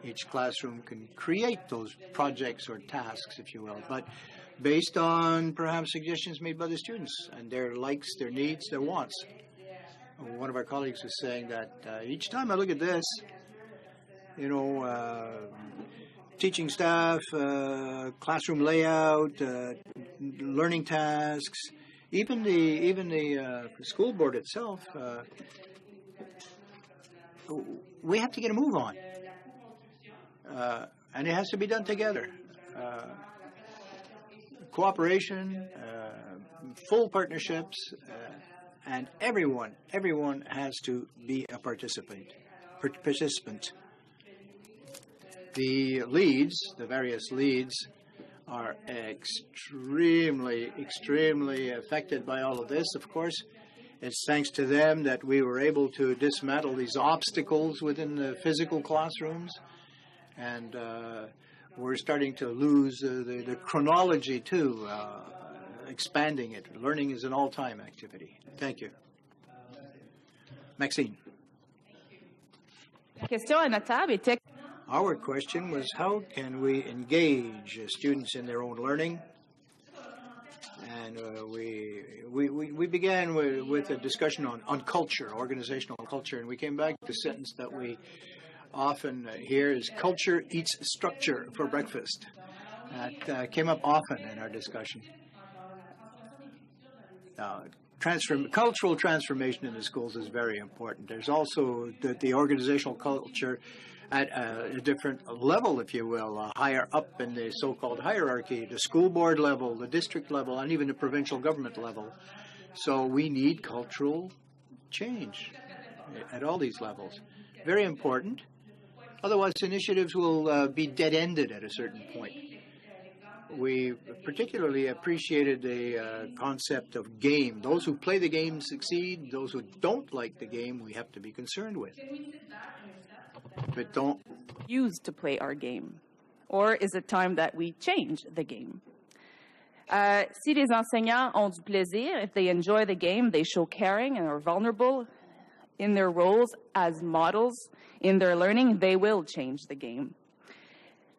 Each classroom can create those projects or tasks, if you will, but based on perhaps suggestions made by the students and their likes, their needs, their wants. One of our colleagues was saying that each time I look at this, teaching staff, classroom layout, learning tasks, even the school board itself, we have to get a move on. And it has to be done together. Cooperation, full partnerships, and everyone has to be a participant. The leads, the various leads, are extremely affected by all of this. Of course, it's thanks to them that we were able to dismantle these obstacles within the physical classrooms, and we're starting to lose the chronology too, expanding it. Learning is an all-time activity. Thank you. Maxine. Our question was, how can we engage students in their own learning? And we began with a discussion on culture, organizational culture, and we came back to the sentence that we often hear is culture eats structure for breakfast. That came up often in our discussion. Cultural transformation in the schools is very important. There's also the organizational culture at a different level, if you will, higher up in the so-called hierarchy, the school board level, the district level, and even the provincial government level. So we need cultural change at all these levels. Very important. Otherwise, initiatives will be dead-ended at a certain point. We particularly appreciated the concept of game. Those who play the game succeed. Those who don't like the game, we have to be concerned with. But don't use to play our game, or is it time that we change the game? Si les enseignants ont du plaisir, if they enjoy the game, they show caring and are vulnerable in their roles as models in their learning, they will change the game.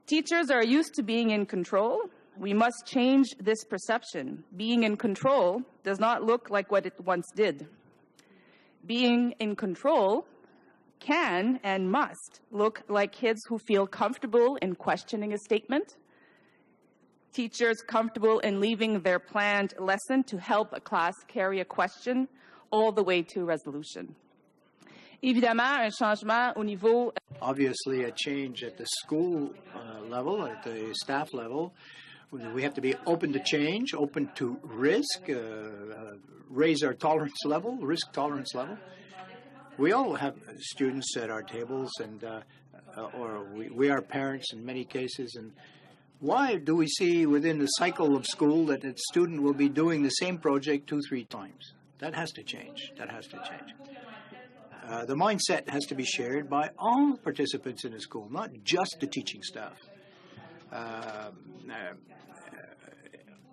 Teachers are used to being in control. We must change this perception. Being in control does not look like what it once did. Being in control can and must look like kids who feel comfortable in questioning a statement, teachers comfortable in leaving their planned lesson to help a class carry a question all the way to resolution. Évidemment, un changement au niveau... Obviously, a change at the school level, at the staff level. We have to be open to change, open to risk, raise our tolerance level, risk tolerance level. We all have students at our tables, and or we are parents in many cases. And why do we see within the cycle of school that a student will be doing the same project 2-3 times? That has to change. That has to change. The mindset has to be shared by all participants in the school, not just the teaching staff.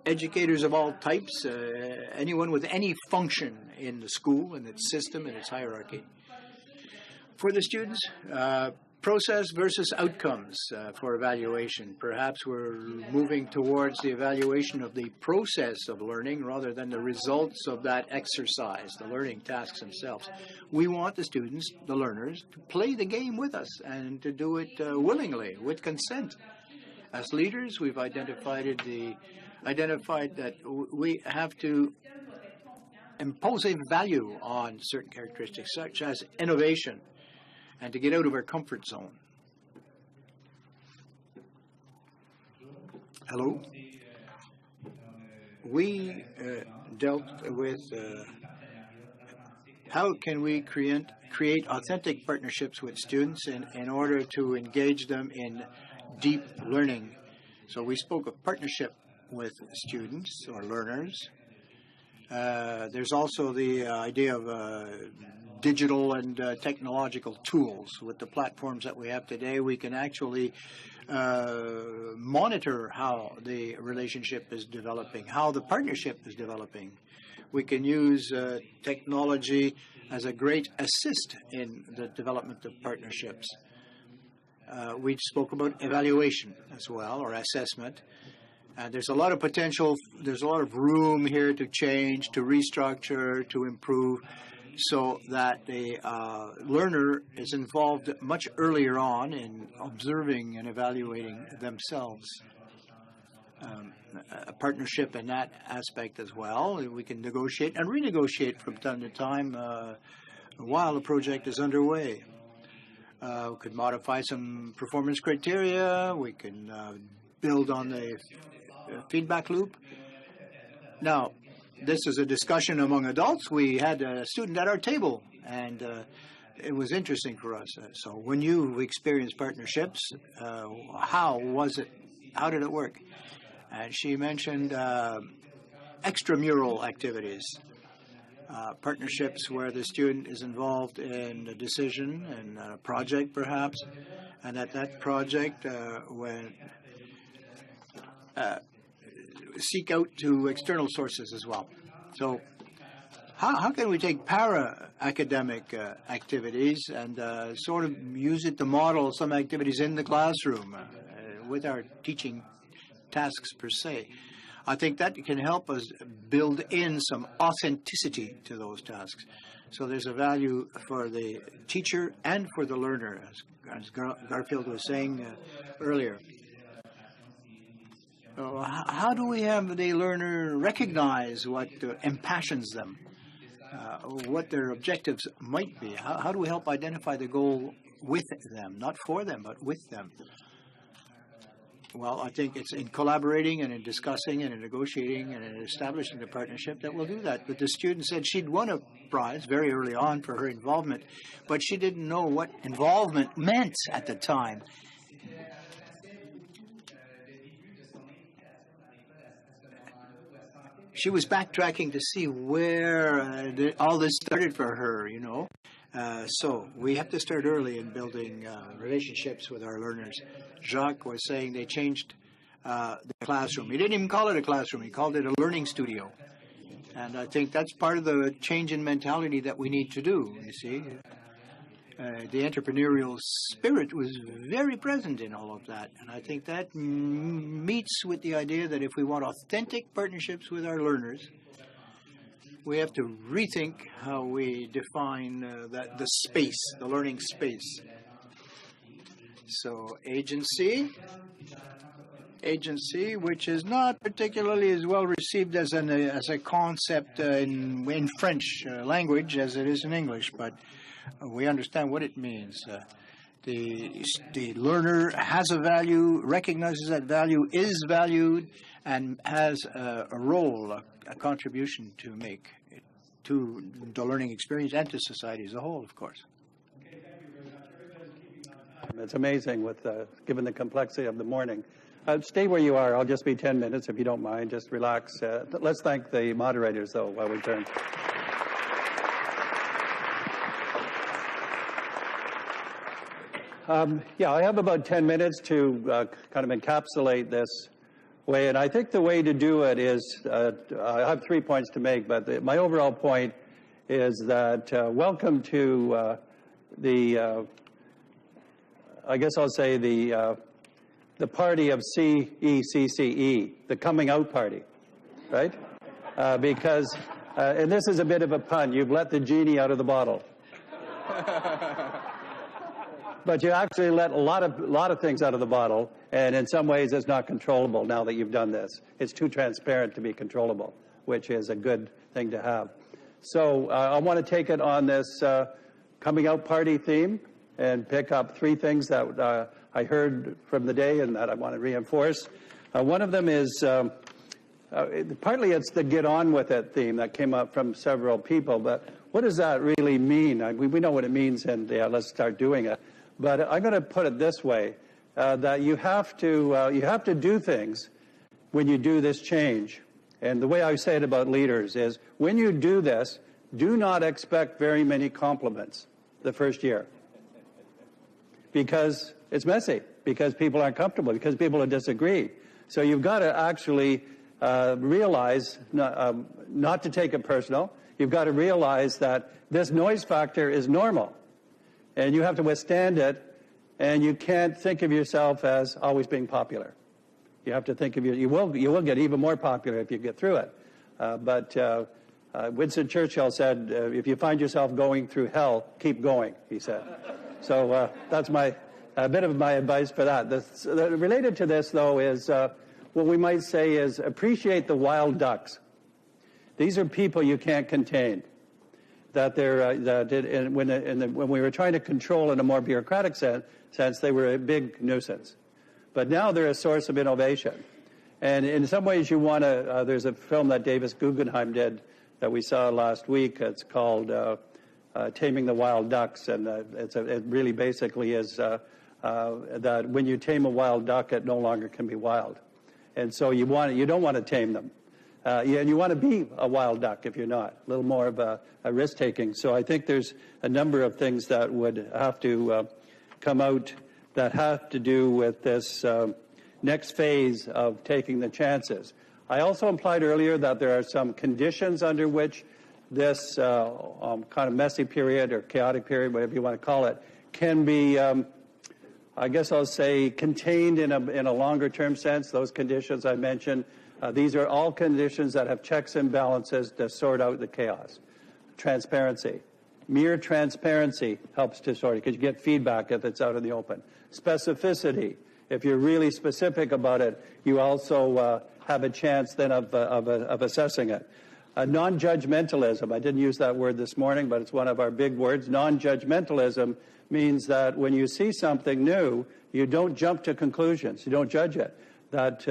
Educators of all types, anyone with any function in the school and its system and its hierarchy. For the students, process versus outcomes for evaluation. Perhaps we're moving towards the evaluation of the process of learning rather than the results of that exercise, the learning tasks themselves. We want the students, the learners, to play the game with us and to do it willingly, with consent. As leaders, we've identified that we have to impose a value on certain characteristics, such as innovation, and to get out of our comfort zone. Hello? We dealt with how can we create authentic partnerships with students in order to engage them in deep learning. So we spoke of partnership with students or learners. There's also the idea of digital and technological tools. With the platforms that we have today, we can actually monitor how the relationship is developing, how the partnership is developing. We can use technology as a great assist in the development of partnerships. We spoke about evaluation as well, or assessment. There's a lot of potential, there's a lot of room here to change, to restructure, to improve, so that the learner is involved much earlier on in observing and evaluating themselves. A partnership in that aspect as well. We can negotiate and renegotiate from time to time while the project is underway. We could modify some performance criteria. We can build on the feedback loop. Now, this is a discussion among adults. We had a student at our table, and it was interesting for us. So when you experience partnerships, how was it? How did it work? And she mentioned extramural activities, partnerships where the student is involved in a decision and a project perhaps, and at that project when seek out to external sources as well. So how can we take para-academic activities and sort of use it to model some activities in the classroom with our teaching tasks per se? I think that can help us build in some authenticity to those tasks. So there's a value for the teacher and for the learner, as Garfield was saying earlier. How do we have the learner recognize what impassions them, what their objectives might be? How do we help identify the goal with them, not for them, but with them? Well, I think it's in collaborating and in discussing and in negotiating and in establishing the partnership that we'll do that. But the student said she'd won a prize very early on for her involvement, but she didn't know what involvement meant at the time. She was backtracking to see where all this started for her, you know. So we have to start early in building relationships with our learners. Jacques was saying they changed the classroom. He didn't even call it a classroom. He called it a learning studio. And I think that's part of the change in mentality that we need to do, you see. The entrepreneurial spirit was very present in all of that. And I think that meets with the idea that if we want authentic partnerships with our learners, we have to rethink how we define the space, the learning space. So agency, which is not particularly as well received as a concept in French language as it is in English, but we understand what it means. The learner has a value, recognizes that value, is valued, and has a role, a contribution to make to the learning experience and to society as a whole, of course. It's amazing with given the complexity of the morning. Stay where you are. I'll just be 10 minutes if you don't mind. Just relax. Let's thank the moderators, though, while we turn. I have about 10 minutes to kind of encapsulate this way, and I think the way to do it is, I have 3 points to make, but my overall point is that welcome to I guess I'll say the party of CECCE, the coming out party, right? Because, and this is a bit of a pun, you've let the genie out of the bottle. But you actually let a lot of things out of the bottle, and in some ways it's not controllable now that you've done this. It's too transparent to be controllable, which is a good thing to have. So I want to take it on this coming out party theme and pick up 3 things that I heard from the day and that I want to reinforce. One of them is, partly it's the get on with it theme that came up from several people, but what does that really mean? We know what it means, and let's start doing it. But I'm going to put it this way, that you have to do things when you do this change. And the way I say it about leaders is, when you do this, do not expect very many compliments the first year. Because it's messy, because people aren't comfortable, because people disagree. So you've got to actually realize not to take it personal. You've got to realize that this noise factor is normal. And you have to withstand it And you can't think of yourself as always being popular. You have to think of you will get even more popular if you get through it. But Winston Churchill said, if you find yourself going through hell, keep going, he said. So that's a bit of my advice for that. Related to this, though, is what we might say is appreciate the wild ducks. These are people you can't contain. When we were trying to control in a more bureaucratic sense, they were a big nuisance. But now they're a source of innovation. And in some ways you want to, there's a film that Davis Guggenheim did that we saw last week. It's called Taming the Wild Ducks. And it really basically is that when you tame a wild duck, it no longer can be wild. And so you don't want to tame them. And you want to be a wild duck if you're not, a little more of a risk-taking. So I think there's a number of things that would have to come out that have to do with this next phase of taking the chances. I also implied earlier that there are some conditions under which this kind of messy period or chaotic period, whatever you want to call it, can be, I guess I'll say, contained in a longer-term sense. Those conditions I mentioned, these are all conditions that have checks and balances to sort out the chaos. Transparency. Mere transparency helps to sort it because you get feedback if it's out in the open. Specificity. If you're really specific about it, you also have a chance then of assessing it. Non-judgmentalism. I didn't use that word this morning, but it's one of our big words. Non-judgmentalism means that when you see something new, you don't jump to conclusions. You don't judge it. That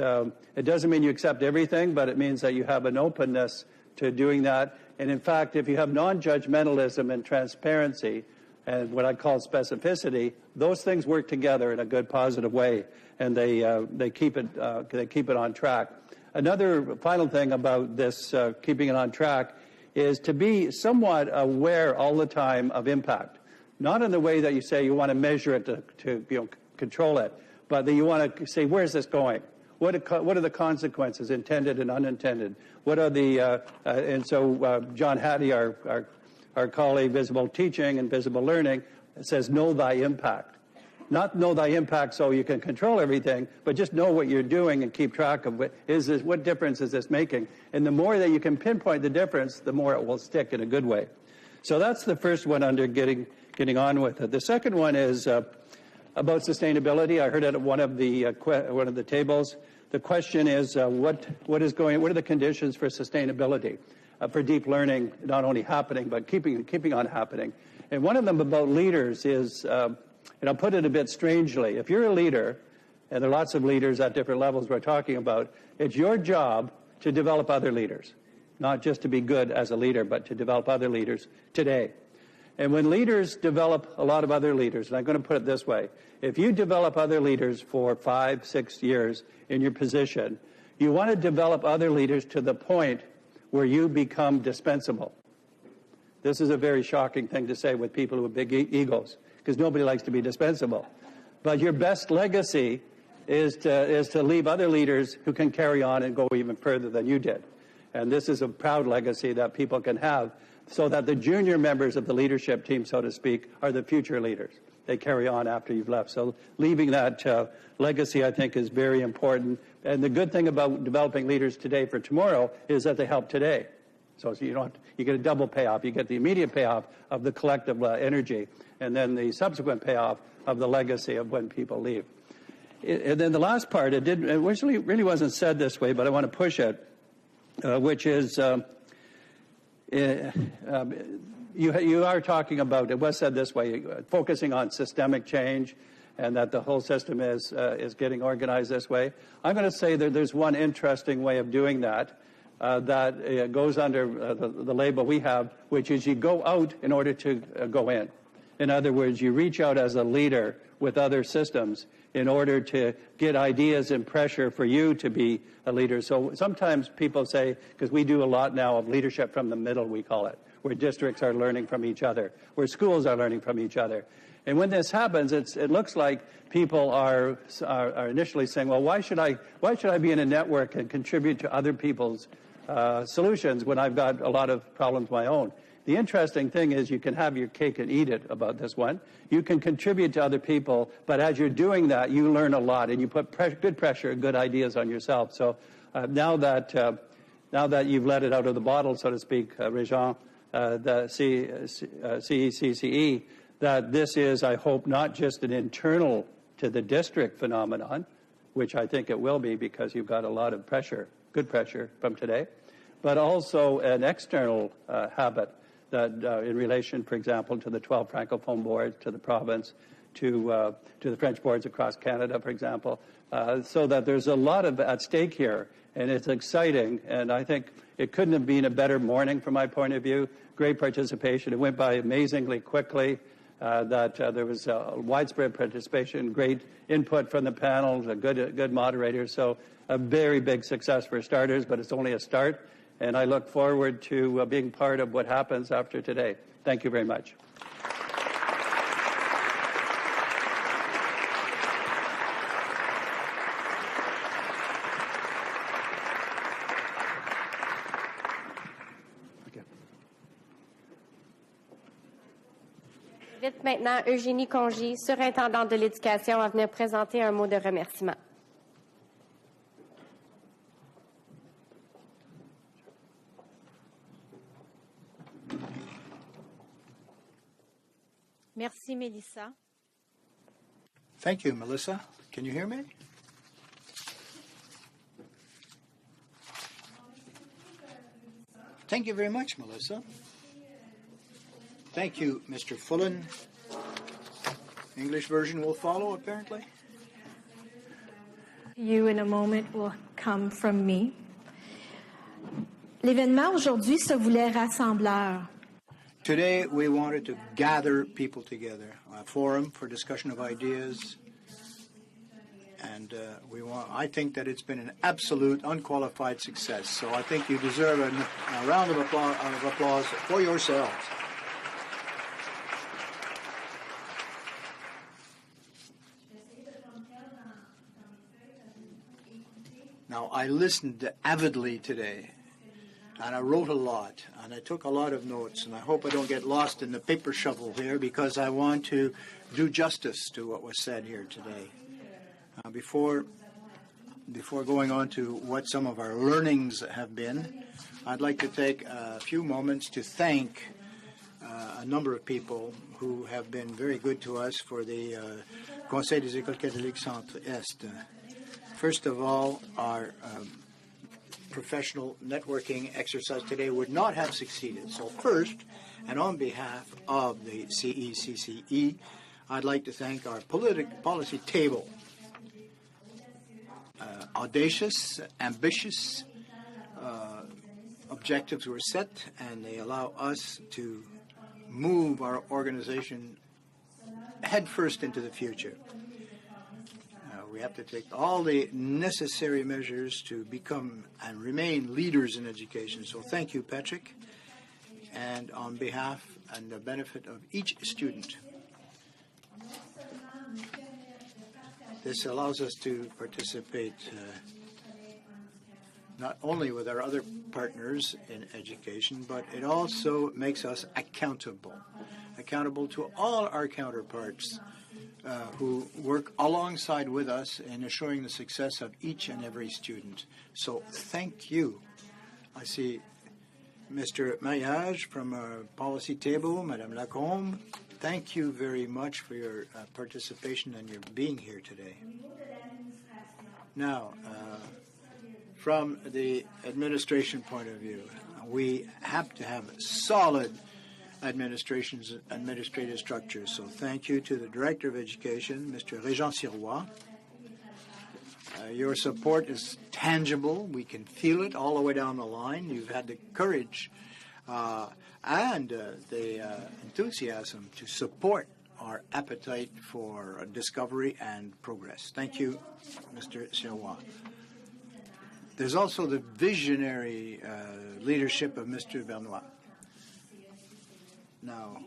it doesn't mean you accept everything, but it means that you have an openness to doing that. And in fact, if you have non-judgmentalism and transparency and what I call specificity, those things work together in a good, positive way, and they keep it on track. Another final thing about this keeping it on track is to be somewhat aware all the time of impact, not in the way that you say you want to measure it to control it, but that you want to say, where's this going? What are the consequences, intended and unintended? What are the and so John Hattie, our colleague, Visible Teaching and Visible Learning, says know thy impact. Not know thy impact so you can control everything, but just know what you're doing and keep track of what difference is this making. And the more that you can pinpoint the difference, the more it will stick in a good way. So that's the first one under getting on with it. The second one is about sustainability. I heard it at one of the tables. The question is what are the conditions for sustainability, for deep learning not only happening but keeping on happening. And one of them about leaders is, and I'll put it a bit strangely, if you're a leader, and there are lots of leaders at different levels we're talking about, it's your job to develop other leaders, not just to be good as a leader, but to develop other leaders today. And when leaders develop a lot of other leaders, and I'm going to put it this way, if you develop other leaders for 5, 6 years in your position, you want to develop other leaders to the point where you become dispensable. This is a very shocking thing to say with people with big egos, because nobody likes to be dispensable. But your best legacy is to leave other leaders who can carry on and go even further than you did. And this is a proud legacy that people can have, so that the junior members of the leadership team, so to speak, are the future leaders. They carry on after you've left. So leaving that legacy, I think, is very important. And the good thing about developing leaders today for tomorrow is that they help today. So you get a double payoff. You get the immediate payoff of the collective energy, and then the subsequent payoff of the legacy of when people leave. And then the last part, it really wasn't said this way, but I want to push it, which is you are talking about, it was said this way, focusing on systemic change, and that the whole system is getting organized this way. I'm going to say that there's one interesting way of doing that. That goes under the label we have, which is you go out in order to go in. In other words, you reach out as a leader with other systems in order to get ideas and pressure for you to be a leader. So sometimes people say, because we do a lot now of leadership from the middle, we call it, where districts are learning from each other, where schools are learning from each other. And when this happens, it looks like people are initially saying, well, why should I be in a network and contribute to other people's solutions when I've got a lot of problems of my own? The interesting thing is you can have your cake and eat it about this one. You can contribute to other people, but as you're doing that, you learn a lot, and you put good pressure and good ideas on yourself. So now that you've let it out of the bottle, so to speak, Régent, the CECCE, that this is, I hope, not just an internal to the district phenomenon, which I think it will be because you've got a lot of pressure, good pressure from today, but also an external habit that in relation, for example, to the 12 Francophone boards, to the province, to the French boards across Canada, for example, so that there's a lot at stake here, and it's exciting, and I think it couldn't have been a better morning from my point of view. Great participation. It went by amazingly quickly. There was widespread participation, great input from the panel, a good moderator. So a very big success for starters, but it's only a start. And I look forward to being part of what happens after today. Thank you very much. J'invite maintenant Eugénie Congy, surintendante de l'éducation, à venir présenter un mot de remerciement. Merci, Melissa. Thank you, Melissa. Can you hear me? Thank you very much, Melissa. Thank you, Mr. Fullen. English version will follow, apparently. You in a moment will come from me. L'événement aujourd'hui se voulait rassembleur. Today, we wanted to gather people together, a forum for discussion of ideas, and I think that it's been an absolute, unqualified success. So I think you deserve a round of applause for yourselves. Now, I listened avidly today, and I wrote a lot, and I took a lot of notes, and I hope I don't get lost in the paper shovel here because I want to do justice to what was said here today. Before going on to what some of our learnings have been, I'd like to take a few moments to thank a number of people who have been very good to us for the Conseil des Écoles catholiques Centre-Est. First of all, our professional networking exercise today would not have succeeded. So first, and on behalf of the CECCE, I'd like to thank our policy table. Audacious, ambitious objectives were set, and they allow us to move our organization headfirst into the future. We have to take all the necessary measures to become and remain leaders in education. So thank you, Patrick, and on behalf and the benefit of each student. This allows us to participate not only with our other partners in education, but it also makes us accountable to all our counterparts who work alongside with us in assuring the success of each and every student. So thank you. I see Mr. Maillage from our policy table, Madame Lacombe. Thank you very much for your participation and your being here today. Now, from the administration point of view, we have to have solid administrative structures. So thank you to the Director of Education, Mr. Régent Sirois. Your support is tangible. We can feel it all the way down the line. You've had the courage and the enthusiasm to support our appetite for discovery and progress. Thank you, Mr. Sirois. There's also the visionary leadership of Mr. Vernois. Now,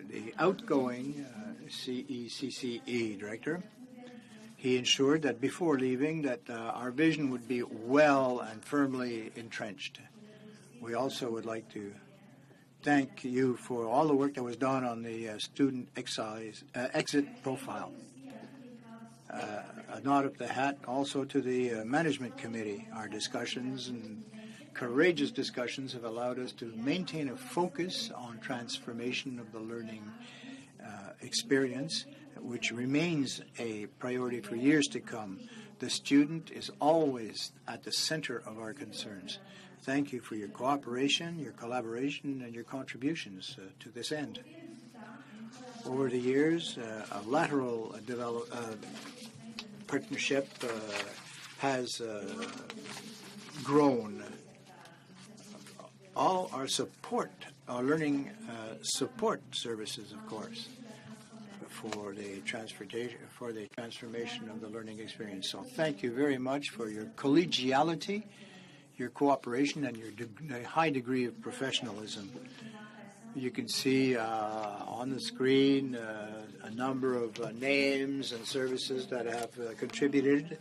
the outgoing CECCE director, he ensured that before leaving that our vision would be well and firmly entrenched. We also would like to thank you for all the work that was done on the student exit profile. A nod of the hat also to the management committee. Our discussions and courageous discussions have allowed us to maintain a focus on transformation of the learning experience, which remains a priority for years to come. The student is always at the center of our concerns. Thank you for your cooperation, your collaboration, and your contributions to this end. Over the years, a lateral partnership has grown. All our support, our learning support services, of course, for the transformation of the learning experience. So thank you very much for your collegiality, your cooperation, and your high degree of professionalism. You can see on the screen a number of names and services that have contributed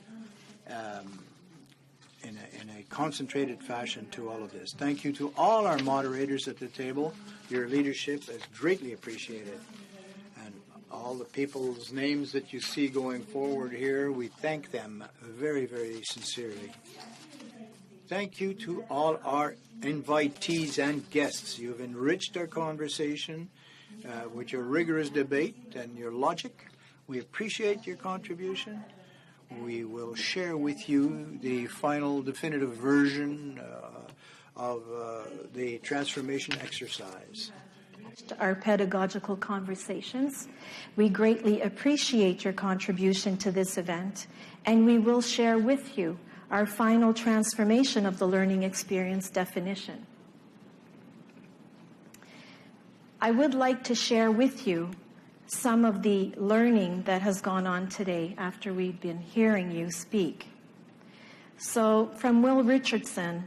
in a concentrated fashion to all of this. Thank you to all our moderators at the table. Your leadership is greatly appreciated. And all the people's names that you see going forward here, we thank them very, very sincerely. Thank you to all our invitees and guests. You've enriched our conversation with your rigorous debate and your logic. We appreciate your contribution. We will share with you the final definitive version of the transformation exercise. Our pedagogical conversations. We greatly appreciate your contribution to this event, and we will share with you our final transformation of the learning experience definition. I would like to share with you some of the learning that has gone on today after we've been hearing you speak. So, from Will Richardson,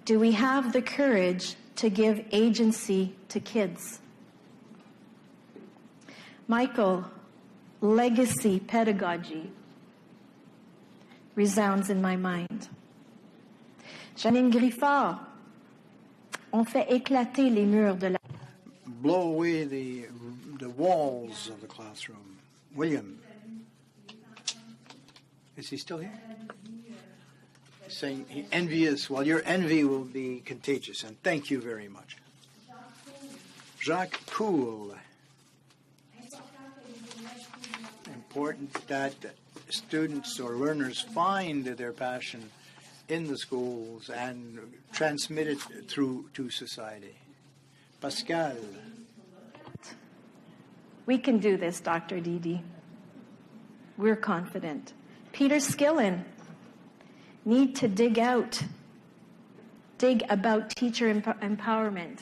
do we have the courage to give agency to kids? Michael, legacy pedagogy resounds in my mind. Janine Griffard, on fait éclater les murs de la... Blow away the walls of the classroom. William, is he still here? He's saying he's envious. Well, your envy will be contagious, and thank you very much. Jacques Poole. Important that students or learners find their passion in the schools and transmit it through to society. Pascal. We can do this, Dr. Didi. We're confident. Peter Skillen, need to dig about teacher empowerment.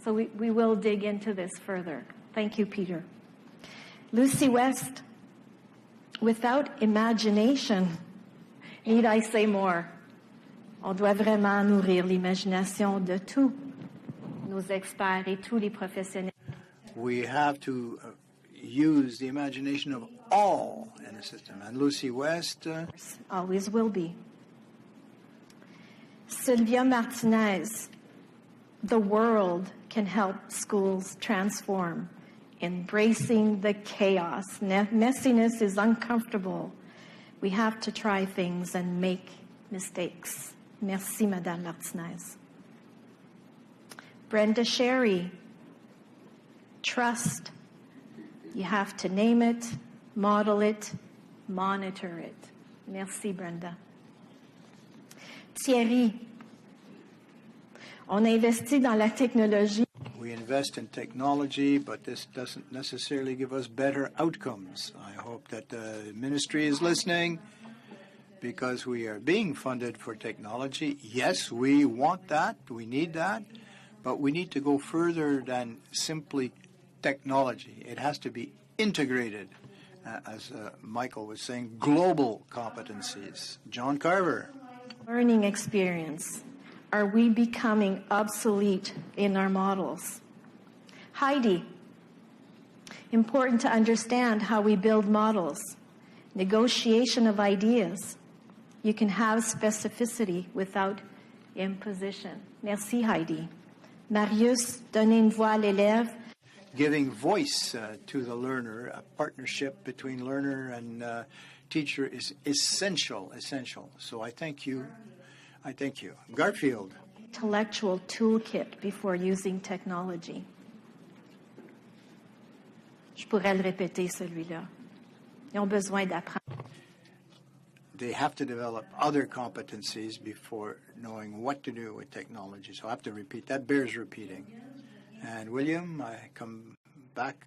So we will dig into this further. Thank you, Peter. Lucy West, without imagination, need I say more? On doit vraiment nourrir l'imagination de tous nos experts et tous les professionnels. We have to use the imagination of all in the system. And Lucy West... always will be. Sylvia Martinez, the world can help schools transform, embracing the chaos. Messiness is uncomfortable. We have to try things and make mistakes. Merci, Madame Martinez. Brenda Sherry, trust. You have to name it, model it, monitor it. Merci, Brenda. Thierry, on investit dans la technologie. We invest in technology, but this doesn't necessarily give us better outcomes. I hope that the ministry is listening, because we are being funded for technology. Yes, we want that, we need that, but we need to go further than simply technology. It has to be integrated, as Michael was saying, global competencies. John Carver. Learning experience. Are we becoming obsolete in our models? Heidi. Important to understand how we build models. Negotiation of ideas. You can have specificity without imposition. Merci, Heidi. Marius, donner une voix à l'élève. Giving voice to the learner, a partnership between learner and teacher is essential. So I thank you. Garfield. Intellectual toolkit before using technology. Je pourrais le répéter, celui-là. Ils ont besoin d'apprendre. They have to develop other competencies before knowing what to do with technology. So I have to repeat. That bears repeating. And William, I come back,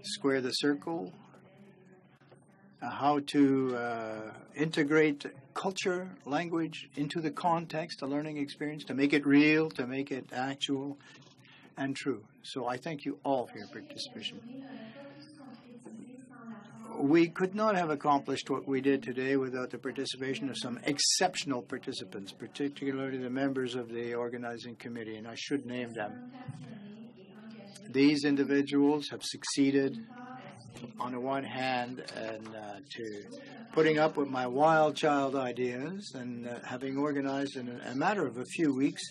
square the circle. How to integrate culture, language into the context, the learning experience, to make it real, to make it actual and true. So I thank you all for your participation. We could not have accomplished what we did today without the participation of some exceptional participants, particularly the members of the organizing committee, and I should name them. These individuals have succeeded, on the one hand, and to putting up with my wild child ideas and having organized in a matter of a few weeks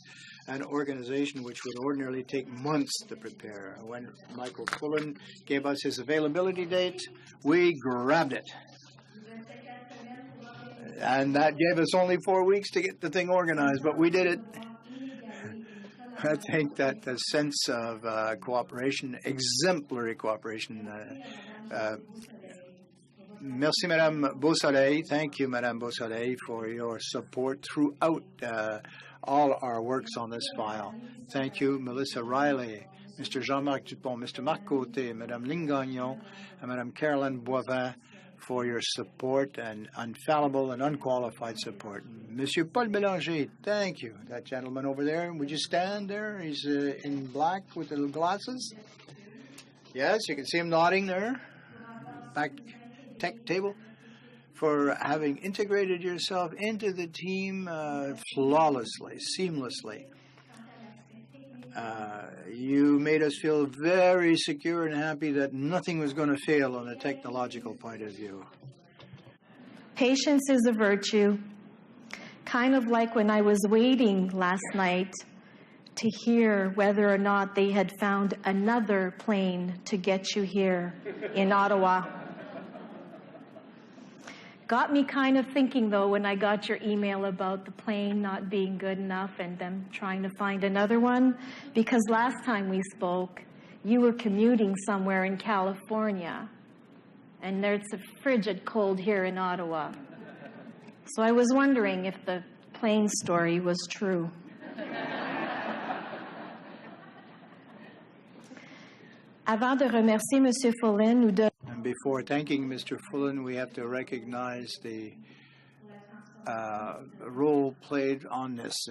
an organization which would ordinarily take months to prepare. When Michael Fullen gave us his availability date, we grabbed it. And that gave us only 4 weeks to get the thing organized, but we did it. I think that the sense of cooperation, exemplary cooperation. Merci, Madame Beausoleil. Thank you, Madame Beausoleil, for your support throughout all our works on this file. Thank you, Melissa Riley, Mr. Jean-Marc Dupont, Mr. Marc Côté, Madame Lingagnon, and Madame Caroline Boivin for your support and infallible and unqualified support. Monsieur Paul Bélanger, thank you. That gentleman over there, would you stand there? He's in black with the glasses. Yes, you can see him nodding there. Back tech table. For having integrated yourself into the team flawlessly, seamlessly. You made us feel very secure and happy that nothing was going to fail on a technological point of view. Patience is a virtue, kind of like when I was waiting last night to hear whether or not they had found another plane to get you here in Ottawa. Got me kind of thinking, though, when I got your email about the plane not being good enough and them trying to find another one, because last time we spoke, you were commuting somewhere in California, and there's a frigid cold here in Ottawa. So I was wondering if the plane story was true. Avant de remercier M. Fullen, nous devons... And before thanking Mr. Fullen, we have to recognize the role played on this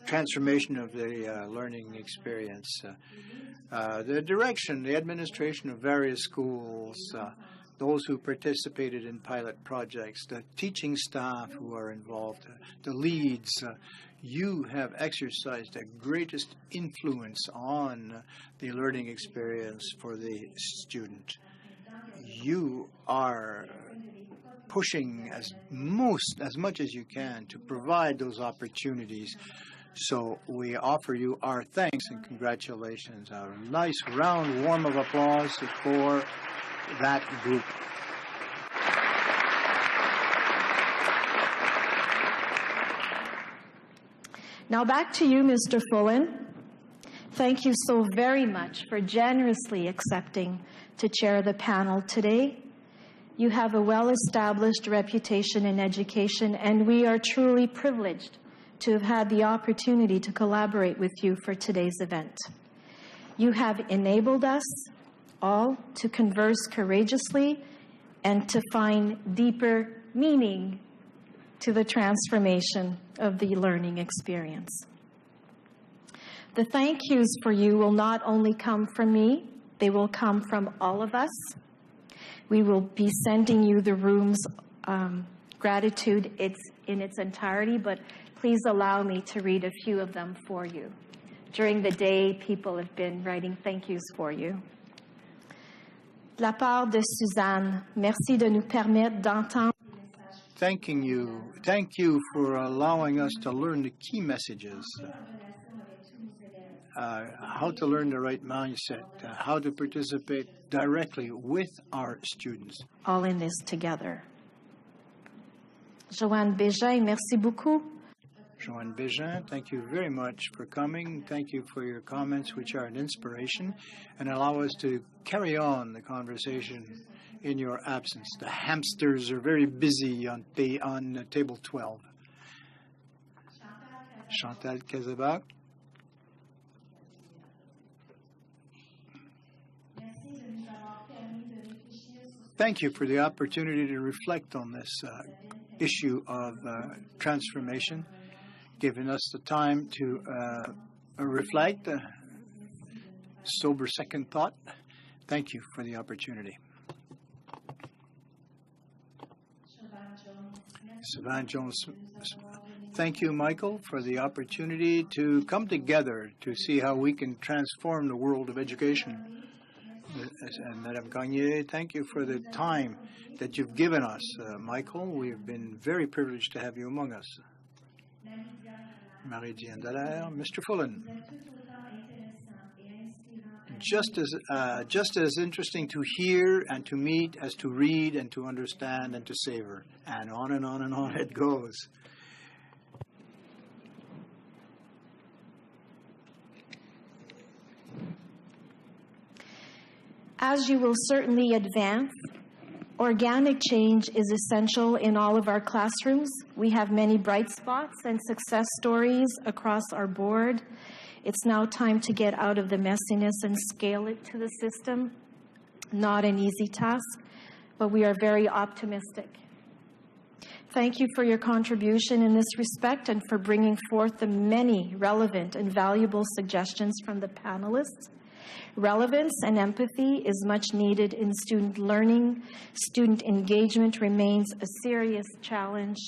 transformation of the learning experience. The direction, the administration of various schools, those who participated in pilot projects, the teaching staff who are involved, the leads, you have exercised the greatest influence on the learning experience for the student. You are pushing as much as you can to provide those opportunities. So we offer you our thanks and congratulations. A nice round warm of applause for that group. Now back to you, Mr. Fullen. Thank you so very much for generously accepting to chair the panel today. You have a well-established reputation in education, and we are truly privileged to have had the opportunity to collaborate with you for today's event. You have enabled us all to converse courageously and to find deeper meaning to the transformation of the learning experience. The thank yous for you will not only come from me, they will come from all of us. We will be sending you the room's gratitude in its entirety, but please allow me to read a few of them for you. During the day, people have been writing thank yous for you. De la part de Suzanne, merci de nous permettre d'entendre. Thank you for allowing us to learn the key messages. how to learn the right mindset, how to participate directly with our students. All in this together. Joanne Bégin, merci beaucoup. Joanne Bégin, thank you very much for coming. Thank you for your comments, which are an inspiration and allow us to carry on the conversation in your absence. The hamsters are very busy on table 12. Chantal Kezebac. Thank you for the opportunity to reflect on this issue of transformation, giving us the time to reflect, sober second thought. Thank you for the opportunity. Savannah Jones, thank you, Michael, for the opportunity to come together to see how we can transform the world of education. And Madame Gagné, thank you for the time that you've given us, Michael. We've been very privileged to have you among us. Marie-Diane Dallaire, Mr. Fullen. Just as interesting to hear and to meet as to read and to understand and to savor. And on and on and on it goes. As you will certainly advance, organic change is essential in all of our classrooms. We have many bright spots and success stories across our board. It's now time to get out of the messiness and scale it to the system. Not an easy task, but we are very optimistic. Thank you for your contribution in this respect and for bringing forth the many relevant and valuable suggestions from the panelists. Relevance and empathy is much needed in student learning. Student engagement remains a serious challenge,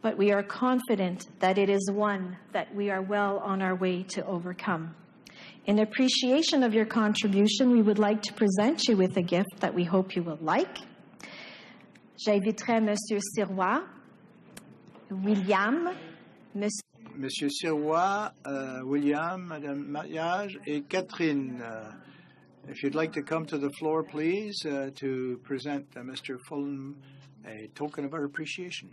but we are confident that it is one that we are well on our way to overcome. In appreciation of your contribution, we would like to present you with a gift that we hope you will like. J'inviterai Monsieur Sirois, William, Monsieur Sirois, William, Madame Mariage, et Catherine. If you'd like to come to the floor, please, to present Mr. Fulham a token of our appreciation.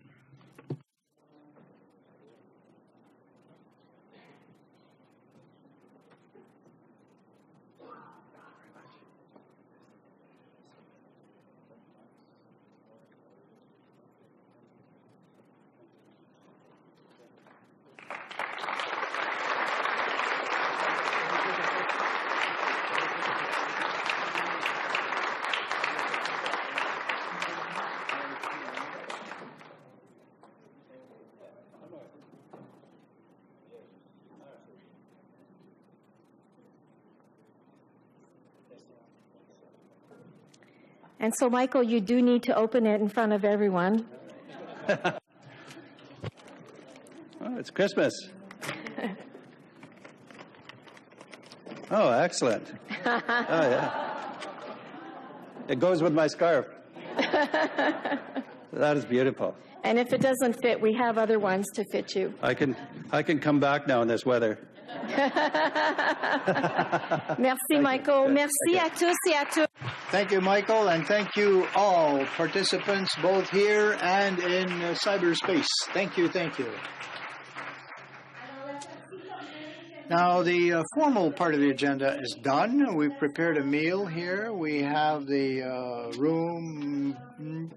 And so, Michael, you do need to open it in front of everyone. Oh, it's Christmas. Oh, excellent. Oh, yeah. It goes with my scarf. That is beautiful. And if it doesn't fit, we have other ones to fit you. I can come back now in this weather. Merci, Michael. Merci à tous et à toutes. Thank you, Michael, and thank you all participants, both here and in cyberspace. Thank you, thank you. Now, the formal part of the agenda is done. We've prepared a meal here. We have the room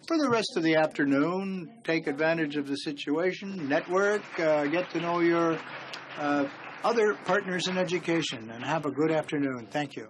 for the rest of the afternoon. Take advantage of the situation, network, get to know your other partners in education, and have a good afternoon. Thank you.